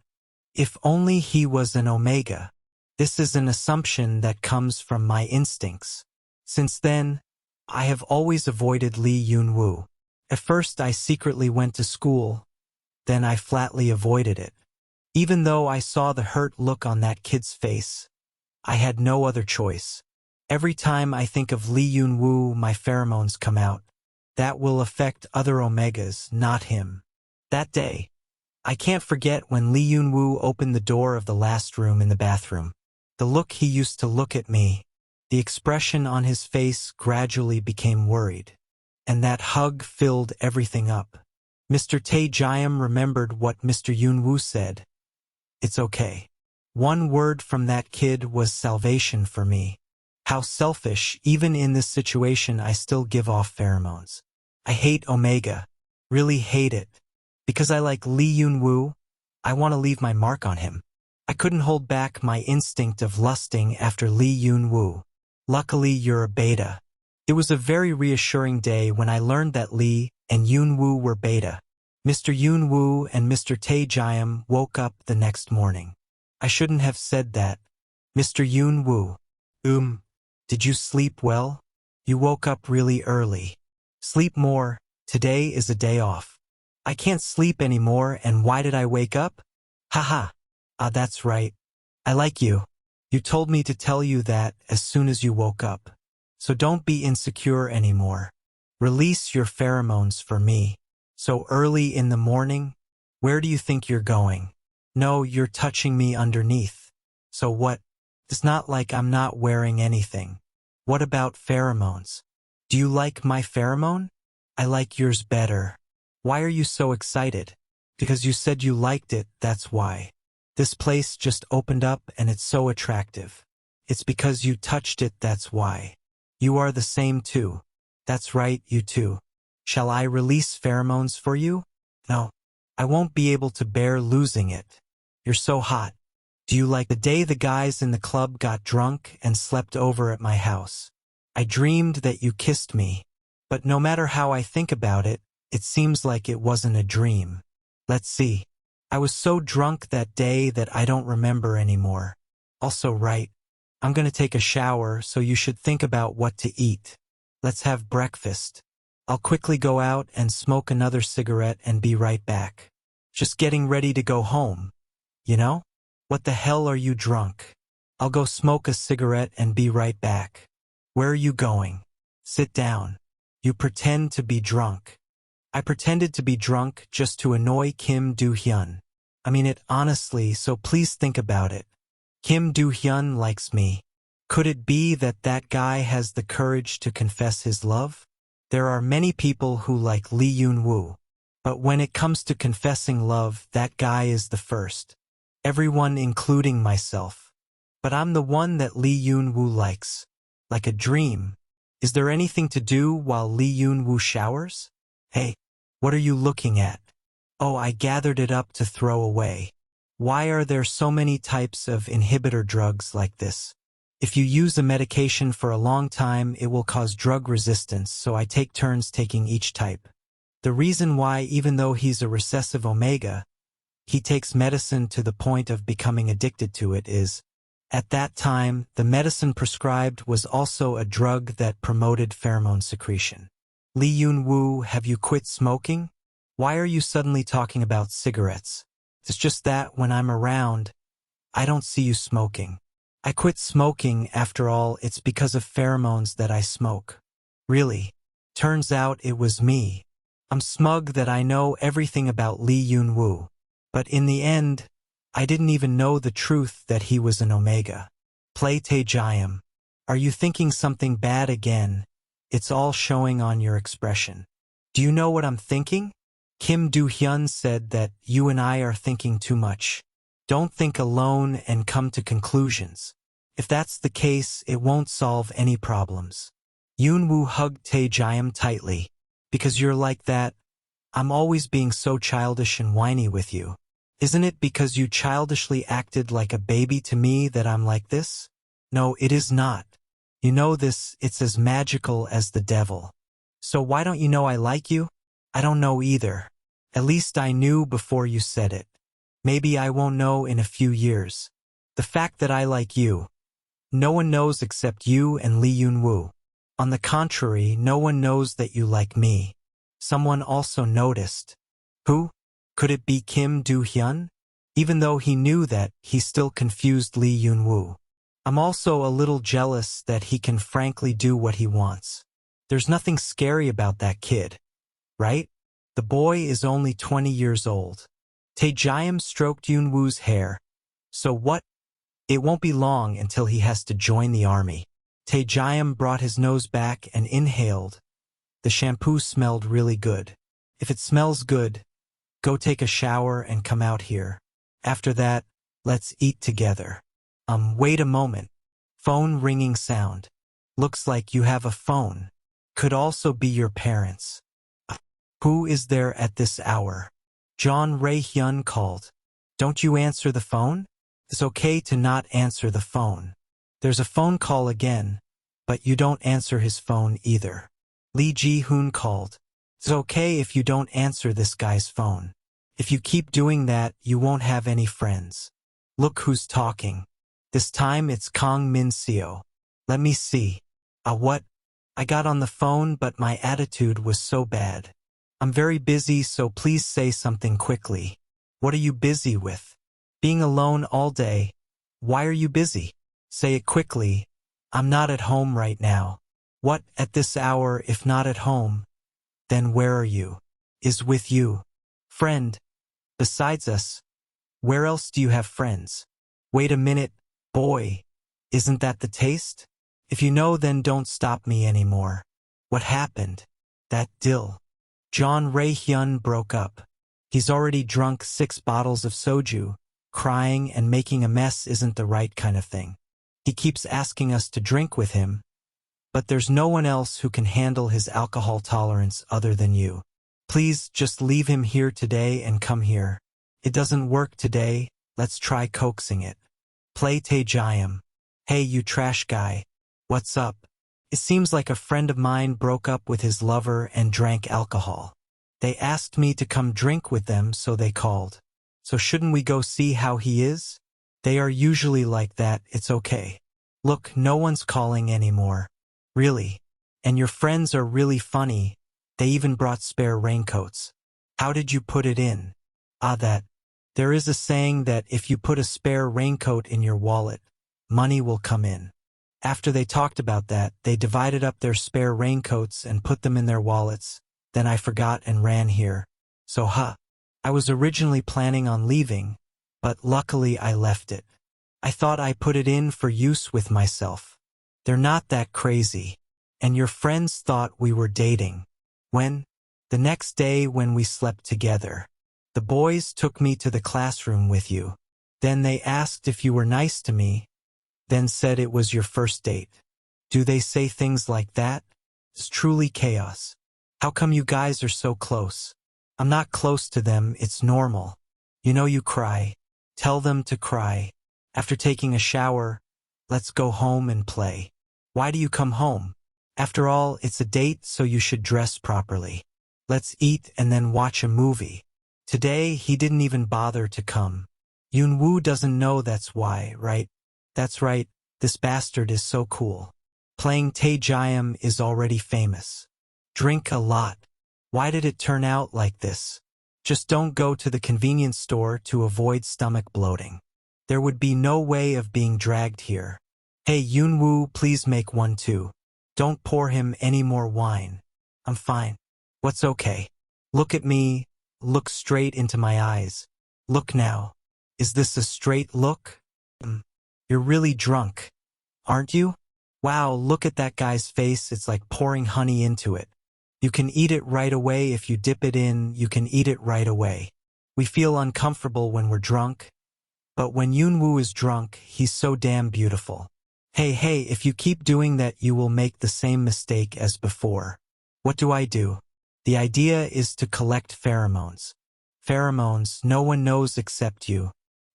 if only he was an Omega. This is an assumption that comes from my instincts. Since then, I have always avoided Lee Yun-woo. At first I secretly went to school, then I flatly avoided it. Even though I saw the hurt look on that kid's face, I had no other choice. Every time I think of Lee Yun-woo, my pheromones come out. That will affect other Omegas, not him. That day, I can't forget when Lee Yun-woo opened the door of the last room in the bathroom. The look he used to look at me, the expression on his face gradually became worried. And that hug filled everything up. Mr. Taejayam remembered what Mr. Yun-woo said. It's okay. One word from that kid was salvation for me. How selfish, even in this situation I still give off pheromones. I hate Omega. Really hate it. Because I like Lee Yun-woo, I want to leave my mark on him. I couldn't hold back my instinct of lusting after Lee Yun-woo. Luckily, you're a beta. It was a very reassuring day when I learned that Lee and Yun-woo were beta. Mr. Yun-woo and Mr. Taejayam woke up the next morning. I shouldn't have said that. Mr. Yun-woo. Did you sleep well? You woke up really early. Sleep more. Today is a day off. I can't sleep anymore, and why did I wake up? Haha. That's right. I like you. You told me to tell you that as soon as you woke up. So don't be insecure anymore. Release your pheromones for me. So early in the morning? Where do you think you're going? No, you're touching me underneath. So what? It's not like I'm not wearing anything. What about pheromones? Do you like my pheromone? I like yours better. Why are you so excited? Because you said you liked it, that's why. This place just opened up and it's so attractive. It's because you touched it, that's why. You are the same too. That's right, you too. Shall I release pheromones for you? No. I won't be able to bear losing it. You're so hot. Do you like the day the guys in the club got drunk and slept over at my house? I dreamed that you kissed me. But no matter how I think about it, it seems like it wasn't a dream. Let's see. I was so drunk that day that I don't remember anymore. Also, right. I'm gonna take a shower, so you should think about what to eat. Let's have breakfast. I'll quickly go out and smoke another cigarette and be right back. Just getting ready to go home. You know? What the hell are you drunk? I'll go smoke a cigarette and be right back. Where are you going? Sit down. You pretend to be drunk. I pretended to be drunk just to annoy Kim Do-hyun. I mean it honestly, so please think about it. Kim Do-hyun likes me. Could it be that that guy has the courage to confess his love? There are many people who like Lee Yun-woo. But when it comes to confessing love, that guy is the first. Everyone including myself. But I'm the one that Lee Yun-woo likes. Like a dream. Is there anything to do while Lee Yun-woo showers? Hey, what are you looking at? Oh, I gathered it up to throw away. Why are there so many types of inhibitor drugs like this? If you use a medication for a long time, it will cause drug resistance, so I take turns taking each type. The reason why, even though he's a recessive omega, he takes medicine to the point of becoming addicted to it is, at that time, the medicine prescribed was also a drug that promoted pheromone secretion. Liucong, have you quit smoking? Why are you suddenly talking about cigarettes? It's just that when I'm around, I don't see you smoking. I quit smoking, after all, it's because of pheromones that I smoke. Really? Turns out it was me. I'm smug that I know everything about Liucong. But in the end, I didn't even know the truth that he was an omega. Play Taejayam. Are you thinking something bad again? It's all showing on your expression. Do you know what I'm thinking? Kim Do-hyun said that you and I are thinking too much. Don't think alone and come to conclusions. If that's the case, it won't solve any problems. Yoonwoo hugged Taejayam tightly. Because you're like that, I'm always being so childish and whiny with you. Isn't it because you childishly acted like a baby to me that I'm like this? No, it is not. You know this, it's as magical as the devil. So why don't you know I like you? I don't know either. At least I knew before you said it. Maybe I won't know in a few years. The fact that I like you, no one knows except you and Liucong. On the contrary, no one knows that you like me. Someone also noticed. Who? Could it be Kim Do-hyun? Even though he knew that, he still confused Liucong. I'm also a little jealous that he can frankly do what he wants. There's nothing scary about that kid, right? The boy is only 20 years old. Taejayam stroked Yoonwoo's hair. So what? It won't be long until he has to join the army. Taejayam brought his nose back and inhaled. The shampoo smelled really good. If it smells good, go take a shower and come out here. After that, let's eat together. Wait a moment. Phone ringing sound. Looks like you have a phone. Could also be your parents. Who is there at this hour? John Rae-hyun called. Don't you answer the phone? It's okay to not answer the phone. There's a phone call again, but you don't answer his phone either. Lee Ji-hoon called. It's okay if you don't answer this guy's phone. If you keep doing that, you won't have any friends. Look who's talking. This time it's Kang Min-seo. Let me see. What? I got on the phone, but my attitude was so bad. I'm very busy, so please say something quickly. What are you busy with? Being alone all day. Why are you busy? Say it quickly. I'm not at home right now. What, at this hour, if not at home? Then where are you? Is with you. Friend. Besides us. Where else do you have friends? Wait a minute, boy. Isn't that the taste? If you know, then don't stop me anymore. What happened? That dill. John Rae-hyun broke up. He's already drunk 6 bottles of soju. Crying and making a mess isn't the right kind of thing. He keeps asking us to drink with him, but there's no one else who can handle his alcohol tolerance other than you. Please just leave him here today and come here. It doesn't work today, let's try coaxing it. Play Taejayam. Hey you trash guy. What's up? It seems like a friend of mine broke up with his lover and drank alcohol. They asked me to come drink with them, so they called. So shouldn't we go see how he is? They are usually like that, it's okay. Look, no one's calling anymore. Really. And your friends are really funny. They even brought spare raincoats. How did you put it in? That. There is a saying that if you put a spare raincoat in your wallet, money will come in. After they talked about that, they divided up their spare raincoats and put them in their wallets. Then I forgot and ran here. So I was originally planning on leaving, but luckily I left it. I thought I put it in for use with myself. They're not that crazy. And your friends thought we were dating. When? The next day when we slept together. The boys took me to the classroom with you. Then they asked if you were nice to me. Then said it was your first date. Do they say things like that? It's truly chaos. How come you guys are so close? I'm not close to them, it's normal. You know you cry. Tell them to cry. After taking a shower, let's go home and play. Why do you come home? After all, it's a date, so you should dress properly. Let's eat and then watch a movie. Today, he didn't even bother to come. Yoonwoo doesn't know that's why, right? That's right, this bastard is so cool. Playing Taejayam is already famous. Drink a lot. Why did it turn out like this? Just don't go to the convenience store to avoid stomach bloating. There would be no way of being dragged here. Hey Yoonwoo, please make one too. Don't pour him any more wine. I'm fine. What's okay? Look at me. Look straight into my eyes. Look now. Is this a straight look? You're really drunk, aren't you? Wow, look at that guy's face. It's like pouring honey into it. You can eat it right away. If you dip it in, you can eat it right away. We feel uncomfortable when we're drunk, but when Yoonwoo is drunk, he's so damn beautiful. Hey, if you keep doing that, you will make the same mistake as before. What do I do? The idea is to collect pheromones. Pheromones, no one knows except you.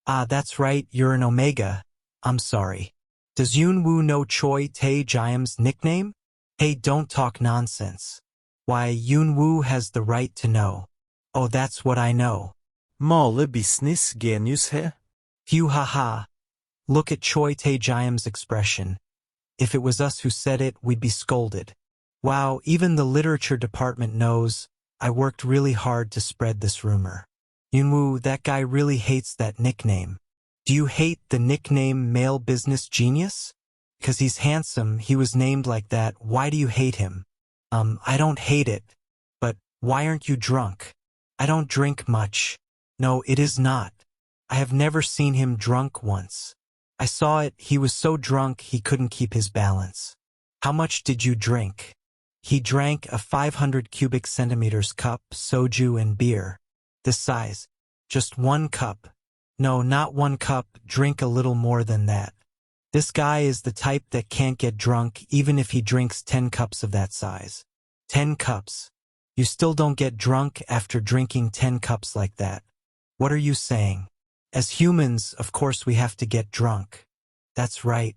Ah, that's right, you're an Omega. I'm sorry. Does Yoonwoo know Choi Tae-jayam's nickname? Hey, don't talk nonsense. Why, Yoonwoo has the right to know. Oh, that's what I know. Male business genius her. Phew haha. Look at Choi Tae-jayam's expression. If it was us who said it, we'd be scolded. Wow, even the literature department knows. I worked really hard to spread this rumor. Yoonwoo, that guy really hates that nickname. Do you hate the nickname male business genius? Because he's handsome, he was named like that. Why do you hate him? I don't hate it. But why aren't you drunk? I don't drink much. No, it is not. I have never seen him drunk once. I saw it, he was so drunk he couldn't keep his balance. How much did you drink? He drank a 500 cubic centimeters cup, soju and beer. This size. Just 1 cup. No, not 1 cup, drink a little more than that. This guy is the type that can't get drunk even if he drinks 10 cups of that size. 10 cups. You still don't get drunk after drinking 10 cups like that. What are you saying? As humans, of course we have to get drunk. That's right.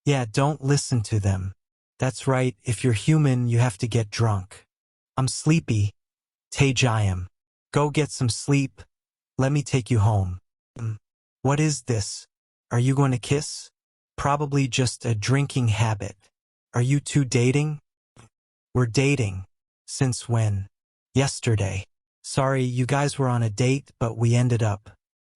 Yeah, don't listen to them. That's right, if you're human, you have to get drunk. I'm sleepy. Taejayam. Go get some sleep. Let me take you home. What is this? Are you going to kiss? Probably just a drinking habit. Are you two dating? We're dating. Since when? Yesterday. Sorry, you guys were on a date, but we ended up.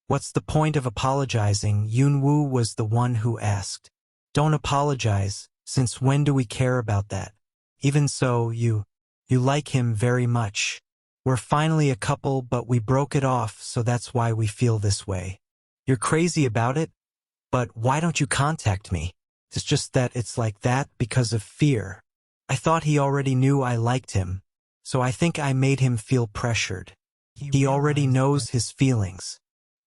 What's the point of apologizing? Yoonwoo was the one who asked. Don't apologize. Since when do we care about that? Even so, you like him very much. We're finally a couple, but we broke it off, so that's why we feel this way. You're crazy about it? But why don't you contact me? It's just that it's like that because of fear. I thought he already knew I liked him, so I think I made him feel pressured. He already knows his feelings.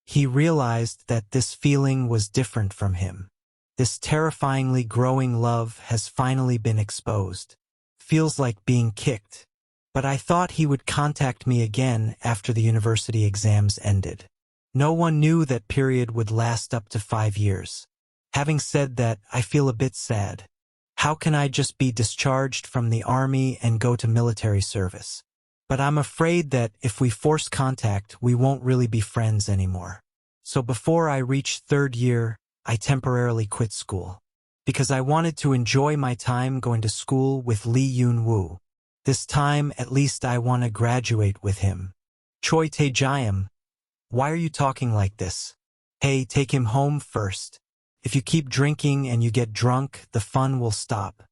He realized that this feeling was different from him. This terrifyingly growing love has finally been exposed. Feels like being kicked. But I thought he would contact me again after the university exams ended. No one knew that period would last up to 5 years. Having said that, I feel a bit sad. How can I just be discharged from the army and go to military service? But I'm afraid that if we force contact, we won't really be friends anymore. So before I reach 3rd year, I temporarily quit school. Because I wanted to enjoy my time going to school with Lee Yoon-woo. This time, at least I want to graduate with him. Choi Tae-jayam, why are you talking like this? Hey, take him home first. If you keep drinking and you get drunk, the fun will stop.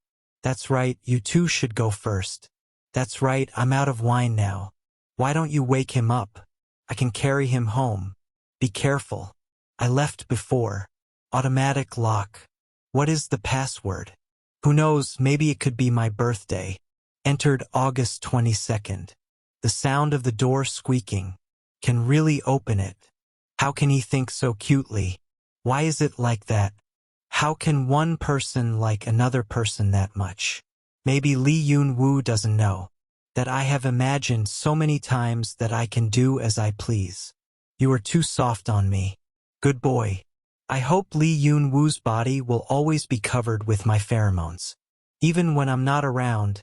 That's right, you two should go first. That's right, I'm out of wine now. Why don't you wake him up? I can carry him home. Be careful. I left before. Automatic lock. What is the password? Who knows, maybe it could be my birthday. Entered August 22nd. The sound of the door squeaking. Can really open it. How can he think so cutely? Why is it like that? How can one person like another person that much? Maybe Lee Yoon-woo doesn't know that I have imagined so many times that I can do as I please. You are too soft on me. Good boy. I hope Lee Yoon-woo's body will always be covered with my pheromones. Even when I'm not around,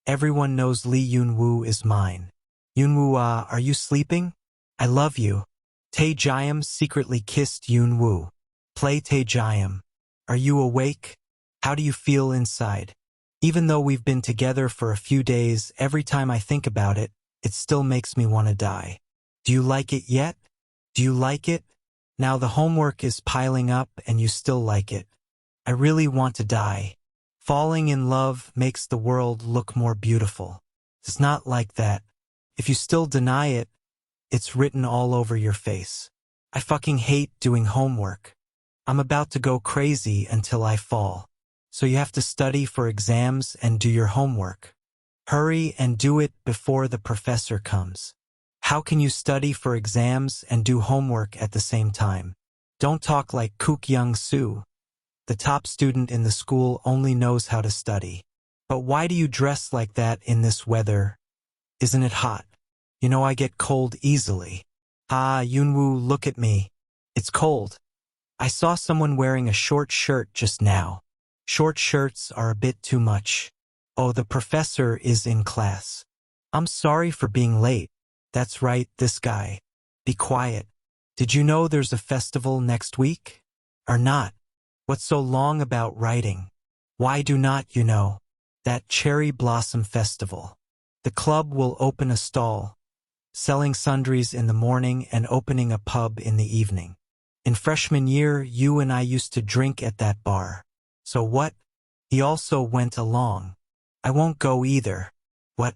everyone knows Lee Yoon-woo is mine. Yoon-woo, are you sleeping? I love you. Tae-jayam secretly kissed Yoon-woo. Play Tae-jayam. Are you awake? How do you feel inside? Even though we've been together for a few days, every time I think about it, it still makes me want to die. Do you like it yet? Do you like it? Now the homework is piling up and you still like it. I really want to die. Falling in love makes the world look more beautiful. It's not like that. If you still deny it, it's written all over your face. I fucking hate doing homework. I'm about to go crazy until I fall. So you have to study for exams and do your homework. Hurry and do it before the professor comes. How can you study for exams and do homework at the same time? Don't talk like Kook Young-soo. The top student in the school only knows how to study. But why do you dress like that in this weather? Isn't it hot? You know I get cold easily. Ah, Yoon-woo, look at me. It's cold. I saw someone wearing a short shirt just now. Short shirts are a bit too much. Oh, the professor is in class. I'm sorry for being late. That's right, this guy. Be quiet. Did you know there's a festival next week? Or not? What's so long about writing? Why do not you know? That Cherry Blossom Festival. The club will open a stall, selling sundries in the morning and opening a pub in the evening. In freshman year, you and I used to drink at that bar. So what? He also went along. I won't go either. What?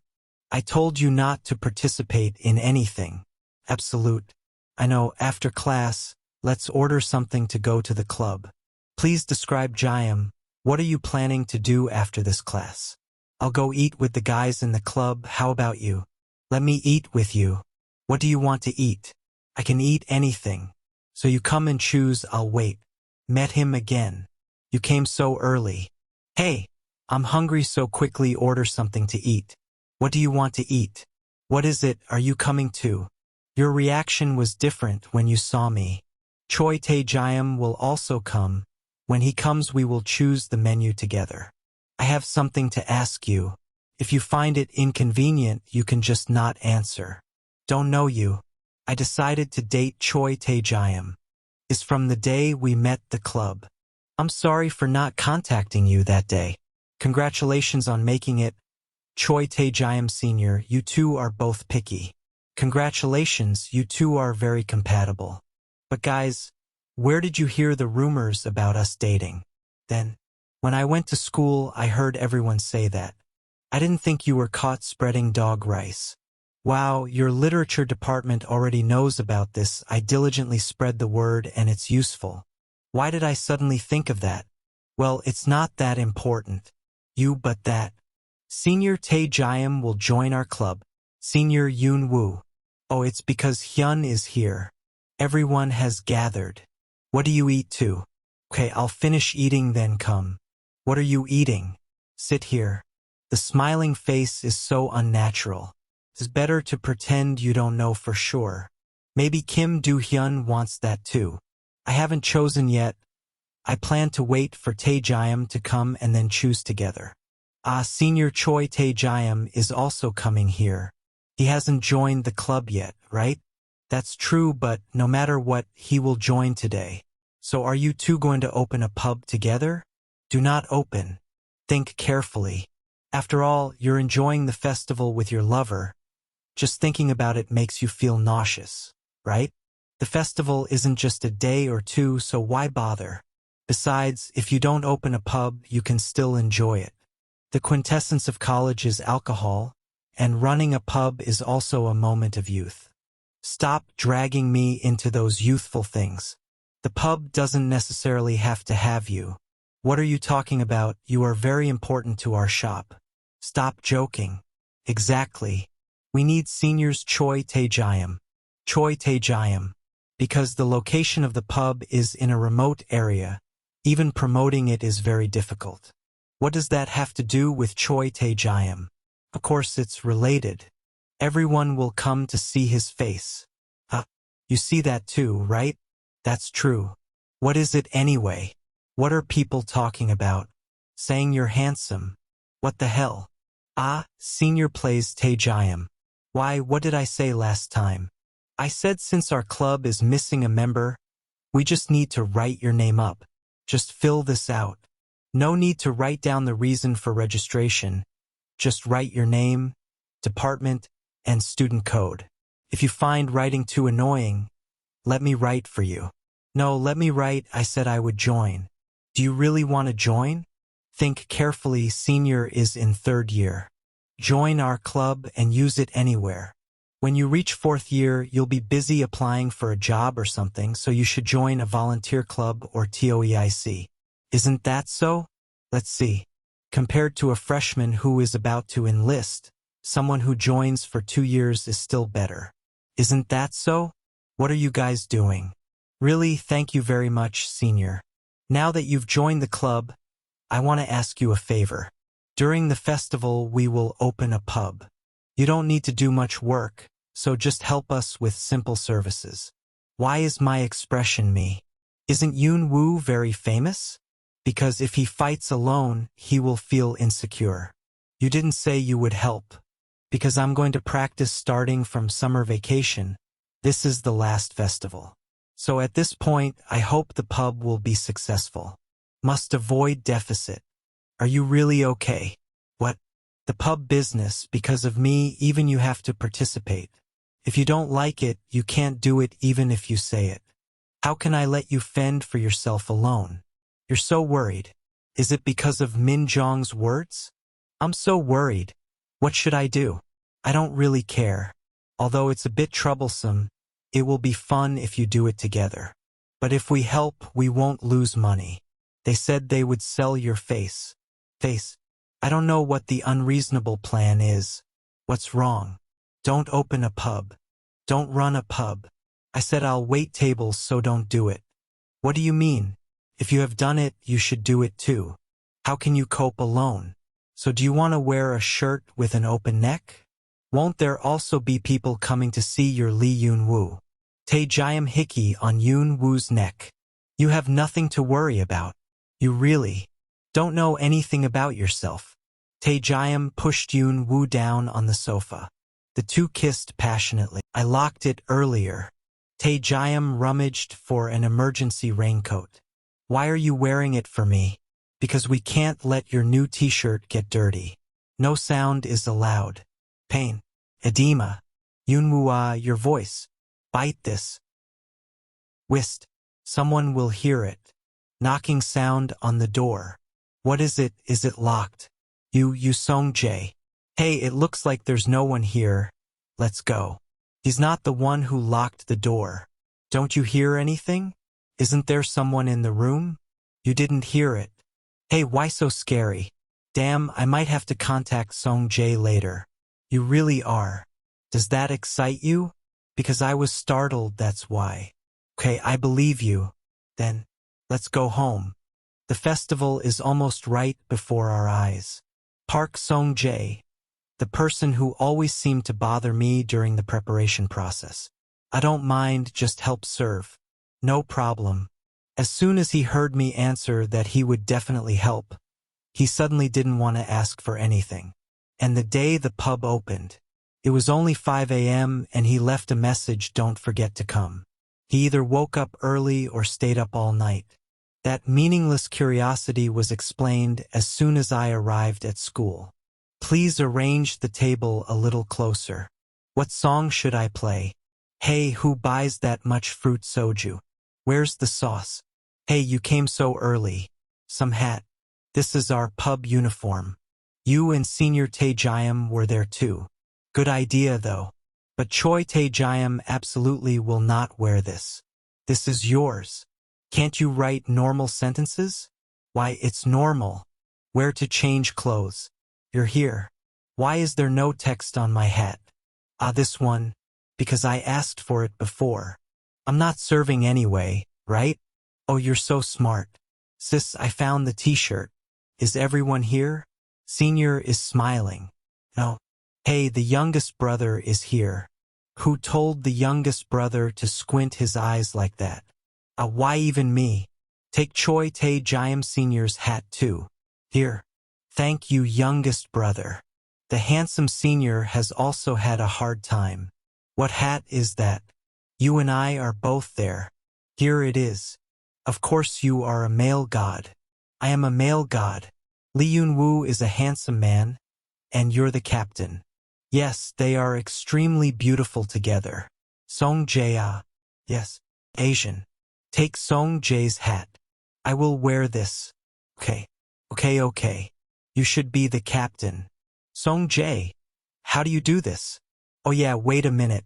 I told you not to participate in anything. Absolute. I know, after class, let's order something to go to the club. Please describe Jayam. What are you planning to do after this class? I'll go eat with the guys in the club. How about you? Let me eat with you. What do you want to eat? I can eat anything. So you come and choose, I'll wait. Met him again. You came so early. Hey, I'm hungry, so quickly order something to eat. What do you want to eat? What is it? Are you coming too? Your reaction was different when you saw me. Choi Tae-jayam will also come. When he comes we will choose the menu together. I have something to ask you. If you find it inconvenient, you can just not answer. Don't know you. I decided to date Choi Tae-jayam. It's from the day we met the club. I'm sorry for not contacting you that day. Congratulations on making it. Choi Tae-jayam Sr., you two are both picky. Congratulations, you two are very compatible. But guys, where did you hear the rumors about us dating? Then, when I went to school, I heard everyone say that. I didn't think you were caught spreading dog rice. Wow, your literature department already knows about this. I diligently spread the word and it's useful. Why did I suddenly think of that? Well, it's not that important. But that. Senior Tae-jayam will join our club. Senior Yoon-woo. Oh, it's because Hyun is here. Everyone has gathered. What do you eat too? Okay, I'll finish eating then come. What are you eating? Sit here. The smiling face is so unnatural. It's better to pretend you don't know for sure. Maybe Kim Do-hyun wants that too. I haven't chosen yet. I plan to wait for Tae-jayam to come and then choose together. Senior Choi Tae-jayam is also coming here. He hasn't joined the club yet, right? That's true, but no matter what, he will join today. So are you two going to open a pub together? Do not open. Think carefully. After all, you're enjoying the festival with your lover. Just thinking about it makes you feel nauseous, right? The festival isn't just a day or two, so why bother? Besides, if you don't open a pub, you can still enjoy it. The quintessence of college is alcohol, and running a pub is also a moment of youth. Stop dragging me into those youthful things. The pub doesn't necessarily have to have you. What are you talking about? You are very important to our shop. Stop joking. Exactly. We need seniors Choi Tae-jayam. Choi Tae-jayam. Because the location of the pub is in a remote area, even promoting it is very difficult. What does that have to do with Choi Tae-jayam? Of course it's related. Everyone will come to see his face. You see that too, right? That's true. What is it anyway? What are people talking about? Saying you're handsome. What the hell? Ah, senior plays Taejayam. Why, what did I say last time? I said since our club is missing a member, we just need to write your name up. Just fill this out. No need to write down the reason for registration. Just write your name, department, and student code. If you find writing too annoying, let me write for you. No, let me write, I said I would join. Do you really want to join? Think carefully, senior is in 3rd year. Join our club and use it anywhere. When you reach 4th year, you'll be busy applying for a job or something, so you should join a volunteer club or TOEIC. Isn't that so? Let's see. Compared to a freshman who is about to enlist, someone who joins for 2 years is still better. Isn't that so? What are you guys doing? Really, thank you very much, senior. Now that you've joined the club, I want to ask you a favor. During the festival, we will open a pub. You don't need to do much work, so just help us with simple services. Why is my expression me? Isn't Yoon Woo very famous? Because if he fights alone, he will feel insecure. You didn't say you would help. Because I'm going to practice starting from summer vacation. This is the last festival. So at this point, I hope the pub will be successful. Must avoid deficit. Are you really okay? What? The pub business, because of me, even you have to participate. If you don't like it, you can't do it even if you say it. How can I let you fend for yourself alone? You're so worried. Is it because of Min Jong's words? I'm so worried. What should I do? I don't really care. Although it's a bit troublesome, it will be fun if you do it together. But if we help, we won't lose money. They said they would sell your face. I don't know what the unreasonable plan is. What's wrong? Don't open a pub. Don't run a pub. I said I'll wait tables, so don't do it. What do you mean? If you have done it, you should do it too. How can you cope alone? So do you want to wear a shirt with an open neck? Won't there also be people coming to see your Lee Yoon Woo? Taejayam hickey on Yoon Woo's neck. You have nothing to worry about. You really don't know anything about yourself. Taejayam pushed Yoon Woo down on the sofa. The two kissed passionately. I locked it earlier. Taejayam rummaged for an emergency raincoat. Why are you wearing it for me? Because we can't let your new t-shirt get dirty. No sound is allowed. Pain. Edema. Yoonwoo, your voice. Bite this. Whist. Someone will hear it. Knocking sound on the door. What is it? Is it locked? Liucong J. Hey, it looks like there's no one here. Let's go. He's not the one who locked the door. Don't you hear anything? Isn't there someone in the room? You didn't hear it. Hey, why so scary? Damn, I might have to contact Song Jae later. You really are. Does that excite you? Because I was startled, that's why. Okay, I believe you. Then, let's go home. The festival is almost right before our eyes. Park Song Jae, the person who always seemed to bother me during the preparation process. I don't mind, just help serve. No problem. As soon as he heard me answer that he would definitely help, he suddenly didn't want to ask for anything. And the day the pub opened, it was only 5 a.m. and he left a message, don't forget to come. He either woke up early or stayed up all night. That meaningless curiosity was explained as soon as I arrived at school. Please arrange the table a little closer. What song should I play? Hey, who buys that much fruit soju? Where's the sauce? Hey, you came so early. Some hat. This is our pub uniform. You and Senior Taejayam were there too. Good idea though. But Choi Taejayam absolutely will not wear this. This is yours. Can't you write normal sentences? Why, it's normal. Where to change clothes? You're here. Why is there no text on my hat? Ah, this one. Because I asked for it before. I'm not serving anyway, right? Oh, you're so smart. Sis, I found the t-shirt. Is everyone here? Senior is smiling. No. Hey, the youngest brother is here. Who told the youngest brother to squint his eyes like that? Why even me? Take Choi Tae-jayam Sr.'s hat too. Here. Thank you, youngest brother. The handsome senior has also had a hard time. What hat is that? You and I are both there. Here it is. Of course you are a male god. I am a male god. Lee Yoon-woo is a handsome man, and you're the captain. Yes, they are extremely beautiful together. Song Jae. Yes, Asian. Take Song Jae's hat. I will wear this. Okay. You should be the captain. Song Jae. How do you do this? Oh yeah, wait a minute.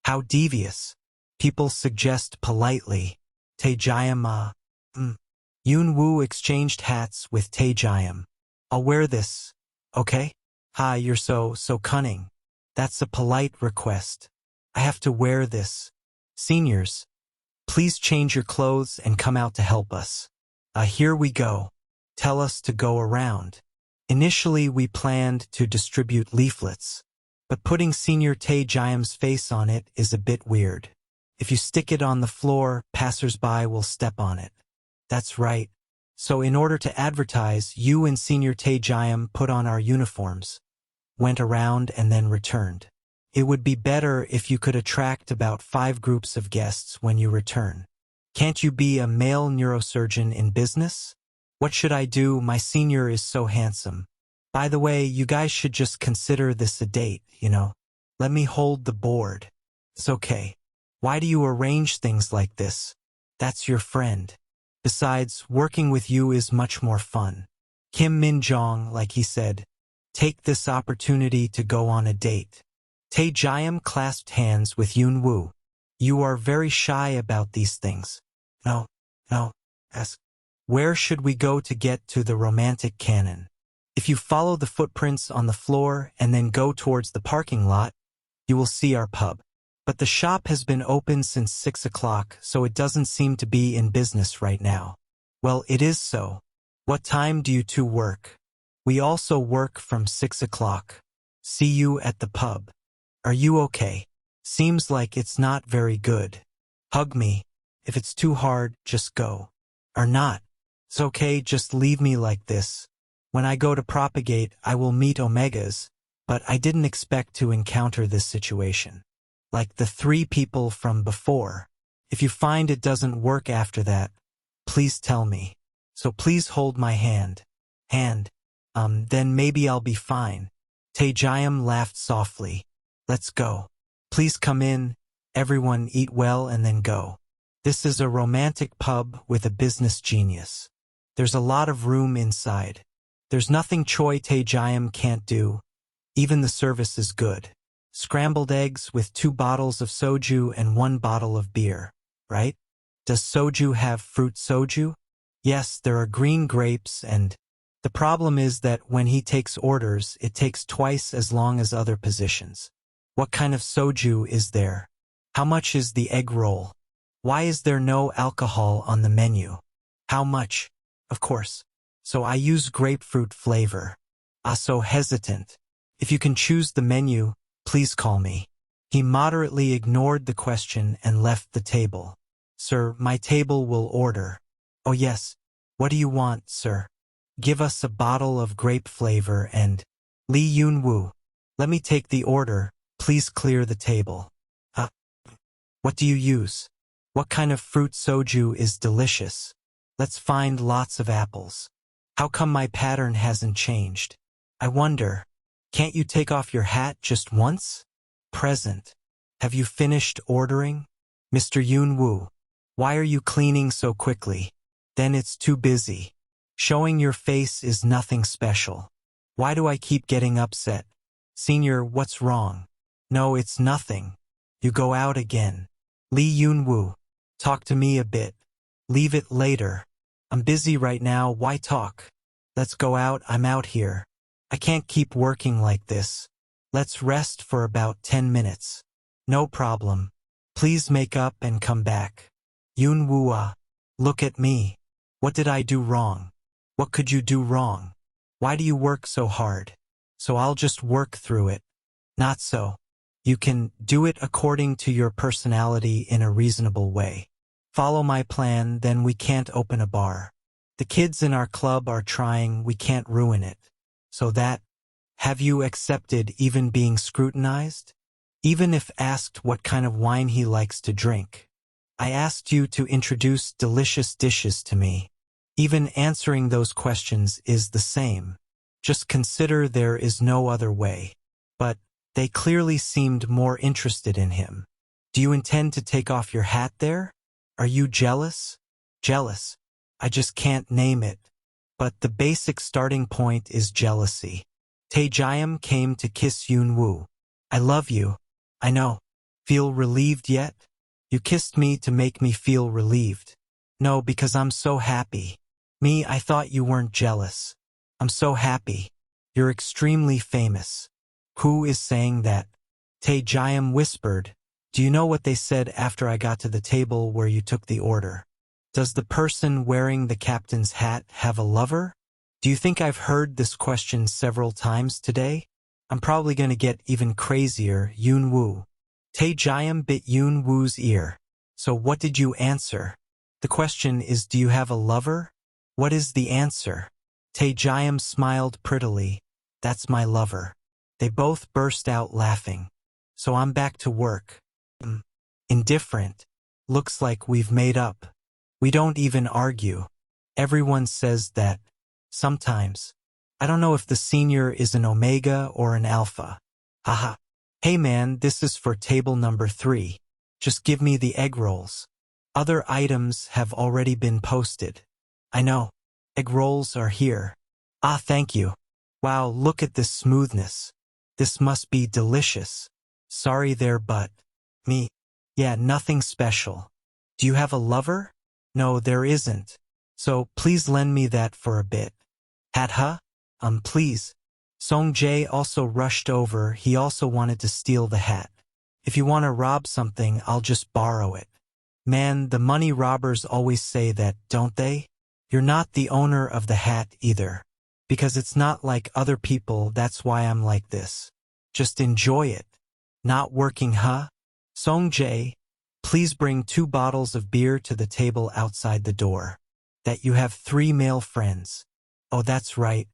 How devious. People suggest politely. Tae-jayam. Yoon-woo exchanged hats with Tae-jayam. I'll wear this. Okay? Hi, you're so cunning. That's a polite request. I have to wear this. Seniors, please change your clothes and come out to help us. Here we go. Tell us to go around. Initially, we planned to distribute leaflets, but putting Senior Tae-jayam's face on it is a bit weird. If you stick it on the floor, passers-by will step on it. That's right. So in order to advertise, you and Senior Tae-jayam put on our uniforms, went around and then returned. It would be better if you could attract about 5 groups of guests when you return. Can't you be a male neurosurgeon in business? What should I do? My senior is so handsome. By the way, you guys should just consider this a date, you know. Let me hold the board. It's okay. Why do you arrange things like this? That's your friend. Besides, working with you is much more fun. Kim Min-jong, like he said, take this opportunity to go on a date. Tae-jayam clasped hands with Yoon-woo. You are very shy about these things. No. Ask. Where should we go to get to the romantic canon? If you follow the footprints on the floor and then go towards the parking lot, you will see our pub. But the shop has been open since 6 o'clock, so it doesn't seem to be in business right now. Well, it is so. What time do you two work? We also work from 6 o'clock. See you at the pub. Are you okay? Seems like it's not very good. Hug me. If it's too hard, just go. Or not. It's okay, just leave me like this. When I go to propagate, I will meet omegas, but I didn't expect to encounter this situation. Like the 3 people from before. If you find it doesn't work after that, please tell me. So please hold my hand. Then maybe I'll be fine. Tae-jayam laughed softly. Let's go. Please come in, everyone eat well and then go. This is a romantic pub with a business genius. There's a lot of room inside. There's nothing Choi Tae-jayam can't do. Even the service is good. Scrambled eggs with 2 bottles of soju and 1 bottle of beer, right? Does soju have fruit soju? Yes, there are green grapes and... The problem is that when he takes orders, it takes twice as long as other positions. What kind of soju is there? How much is the egg roll? Why is there no alcohol on the menu? How much? Of course. So I use grapefruit flavor. So hesitant. If you can choose the menu, please call me. He moderately ignored the question and left the table. Sir, my table will order. Oh yes. What do you want, sir? Give us a bottle of grape flavor and... Lee Yoon-woo. Let me take the order. Please clear the table. What do you use? What kind of fruit soju is delicious? Let's find lots of apples. How come my pattern hasn't changed? I wonder. Can't you take off your hat just once? Present. Have you finished ordering? Mr. Yoon-woo. Why are you cleaning so quickly? Then it's too busy. Showing your face is nothing special. Why do I keep getting upset? Senior, what's wrong? No, it's nothing. You go out again. Lee Yoon-woo. Talk to me a bit. Leave it later. I'm busy right now, why talk? Let's go out, I'm out here. I can't keep working like this. Let's rest for about 10 minutes. No problem. Please make up and come back. Yoon-woo. Look at me. What did I do wrong? What could you do wrong? Why do you work so hard? So I'll just work through it. Not so. You can do it according to your personality in a reasonable way. Follow my plan, then we can't open a bar. The kids in our club are trying, we can't ruin it. So that, have you accepted even being scrutinized? Even if asked what kind of wine he likes to drink. I asked you to introduce delicious dishes to me. Even answering those questions is the same. Just consider there is no other way. But they clearly seemed more interested in him. Do you intend to take off your hat there? Are you jealous? Jealous. I just can't name it. But the basic starting point is jealousy. Taejayam came to kiss Yoonwoo. I love you. I know. Feel relieved yet? You kissed me to make me feel relieved. No, because I'm so happy. Me, I thought you weren't jealous. I'm so happy. You're extremely famous. Who is saying that? Taejayam whispered. Do you know what they said after I got to the table where you took the order? Does the person wearing the captain's hat have a lover? Do you think I've heard this question several times today? I'm probably going to get even crazier, Yoonwoo. Taejayam bit Yoonwoo's ear. So what did you answer? The question is, do you have a lover? What is the answer? Taejayam smiled prettily. That's my lover. They both burst out laughing. So I'm back to work. Indifferent. Looks like we've made up. We don't even argue. Everyone says that. Sometimes. I don't know if the senior is an omega or an alpha. Haha. Hey man, this is for table number 3. Just give me the egg rolls. Other items have already been posted. I know. Egg rolls are here. Ah, thank you. Wow, look at this smoothness. This must be delicious. Sorry there, but... Me? Yeah, nothing special. Do you have a lover? No, there isn't. So, please lend me that for a bit. Hat? Please. Song-jae also rushed over. He also wanted to steal the hat. If you want to rob something, I'll just borrow it. Man, the money robbers always say that, don't they? You're not the owner of the hat either. Because it's not like other people, that's why I'm like this. Just enjoy it. Not working, huh? Song-jae, please bring 2 bottles of beer to the table outside the door. That you have 3 male friends. Oh, that's right.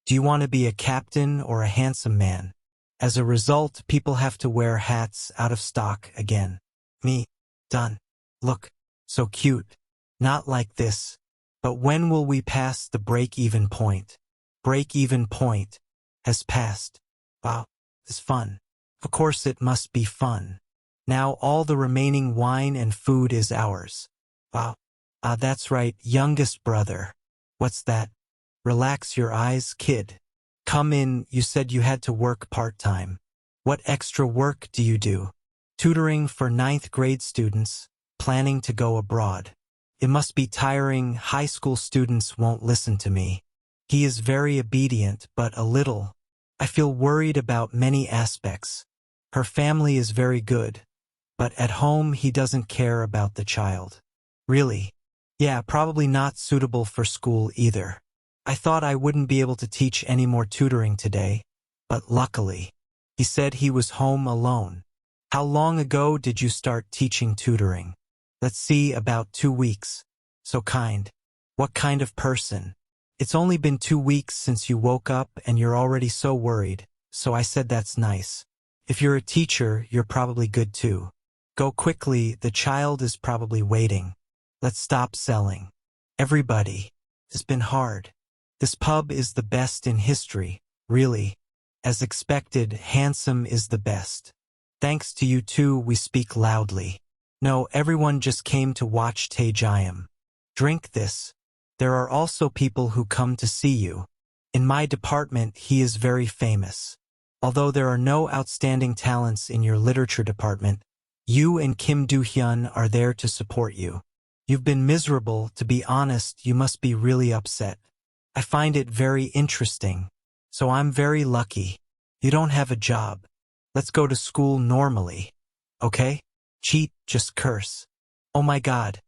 Do you want to be a captain or a handsome man? As a result, people have to wear hats out of stock again. Me. Done. Look. So cute. Not like this. But when will we pass the break-even point? Break-even point has passed. Wow. It's fun. Of course it must be fun. Now all the remaining wine and food is ours. Wow. Ah, that's right, youngest brother. What's that? Relax your eyes, kid. Come in, you said you had to work part-time. What extra work do you do? Tutoring for 9th grade students, planning to go abroad. It must be tiring, high school students won't listen to me. He is very obedient, but a little. I feel worried about many aspects. Her family is very good. But at home he doesn't care about the child. Really? Yeah, probably not suitable for school either. I thought I wouldn't be able to teach any more tutoring today, but luckily, he said he was home alone. How long ago did you start teaching tutoring? Let's see, about 2 weeks. So kind. What kind of person? It's only been 2 weeks since you woke up and you're already so worried, so I said that's nice. If you're a teacher, you're probably good too. Go quickly, the child is probably waiting. Let's stop selling. Everybody. It's been hard. This pub is the best in history, really. As expected, handsome is the best. Thanks to you two, we speak loudly. No, everyone just came to watch Taejayam. Drink this. There are also people who come to see you. In my department, he is very famous. Although there are no outstanding talents in your literature department, you and Kim Do-hyun are there to support you. You've been miserable, to be honest, you must be really upset. I find it very interesting. So I'm very lucky. You don't have a job. Let's go to school normally. Okay? Cheat, just curse. Oh my God.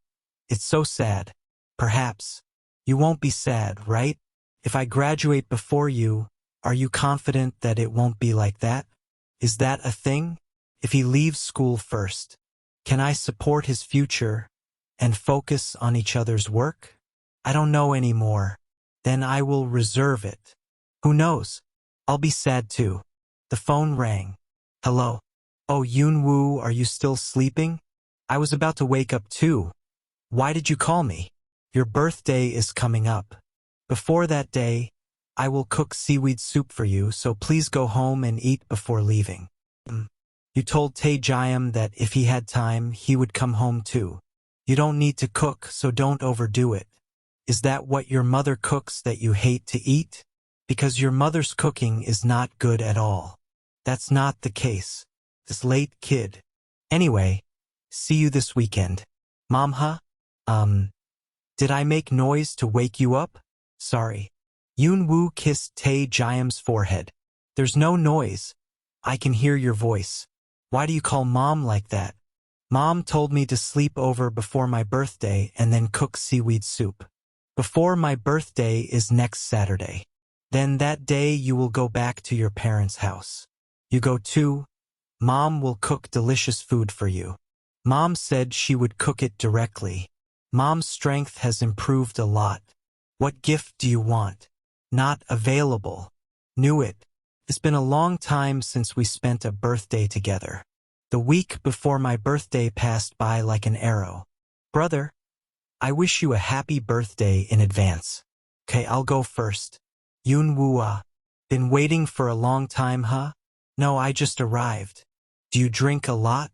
It's so sad. Perhaps. You won't be sad, right? If I graduate before you, are you confident that it won't be like that? Is that a thing? If he leaves school first, can I support his future and focus on each other's work? I don't know anymore. Then I will reserve it. Who knows? I'll be sad too. The phone rang. Hello. Oh, Yoonwoo, are you still sleeping? I was about to wake up too. Why did you call me? Your birthday is coming up. Before that day, I will cook seaweed soup for you, so please go home and eat before leaving. You told Tae-jayam that if he had time, he would come home too. You don't need to cook, so don't overdo it. Is that what your mother cooks that you hate to eat? Because your mother's cooking is not good at all. That's not the case. This late kid. Anyway, see you this weekend. Manhwa? Did I make noise to wake you up? Sorry. Yoonwoo kissed Tae-jayam's forehead. There's no noise. I can hear your voice. Why do you call Mom like that? Mom told me to sleep over before my birthday and then cook seaweed soup. Before my birthday is next Saturday. Then that day you will go back to your parents' house. You go too. Mom will cook delicious food for you. Mom said she would cook it directly. Mom's strength has improved a lot. What gift do you want? Not available. Knew it. It's been a long time since we spent a birthday together. The week before my birthday passed by like an arrow. Brother, I wish you a happy birthday in advance. Okay, I'll go first. Yoonwoo, been waiting for a long time, huh? No, I just arrived. Do you drink a lot?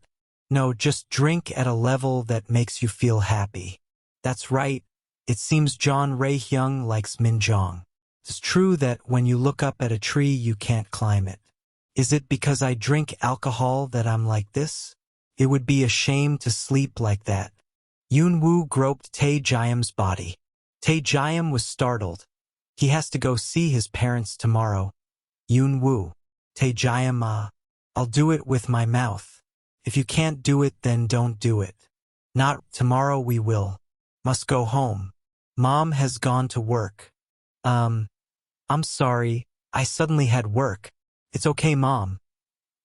No, just drink at a level that makes you feel happy. That's right. It seems John Rae-hyung likes Minjong. It's true that when you look up at a tree you can't climb it. Is it because I drink alcohol that I'm like this? It would be a shame to sleep like that. Yoonwoo groped Tae-jayam's body. Tae-jayam was startled. He has to go see his parents tomorrow. Yoonwoo. Tae-jayam, I'll do it with my mouth. If you can't do it, then don't do it. Not tomorrow we will. Must go home. Mom has gone to work. I'm sorry, I suddenly had work. It's okay, Mom.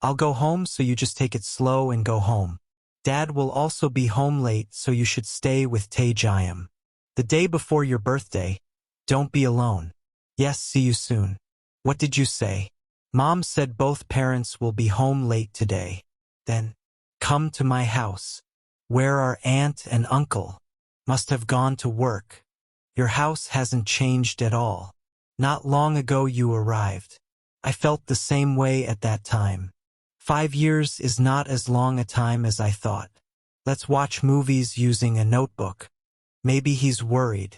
I'll go home, so you just take it slow and go home. Dad will also be home late, so you should stay with Tae-jayam. The day before your birthday. Don't be alone. Yes, see you soon. What did you say? Mom said both parents will be home late today. Then, come to my house. Where are aunt and uncle? Must have gone to work. Your house hasn't changed at all. Not long ago you arrived. I felt the same way at that time. 5 years is not as long a time as I thought. Let's watch movies using a notebook. Maybe he's worried.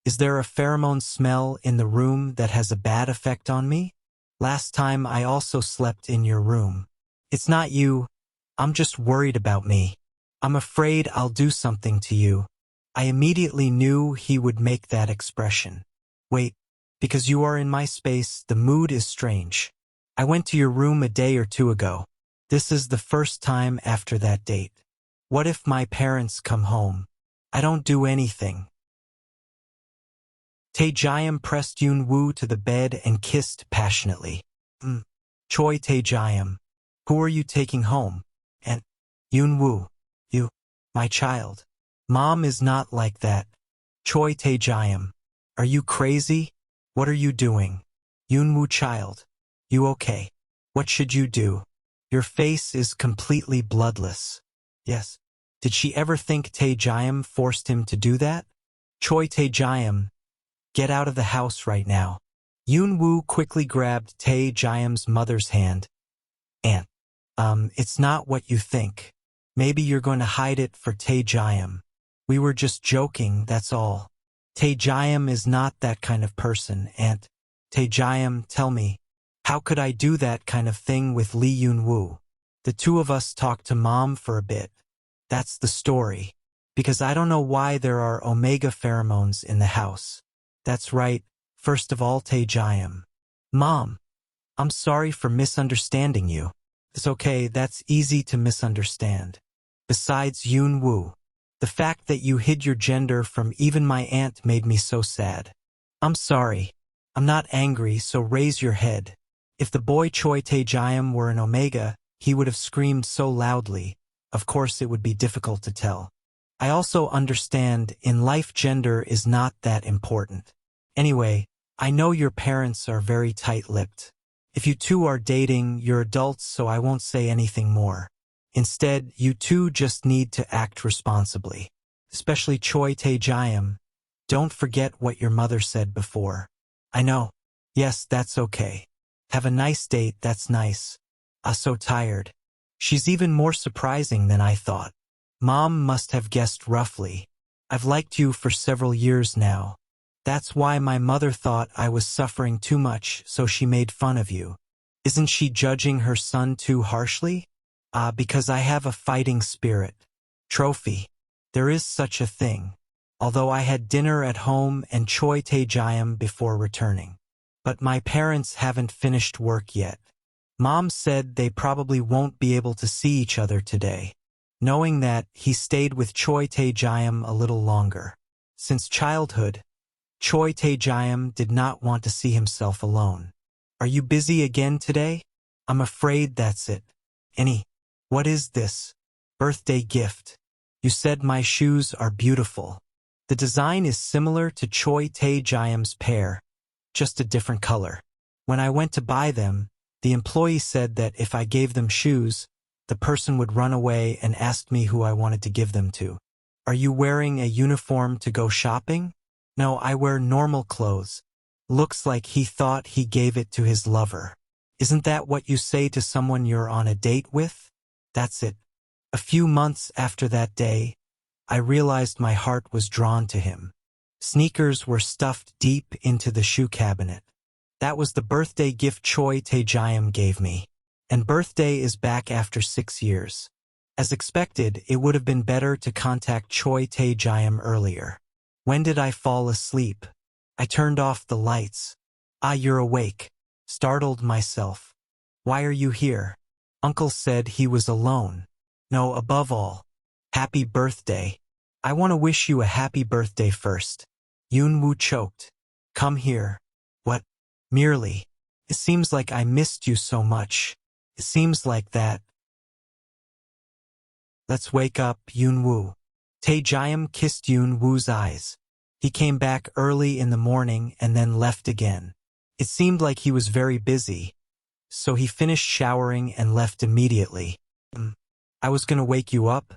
Is there a pheromone smell in the room that has a bad effect on me? Last time I also slept in your room. It's not you. I'm just worried about me. I'm afraid I'll do something to you. I immediately knew he would make that expression. Wait, because you are in my space, the mood is strange. I went to your room a day or 2 ago. This is the first time after that date. What if my parents come home? I don't do anything. Tae-jayam pressed Yoonwoo to the bed and kissed passionately. Choi Tae-jayam. Who are you taking home? And Yoonwoo. You, my child. Mom is not like that. Choi Tae-jayam. Are you crazy? What are you doing? Yoonwoo child. You okay? What should you do? Your face is completely bloodless. Yes. Did she ever think Tae-jayam forced him to do that? Choi Tae-jayam. Get out of the house right now. Yoonwoo quickly grabbed Tae-jayam's mother's hand. Aunt. It's not what you think. Maybe you're going to hide it for Tae-jayam. We were just joking, that's all. Tae-jayam is not that kind of person, Aunt. Tae-jayam, tell me, how could I do that kind of thing with Lee Yoonwoo? The two of us talked to Mom for a bit. That's the story. Because I don't know why there are omega pheromones in the house. That's right, first of all Tae-jayam. Mom, I'm sorry for misunderstanding you. It's okay, that's easy to misunderstand. Besides Yoonwoo, the fact that you hid your gender from even my aunt made me so sad. I'm sorry. I'm not angry, so raise your head. If the boy Choi Tae-jayam were an omega, he would have screamed so loudly. Of course it would be difficult to tell. I also understand in life gender is not that important. Anyway, I know your parents are very tight-lipped. If you two are dating, you're adults, so I won't say anything more. Instead, you two just need to act responsibly. Especially Choi Tae-jayam. Don't forget what your mother said before. I know. Yes, that's okay. Have a nice date, that's nice. So tired. She's even more surprising than I thought. Mom must have guessed roughly. I've liked you for several years now. That's why my mother thought I was suffering too much, so she made fun of you. Isn't she judging her son too harshly? Because I have a fighting spirit. Trophy. There is such a thing. Although I had dinner at home and Choi Tae-jayam before returning. But my parents haven't finished work yet. Mom said they probably won't be able to see each other today. Knowing that, he stayed with Choi Tae-jayam a little longer. Since childhood, Choi Tae-jayam did not want to see himself alone. Are you busy again today? I'm afraid that's it. What is this? Birthday gift. You said my shoes are beautiful. The design is similar to Choi Tae-jayam's pair, just a different color. When I went to buy them, the employee said that if I gave them shoes, the person would run away and ask me who I wanted to give them to. Are you wearing a uniform to go shopping? No, I wear normal clothes. Looks like he thought he gave it to his lover. Isn't that what you say to someone you're on a date with? That's it. A few months after that day, I realized my heart was drawn to him. Sneakers were stuffed deep into the shoe cabinet. That was the birthday gift Choi Tae-jayam gave me. And birthday is back after 6 years. As expected, it would have been better to contact Choi Tae-jayam earlier. When did I fall asleep? I turned off the lights. You're awake. Startled myself. Why are you here? Uncle said he was alone. No, above all, happy birthday. I want to wish you a happy birthday first. Yoon-woo choked. Come here. What? Merely. It seems like I missed you so much. It seems like that. Let's wake up, Yoon-woo. Tae-jayam kissed Yoon-woo's eyes. He came back early in the morning and then left again. It seemed like he was very busy, so he finished showering and left immediately. I was gonna wake you up,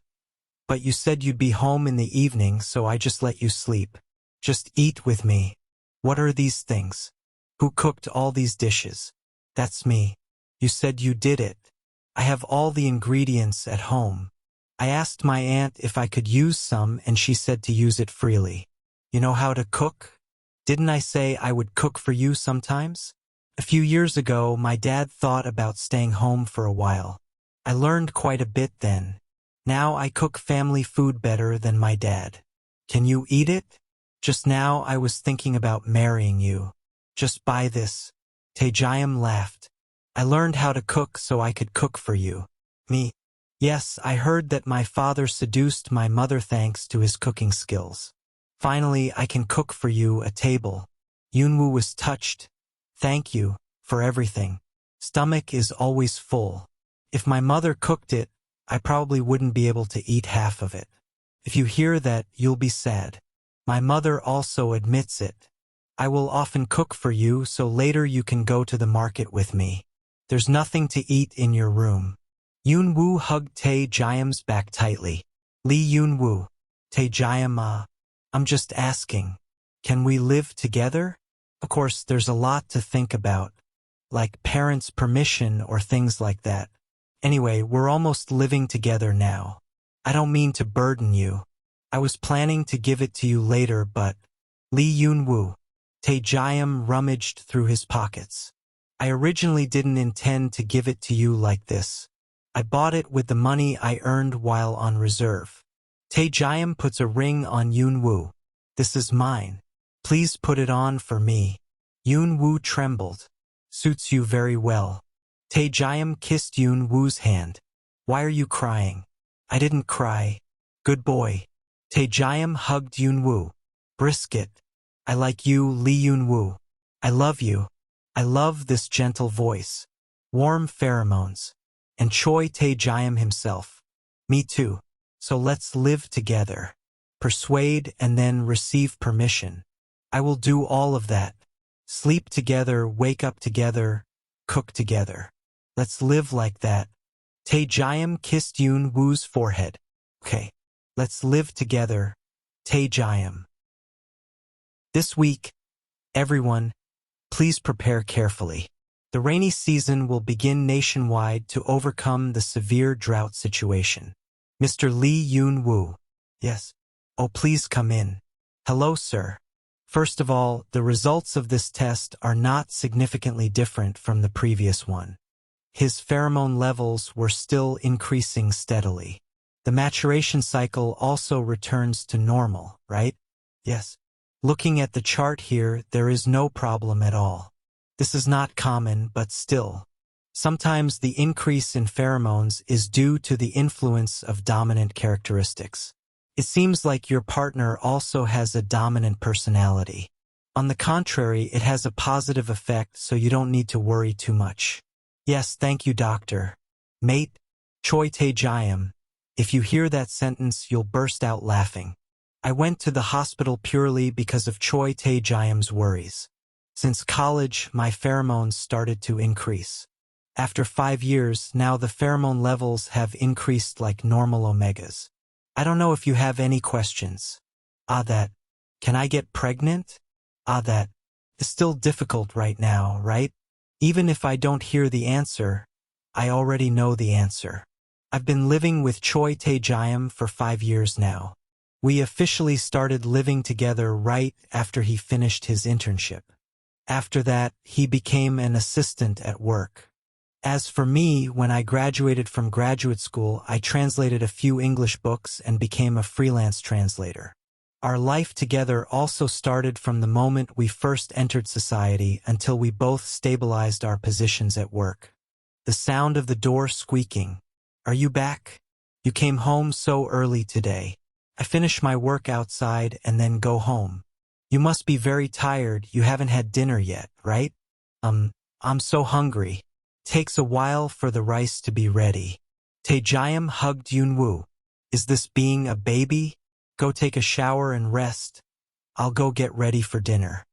but you said you'd be home in the evening, so I just let you sleep. Just eat with me. What are these things? Who cooked all these dishes? That's me. You said you did it. I have all the ingredients at home. I asked my aunt if I could use some and she said to use it freely. You know how to cook? Didn't I say I would cook for you sometimes? A few years ago, my dad thought about staying home for a while. I learned quite a bit then. Now I cook family food better than my dad. Can you eat it? Just now I was thinking about marrying you. Just buy this. Tae-jayam laughed. I learned how to cook so I could cook for you. Me? Yes, I heard that my father seduced my mother thanks to his cooking skills. Finally, I can cook for you a table. Yoon-woo was touched. Thank you for everything. Stomach is always full. If my mother cooked it, I probably wouldn't be able to eat half of it. If you hear that, you'll be sad. My mother also admits it. I will often cook for you so later you can go to the market with me. There's nothing to eat in your room. Yoon-woo hugged Tae-jayam's back tightly. Lee Yoon-woo. Tae-jayam, I'm just asking. Can we live together? Of course, there's a lot to think about, like parents' permission or things like that. Anyway, we're almost living together now. I don't mean to burden you. I was planning to give it to you later, but... Lee Yoon-woo. Tae-jayam rummaged through his pockets. I originally didn't intend to give it to you like this. I bought it with the money I earned while on reserve. Tae-jayam puts a ring on Yoon-woo. This is mine. Please put it on for me. Yoon-woo trembled. Suits you very well. Tae-jayam kissed Yoon-woo's hand. Why are you crying? I didn't cry. Good boy. Tae-jayam hugged Yoon-woo. Brisket. I like you, Lee Yoon-woo. I love you. I love this gentle voice. Warm pheromones. And Choi Tae-jayam himself. Me too. So let's live together. Persuade and then receive permission. I will do all of that. Sleep together, wake up together, cook together. Let's live like that. Tae-jayam kissed Yoon Woo's forehead. Okay, let's live together. Tae-jayam. This week, everyone, please prepare carefully. The rainy season will begin nationwide to overcome the severe drought situation. Mr. Lee Yoon Woo. Yes. Oh, please come in. Hello, sir. First of all, the results of this test are not significantly different from the previous one. His pheromone levels were still increasing steadily. The maturation cycle also returns to normal, right? Yes. Looking at the chart here, there is no problem at all. This is not common, but still. Sometimes the increase in pheromones is due to the influence of dominant characteristics. It seems like your partner also has a dominant personality. On the contrary, it has a positive effect, so you don't need to worry too much. Yes, thank you, doctor. Mate, Choi Tae-jayam. If you hear that sentence, you'll burst out laughing. I went to the hospital purely because of Choi Tae-jayam's worries. Since college, my pheromones started to increase. After 5 years, now the pheromone levels have increased like normal omegas. I don't know if you have any questions. Can I get pregnant? That is still difficult right now, right? Even if I don't hear the answer, I already know the answer. I've been living with Choi Tae-jayam for 5 years now. We officially started living together right after he finished his internship. After that, he became an assistant at work. As for me, when I graduated from graduate school, I translated a few English books and became a freelance translator. Our life together also started from the moment we first entered society until we both stabilized our positions at work. The sound of the door squeaking. Are you back? You came home so early today. I finish my work outside and then go home. You must be very tired, you haven't had dinner yet, right? I'm so hungry. Takes a while for the rice to be ready. Tae-jayam hugged Yoon-woo. Is this being a baby? Go take a shower and rest. I'll go get ready for dinner.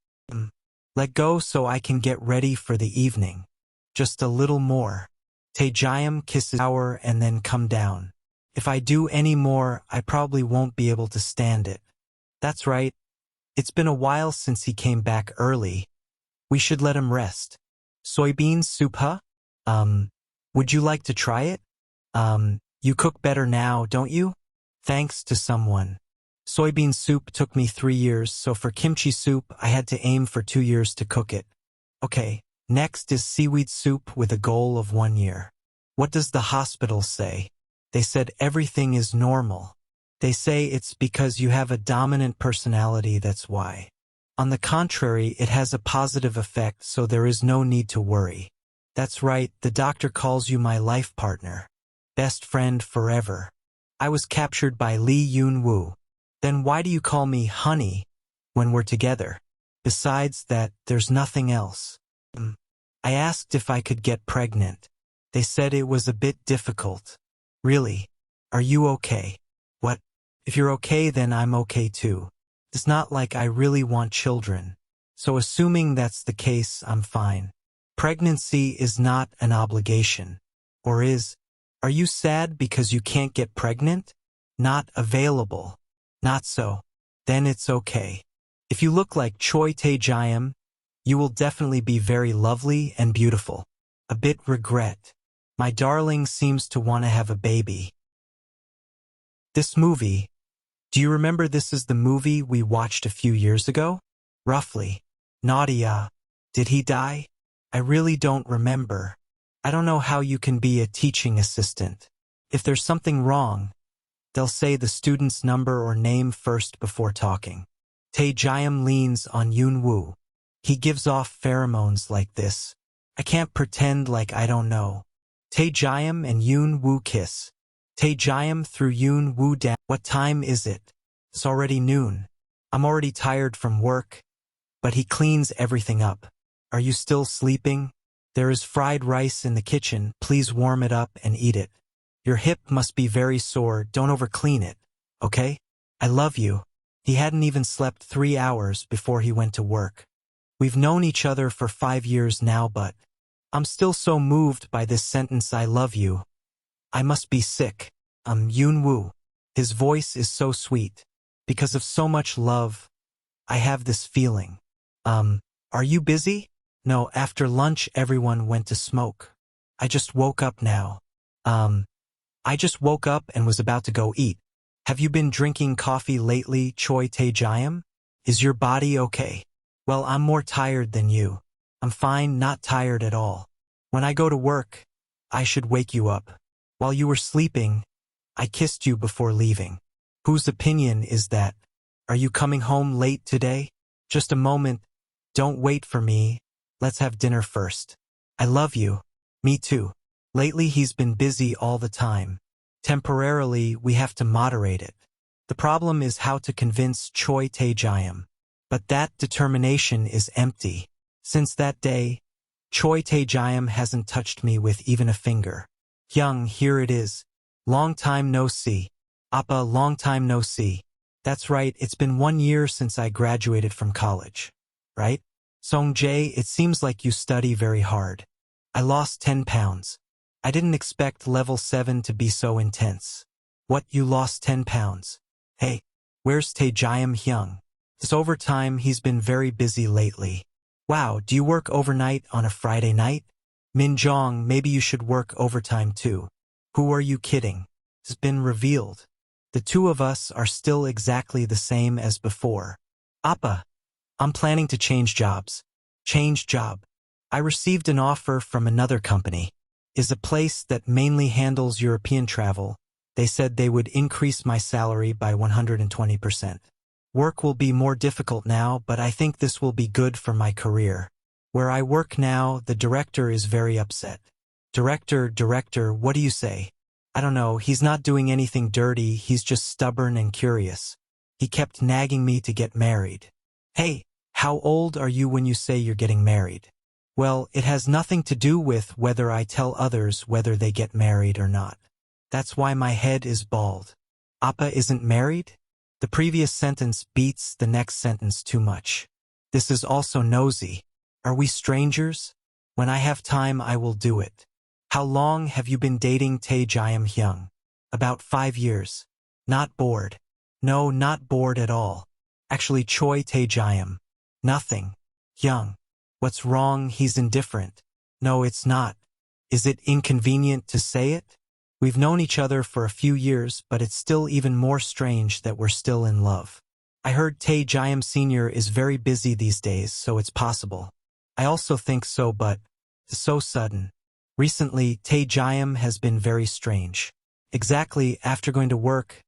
Let go so I can get ready for the evening. Just a little more. Tae-jayam kisses shower and then come down. If I do any more, I probably won't be able to stand it. That's right. It's been a while since he came back early. We should let him rest. Soybean soup, huh? Would you like to try it? You cook better now, don't you? Thanks to someone. Soybean soup took me 3 years, so for kimchi soup, I had to aim for 2 years to cook it. Okay, next is seaweed soup with a goal of 1 year. What does the hospital say? They said everything is normal. They say it's because you have a dominant personality, that's why. On the contrary, it has a positive effect, so there is no need to worry. That's right, the doctor calls you my life partner. Best friend forever. I was captured by Lee Yoon-woo. Then why do you call me honey when we're together? Besides that, there's nothing else. I asked if I could get pregnant. They said it was a bit difficult. Really? Are you okay? What? If you're okay, then I'm okay too. It's not like I really want children. So assuming that's the case, I'm fine. Pregnancy is not an obligation. Or is? Are you sad because you can't get pregnant? Not available. Not so. Then it's okay. If you look like Choi Tae-jayam, you will definitely be very lovely and beautiful. A bit regret. My darling seems to want to have a baby. This movie, do you remember this is the movie we watched a few years ago? Roughly. Nadia, did he die? I really don't remember. I don't know how you can be a teaching assistant. If there's something wrong, they'll say the student's number or name first before talking. Tae-jayam leans on Yoon-woo. He gives off pheromones like this. I can't pretend like I don't know. Tae-jayam and Yoon-woo kiss. Tae-jayam threw Yoon-woo down. What time is it? It's already noon. I'm already tired from work. But he cleans everything up. Are you still sleeping? There is fried rice in the kitchen. Please warm it up and eat it. Your hip must be very sore, don't overclean it, okay? I love you. He hadn't even slept 3 hours before he went to work. We've known each other for 5 years now, but I'm still so moved by this sentence, I love you. I must be sick. Yoon-woo. His voice is so sweet. Because of so much love, I have this feeling. Are you busy? No, after lunch everyone went to smoke. I just woke up now. I just woke up and was about to go eat. Have you been drinking coffee lately, Choi Tae-jayam? Is your body okay? Well, I'm more tired than you. I'm fine, not tired at all. When I go to work, I should wake you up. While you were sleeping, I kissed you before leaving. Whose opinion is that? Are you coming home late today? Just a moment. Don't wait for me. Let's have dinner first. I love you. Me too. Lately he's been busy all the time. Temporarily, we have to moderate it. The problem is how to convince Choi Tae-jayam. But that determination is empty. Since that day, Choi Tae-jayam hasn't touched me with even a finger. Hyung, here it is. Long time no see. Appa, long time no see. That's right, it's been 1 year since I graduated from college. Right? Song-jae, it seems like you study very hard. I lost 10 pounds. I didn't expect level 7 to be so intense. What, you lost 10 pounds? Hey, where's Tae-jayam Hyung? This overtime, he's been very busy lately. Wow, do you work overnight on a Friday night? Min-jong, maybe you should work overtime too. Who are you kidding? It's been revealed. The two of us are still exactly the same as before. Appa, I'm planning to change jobs. Change job. I received an offer from another company. Is a place that mainly handles European travel. They said they would increase my salary by 120%. Work will be more difficult now, but I think this will be good for my career. Where I work now, the director is very upset. Director, what do you say? I don't know, he's not doing anything dirty, he's just stubborn and curious. He kept nagging me to get married. Hey, how old are you when you say you're getting married? Well, it has nothing to do with whether I tell others whether they get married or not. That's why my head is bald. Appa isn't married? The previous sentence beats the next sentence too much. This is also nosy. Are we strangers? When I have time, I will do it. How long have you been dating Tae-jayam Hyung? About 5 years. Not bored. No, not bored at all. Actually, Choi Tae-jayam. Nothing. Hyung. What's wrong? He's indifferent. No, it's not. Is it inconvenient to say it? We've known each other for a few years, but it's still even more strange that we're still in love. I heard Tae-jayam Sr. is very busy these days, so it's possible. I also think so, but it's so sudden. Recently, Tae-jayam has been very strange. Exactly after going to work,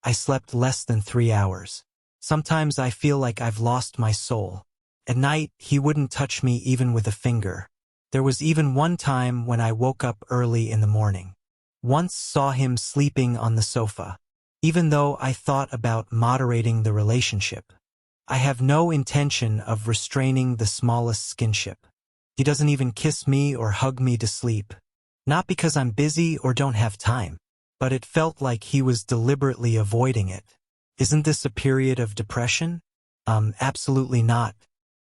I slept less than 3 hours. Sometimes I feel like I've lost my soul. At night, he wouldn't touch me even with a finger. There was even one time when I woke up early in the morning. Once saw him sleeping on the sofa. Even though I thought about moderating the relationship, I have no intention of restraining the smallest skinship. He doesn't even kiss me or hug me to sleep. Not because I'm busy or don't have time, but it felt like he was deliberately avoiding it. Isn't this a period of depression? Absolutely not.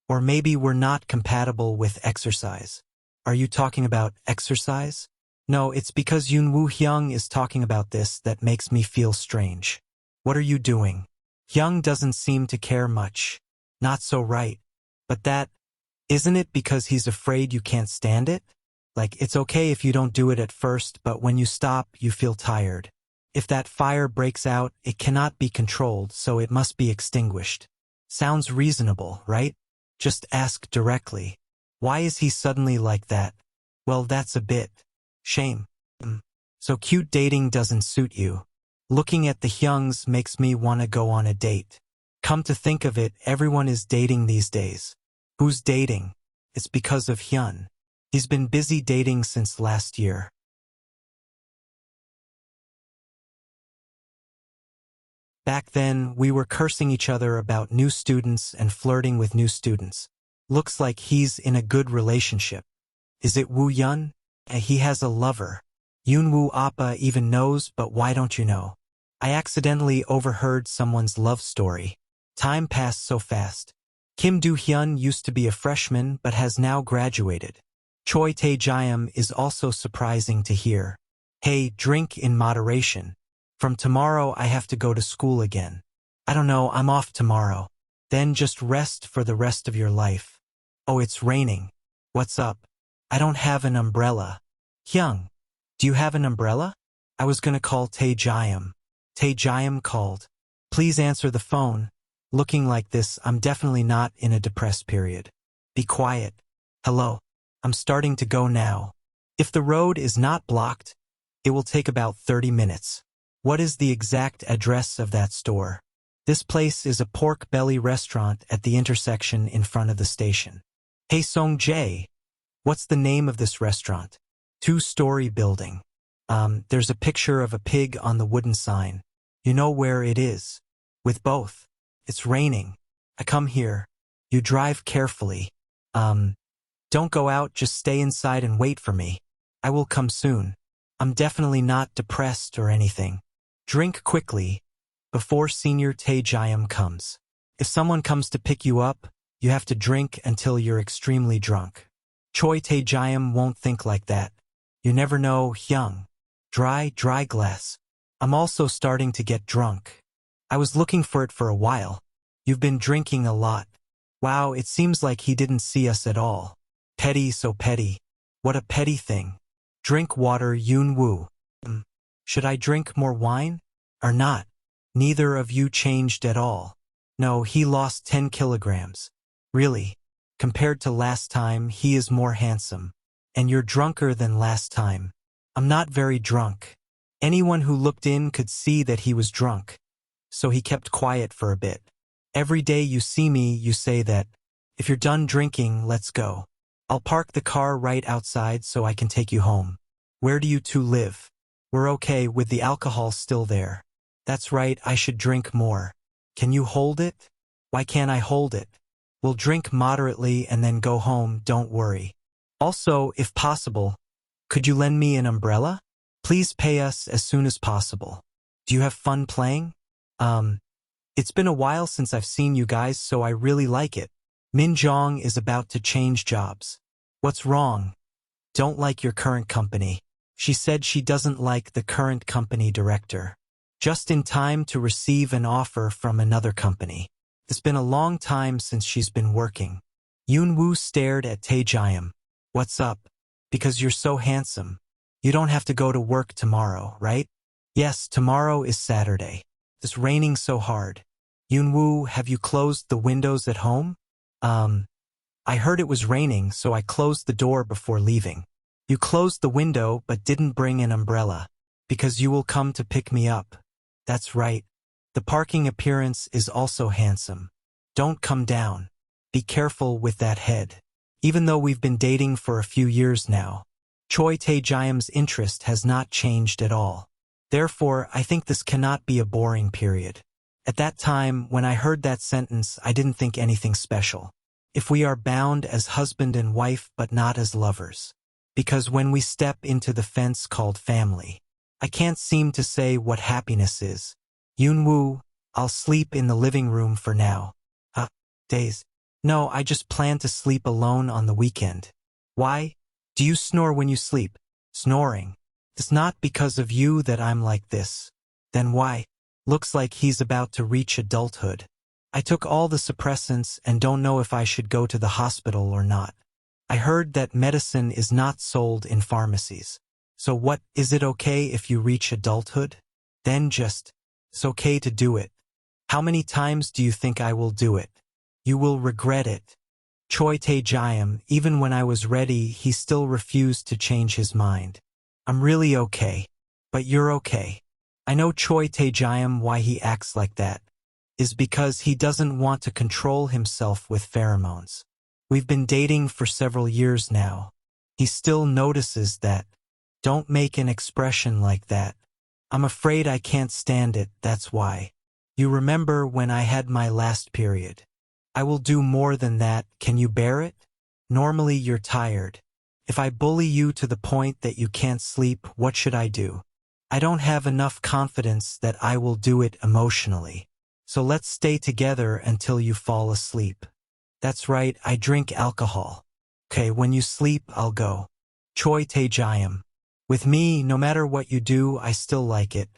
Or maybe we're not compatible with exercise. Are you talking about exercise? No, it's because Yoon-woo Hyung is talking about this that makes me feel strange. What are you doing? Hyung doesn't seem to care much. Not so right. But that, isn't it because he's afraid you can't stand it? Like, it's okay if you don't do it at first, but when you stop, you feel tired. If that fire breaks out, it cannot be controlled, so it must be extinguished. Sounds reasonable, right? Just ask directly. Why is he suddenly like that? Well, that's a bit. Shame. So cute dating doesn't suit you. Looking at the Hyungs makes me want to go on a date. Come to think of it, everyone is dating these days. Who's dating? It's because of Hyun. He's been busy dating since last year. Back then, we were cursing each other about new students and flirting with new students. Looks like he's in a good relationship. Is it Woo Yun? He has a lover. Yunwoo Appa even knows, but why don't you know? I accidentally overheard someone's love story. Time passed so fast. Kim Do-hyun used to be a freshman but has now graduated. Choi Tae-jayam is also surprising to hear. Hey, drink in moderation. From tomorrow I have to go to school again. I don't know, I'm off tomorrow. Then just rest for the rest of your life. Oh, it's raining. What's up? I don't have an umbrella. Hyung, do you have an umbrella? I was gonna call Tae-jayam. Tae-jayam called. Please answer the phone. Looking like this, I'm definitely not in a depressed period. Be quiet. Hello. I'm starting to go now. If the road is not blocked, it will take about 30 minutes. What is the exact address of that store? This place is a pork belly restaurant at the intersection in front of the station. Hey Song Jae, what's the name of this restaurant? 2-story building. There's a picture of a pig on the wooden sign. You know where it is? With both. It's raining. I come here. You drive carefully. Don't go out, just stay inside and wait for me. I will come soon. I'm definitely not depressed or anything. Drink quickly, before Senior Tae-jayam comes. If someone comes to pick you up, you have to drink until you're extremely drunk. Choi Tae-jayam won't think like that. You never know, Hyung. Dry glass. I'm also starting to get drunk. I was looking for it for a while. You've been drinking a lot. Wow, it seems like he didn't see us at all. Petty, so petty. What a petty thing. Drink water, Yunwoo. Should I drink more wine? Or not? Neither of you changed at all. No, he lost 10 kilograms. Really? Compared to last time, he is more handsome. And you're drunker than last time. I'm not very drunk. Anyone who looked in could see that he was drunk. So he kept quiet for a bit. Every day you see me, you say that, if you're done drinking, let's go. I'll park the car right outside so I can take you home. Where do you two live? We're okay with the alcohol still there. That's right, I should drink more. Can you hold it? Why can't I hold it? We'll drink moderately and then go home, don't worry. Also, if possible, could you lend me an umbrella? Please pay us as soon as possible. Do you have fun playing? It's been a while since I've seen you guys, so I really like it. Min Jong is about to change jobs. What's wrong? Don't like your current company. She said she doesn't like the current company director. Just in time to receive an offer from another company. It's been a long time since she's been working. Yunwoo stared at Tae-jayam. What's up? Because you're so handsome. You don't have to go to work tomorrow, right? Yes, tomorrow is Saturday. It's raining so hard. Yunwoo, have you closed the windows at home? I heard it was raining, so I closed the door before leaving. You closed the window but didn't bring an umbrella. Because you will come to pick me up. That's right. The parking appearance is also handsome. Don't come down. Be careful with that head. Even though we've been dating for a few years now, Choi Tae-jayam's interest has not changed at all. Therefore, I think this cannot be a boring period. At that time, when I heard that sentence, I didn't think anything special. If we are bound as husband and wife but not as lovers. Because when we step into the fence called family, I can't seem to say what happiness is. Yunwoo, I'll sleep in the living room for now. Days. No, I just plan to sleep alone on the weekend. Why? Do you snore when you sleep? Snoring. It's not because of you that I'm like this. Then why? Looks like he's about to reach adulthood. I took all the suppressants and don't know if I should go to the hospital or not. I heard that medicine is not sold in pharmacies. So what, is it okay if you reach adulthood? Then it's okay to do it. How many times do you think I will do it? You will regret it. Choi Tae-jayam, even when I was ready, he still refused to change his mind. I'm really okay. But you're okay. I know Choi Tae-jayam why he acts like that. Is because he doesn't want to control himself with pheromones. We've been dating for several years now. He still notices that. Don't make an expression like that. I'm afraid I can't stand it, that's why. You remember when I had my last period. I will do more than that, can you bear it? Normally you're tired. If I bully you to the point that you can't sleep, what should I do? I don't have enough confidence that I will do it emotionally. So let's stay together until you fall asleep. That's right, I drink alcohol. Okay, when you sleep, I'll go. Choi Tae Jayam. With me, no matter what you do, I still like it.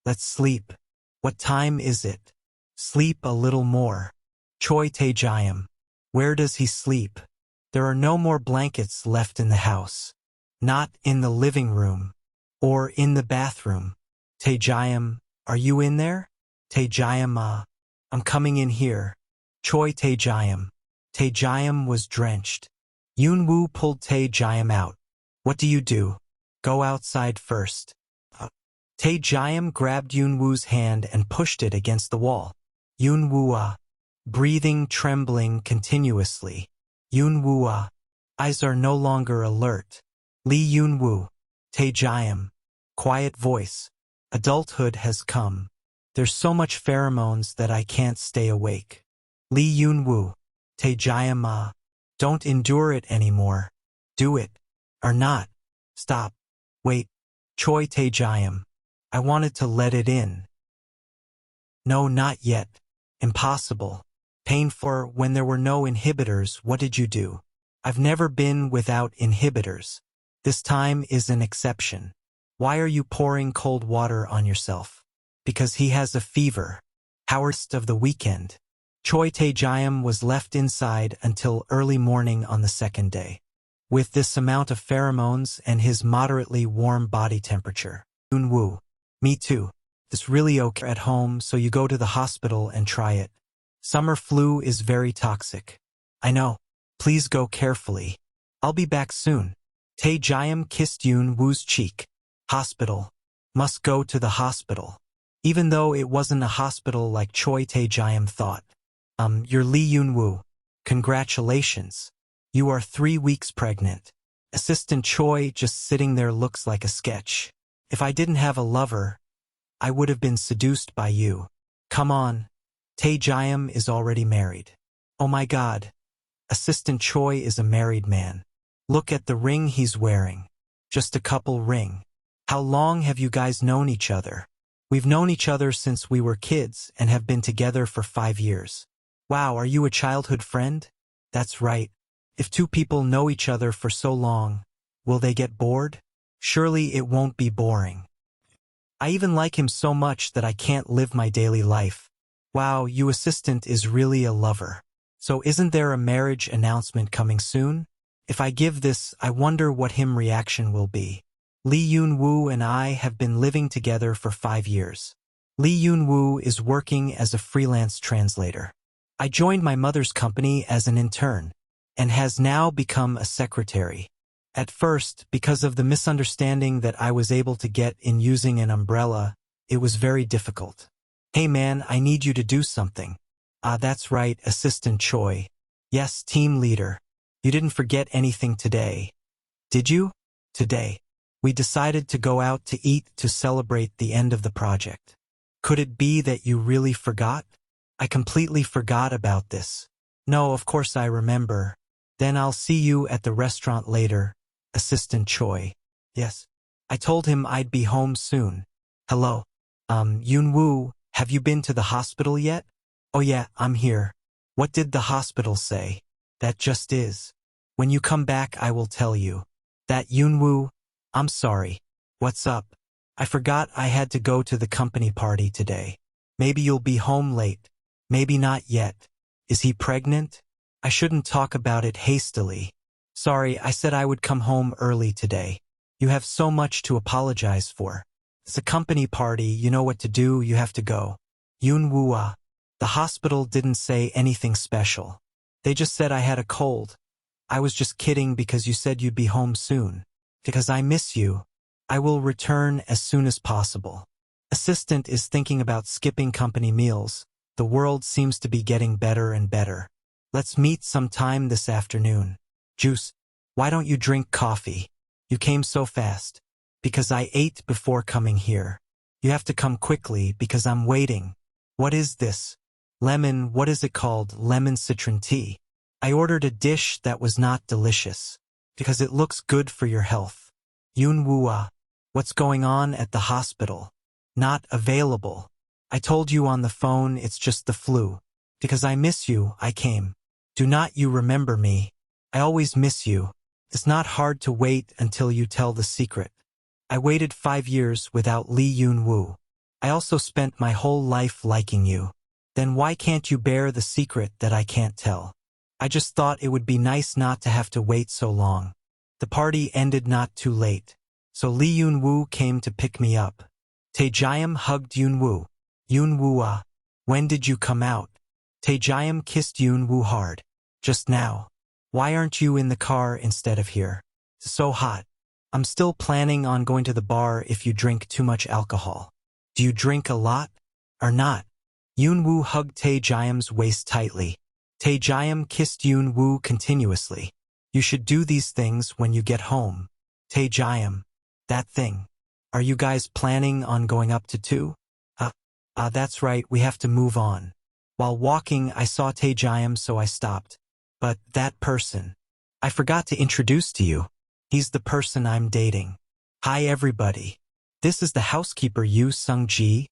Let's sleep. What time is it? Sleep a little more. Choi Tae Jayam. Where does he sleep? There are no more blankets left in the house. Not in the living room. Or in the bathroom. Tae Jayam, are you in there? Tae Jayam, I'm coming in here. Choi Tae Jayam. Tae Jayam was drenched. Yoon-woo pulled Tae Jayam out. What do? Go outside first. Tae Jayam grabbed Yoon-woo's hand and pushed it against the wall. Yoon-woo, breathing, trembling continuously. Yoon-woo, eyes are no longer alert. Lee Yoon-woo. Tae Jayam. Quiet voice. Adulthood has come. There's so much pheromones that I can't stay awake. Lee Yoon-woo. Tae Jayam, don't endure it anymore. Do it. Or not. Stop. Wait. Choi Tae Jayam. I wanted to let it in. No, not yet. Impossible. Painful. When there were no inhibitors, what did you do? I've never been without inhibitors. This time is an exception. Why are you pouring cold water on yourself? Because he has a fever. Hours of the weekend. Choi Tae Jayam was left inside until early morning on the second day. With this amount of pheromones and his moderately warm body temperature. Yoon-woo. Me too. It's really okay at home, so you go to the hospital and try it. Summer flu is very toxic. I know. Please go carefully. I'll be back soon. Tae Jayam kissed Yoon-woo's cheek. Hospital. Must go to the hospital. Even though it wasn't a hospital like Choi Tae Jayam thought. You're Lee Yoon-woo. Congratulations. You are 3 weeks pregnant. Assistant Choi just sitting there looks like a sketch. If I didn't have a lover, I would have been seduced by you. Come on. Tae Jayam is already married. Oh my God. Assistant Choi is a married man. Look at the ring he's wearing. Just a couple ring. How long have you guys known each other? We've known each other since we were kids and have been together for 5 years. Wow, are you a childhood friend? That's right. If two people know each other for so long, will they get bored? Surely it won't be boring. I even like him so much that I can't live my daily life. Wow, you assistant is really a lover. So isn't there a marriage announcement coming soon? If I give this, I wonder what him reaction will be. Lee Yoon-woo and I have been living together for 5 years. Lee Yoon-woo is working as a freelance translator. I joined my mother's company as an intern, and has now become a secretary. At first, because of the misunderstanding that I was able to get in using an umbrella, it was very difficult. Hey man, I need you to do something. That's right, Assistant Choi. Yes, team leader. You didn't forget anything today. Did you? Today. We decided to go out to eat to celebrate the end of the project. Could it be that you really forgot? I completely forgot about this. No, of course I remember. Then I'll see you at the restaurant later, Assistant Choi. Yes. I told him I'd be home soon. Hello. Yoon-woo, have you been to the hospital yet? Oh yeah, I'm here. What did the hospital say? That just is. When you come back I will tell you. That Yoon-woo, I'm sorry. What's up? I forgot I had to go to the company party today. Maybe you'll be home late. Maybe not yet. Is he pregnant? I shouldn't talk about it hastily. Sorry, I said I would come home early today. You have so much to apologize for. It's a company party, you know what to do, you have to go. Yoon-woo, the hospital didn't say anything special. They just said I had a cold. I was just kidding because you said you'd be home soon. Because I miss you. I will return as soon as possible. Assistant is thinking about skipping company meals. The world seems to be getting better and better. Let's meet sometime this afternoon. Juice, why don't you drink coffee? You came so fast. Because I ate before coming here. You have to come quickly because I'm waiting. What is this? Lemon, what is it called? Lemon citron tea. I ordered a dish that was not delicious. Because it looks good for your health. Yunwoo, what's going on at the hospital? Not available. I told you on the phone it's just the flu. Because I miss you, I came. Do not you remember me? I always miss you. It's not hard to wait until you tell the secret. I waited 5 years without Lee Yun-woo. I also spent my whole life liking you. Then why can't you bear the secret that I can't tell? I just thought it would be nice not to have to wait so long. The party ended not too late. So Lee Yun-woo came to pick me up. Taejayam hugged Yun-woo. Yun-woo, when did you come out? Taejayam kissed Yun-woo hard. Just now. Why aren't you in the car instead of here? It's so hot. I'm still planning on going to the bar if you drink too much alcohol. Do you drink a lot? Or not? Yun-woo hugged Taejayam's waist tightly. Taejayam kissed Yun-woo continuously. You should do these things when you get home. Taejayam. That thing. Are you guys planning on going up to 2? That's right, we have to move on. While walking, I saw Taejayam, so I stopped. But that person. I forgot to introduce to you. He's the person I'm dating. Hi everybody. This is the housekeeper Yoo Sung-ji,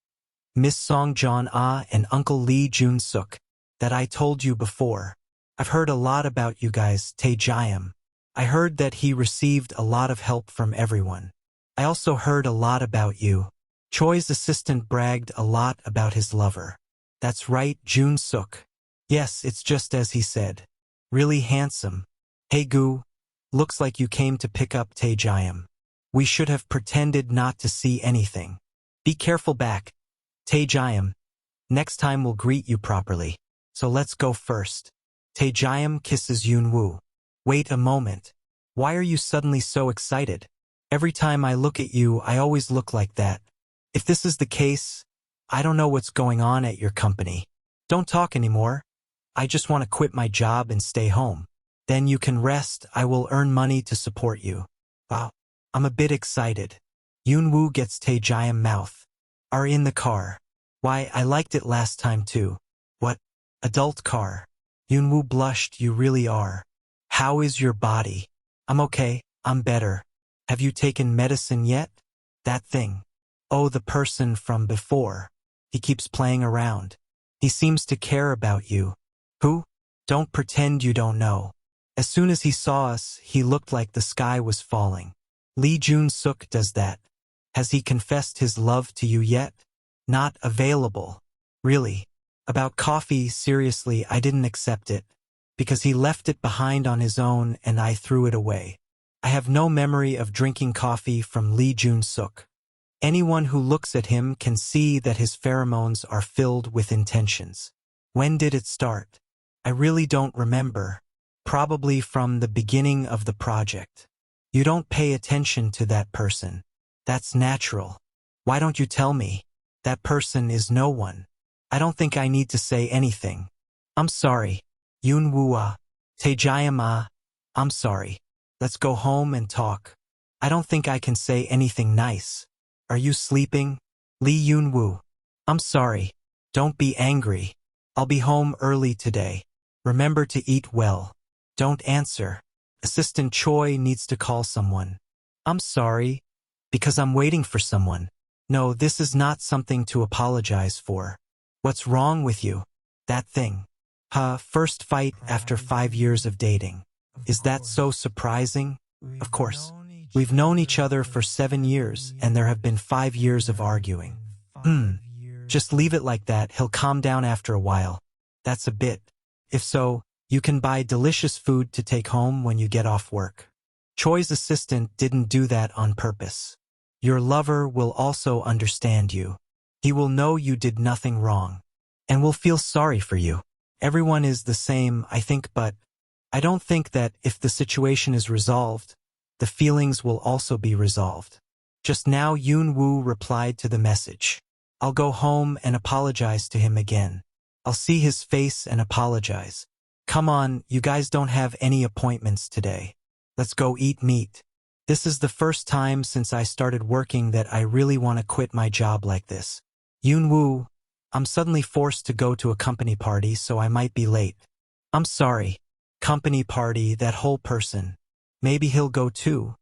Miss Song Jon-ah and Uncle Lee Jun-suk. That I told you before. I've heard a lot about you guys, Taejayam. I heard that he received a lot of help from everyone. I also heard a lot about you. Choi's assistant bragged a lot about his lover. That's right, Jun-suk. Yes, it's just as he said. Really handsome. Hey Gu, looks like you came to pick up Taejayam. We should have pretended not to see anything. Be careful back. Taejayam. Next time we'll greet you properly. So let's go first. Taejayam kisses Yun-woo. Wait a moment. Why are you suddenly so excited? Every time I look at you, I always look like that. If this is the case, I don't know what's going on at your company. Don't talk anymore. I just want to quit my job and stay home. Then you can rest. I will earn money to support you. Wow. I'm a bit excited. Yun-woo gets Taejayam mouth. Are in the car. Why, I liked it last time too. What? Adult car. Yun-woo blushed. You really are. How is your body? I'm okay. I'm better. Have you taken medicine yet? That thing. Oh, the person from before. He keeps playing around. He seems to care about you. Who? Don't pretend you don't know. As soon as he saw us, he looked like the sky was falling. Lee Jun-suk does that. Has he confessed his love to you yet? Not available. Really. About coffee, seriously, I didn't accept it. Because he left it behind on his own and I threw it away. I have no memory of drinking coffee from Lee Jun-suk. Anyone who looks at him can see that his pheromones are filled with intentions. When did it start? I really don't remember. Probably from the beginning of the project. You don't pay attention to that person. That's natural. Why don't you tell me? That person is no one. I don't think I need to say anything. I'm sorry. Yun-woo, Taejayam, I'm sorry. Let's go home and talk. I don't think I can say anything nice. Are you sleeping? Lee Yun-woo. I'm sorry. Don't be angry. I'll be home early today. Remember to eat well. Don't answer. Assistant Choi needs to call someone. I'm sorry. Because I'm waiting for someone. No, this is not something to apologize for. What's wrong with you? That thing. First fight after 5 years of dating. Is that so surprising? Of course. We've known each other for 7 years, and there have been 5 years of arguing. Just leave it like that. He'll calm down after a while. That's a bit. If so, you can buy delicious food to take home when you get off work. Choi's assistant didn't do that on purpose. Your lover will also understand you. He will know you did nothing wrong. And will feel sorry for you. Everyone is the same, I think, but I don't think that if the situation is resolved, the feelings will also be resolved. Just now Yun-woo replied to the message. I'll go home and apologize to him again. I'll see his face and apologize. Come on, you guys don't have any appointments today. Let's go eat meat. This is the first time since I started working that I really want to quit my job like this. Yun-woo, I'm suddenly forced to go to a company party, so I might be late. I'm sorry. Company party, that whole person. Maybe he'll go too.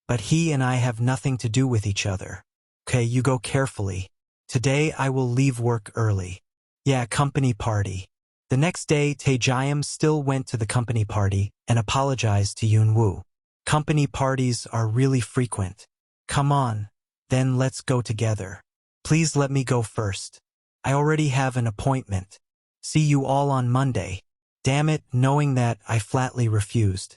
But he and I have nothing to do with each other. Okay, you go carefully. Today I will leave work early. Yeah, company party. The next day, Taejayam still went to the company party and apologized to Yoonwoo. Company parties are really frequent. Come on, then let's go together. Please let me go first. I already have an appointment. See you all on Monday. Damn it, knowing that, I flatly refused.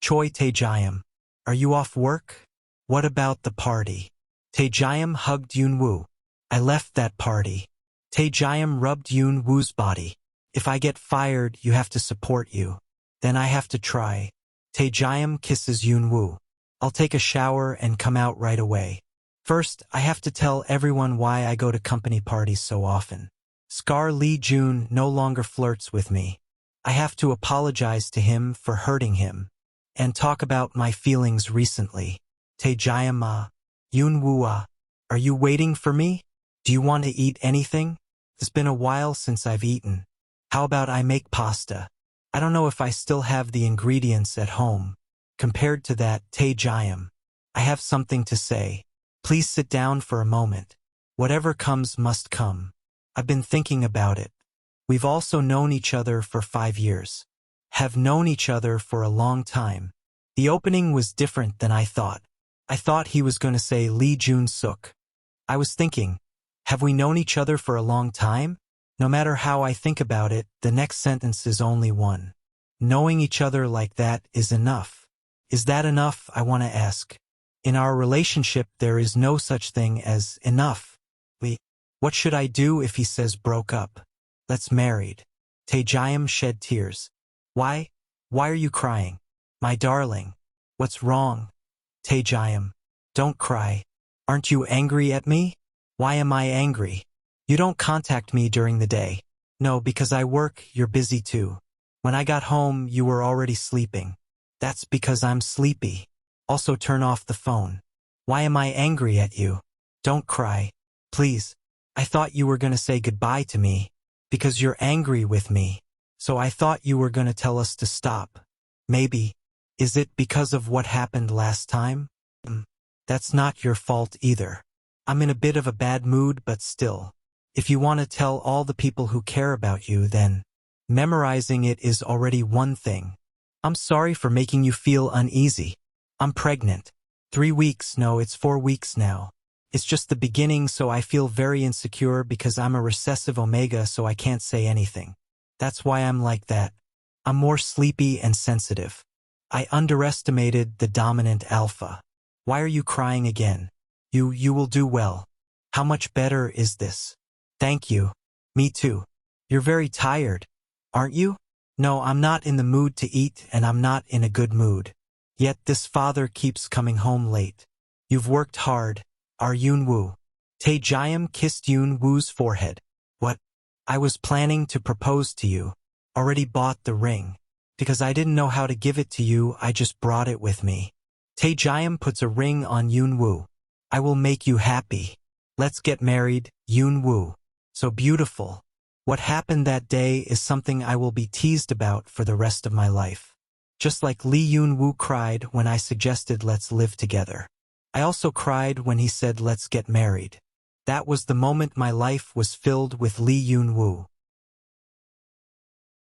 Choi Taejayam, are you off work? What about the party? Taejayam hugged Yoonwoo. I left that party. Taejayam rubbed Yoonwoo's body. If I get fired, you have to support you. Then I have to try. Taejayam kisses Yoonwoo. I'll take a shower and come out right away. First, I have to tell everyone why I go to company parties so often. Scar Lee Jun no longer flirts with me. I have to apologize to him for hurting him. And talk about my feelings recently. Taejayam, Yoonwoo, are you waiting for me? Do you want to eat anything? It's been a while since I've eaten. How about I make pasta? I don't know if I still have the ingredients at home. Compared to that, Taejayam, I have something to say. Please sit down for a moment. Whatever comes must come. I've been thinking about it. We've also known each other for 5 years. Have known each other for a long time. The opening was different than I thought. I thought he was going to say Lee Jun-suk. I was thinking, have we known each other for a long time? No matter how I think about it, the next sentence is only one. Knowing each other like that is enough. Is that enough, I want to ask? In our relationship, there is no such thing as enough. What should I do if he says broke up? Let's married. Taejayam shed tears. Why? Why are you crying? My darling. What's wrong? Taejayam. Don't cry. Aren't you angry at me? Why am I angry? You don't contact me during the day. No, because I work, you're busy too. When I got home, you were already sleeping. That's because I'm sleepy. Also turn off the phone. Why am I angry at you? Don't cry. Please. I thought you were going to say goodbye to me. Because you're angry with me. So I thought you were going to tell us to stop. Maybe. Is it because of what happened last time? That's not your fault either. I'm in a bit of a bad mood, but still. If you want to tell all the people who care about you, then memorizing it is already one thing. I'm sorry for making you feel uneasy. I'm pregnant. 3 weeks, no, it's 4 weeks now. It's just the beginning, so I feel very insecure because I'm a recessive omega, so I can't say anything. That's why I'm like that. I'm more sleepy and sensitive. I underestimated the dominant alpha. Why are you crying again? You will do well. How much better is this? Thank you. Me too. You're very tired, aren't you? No, I'm not in the mood to eat and I'm not in a good mood. Yet this father keeps coming home late. You've worked hard. Are Yoonwoo? Taejayam kissed Yoonwoo's forehead. What? I was planning to propose to you. Already bought the ring. Because I didn't know how to give it to you, I just brought it with me. Taejayam puts a ring on Yoonwoo. I will make you happy. Let's get married, Yoonwoo. So beautiful. What happened that day is something I will be teased about for the rest of my life. Just like Lee Yoonwoo cried when I suggested let's live together. I also cried when he said let's get married. That was the moment my life was filled with Lee Yoonwoo.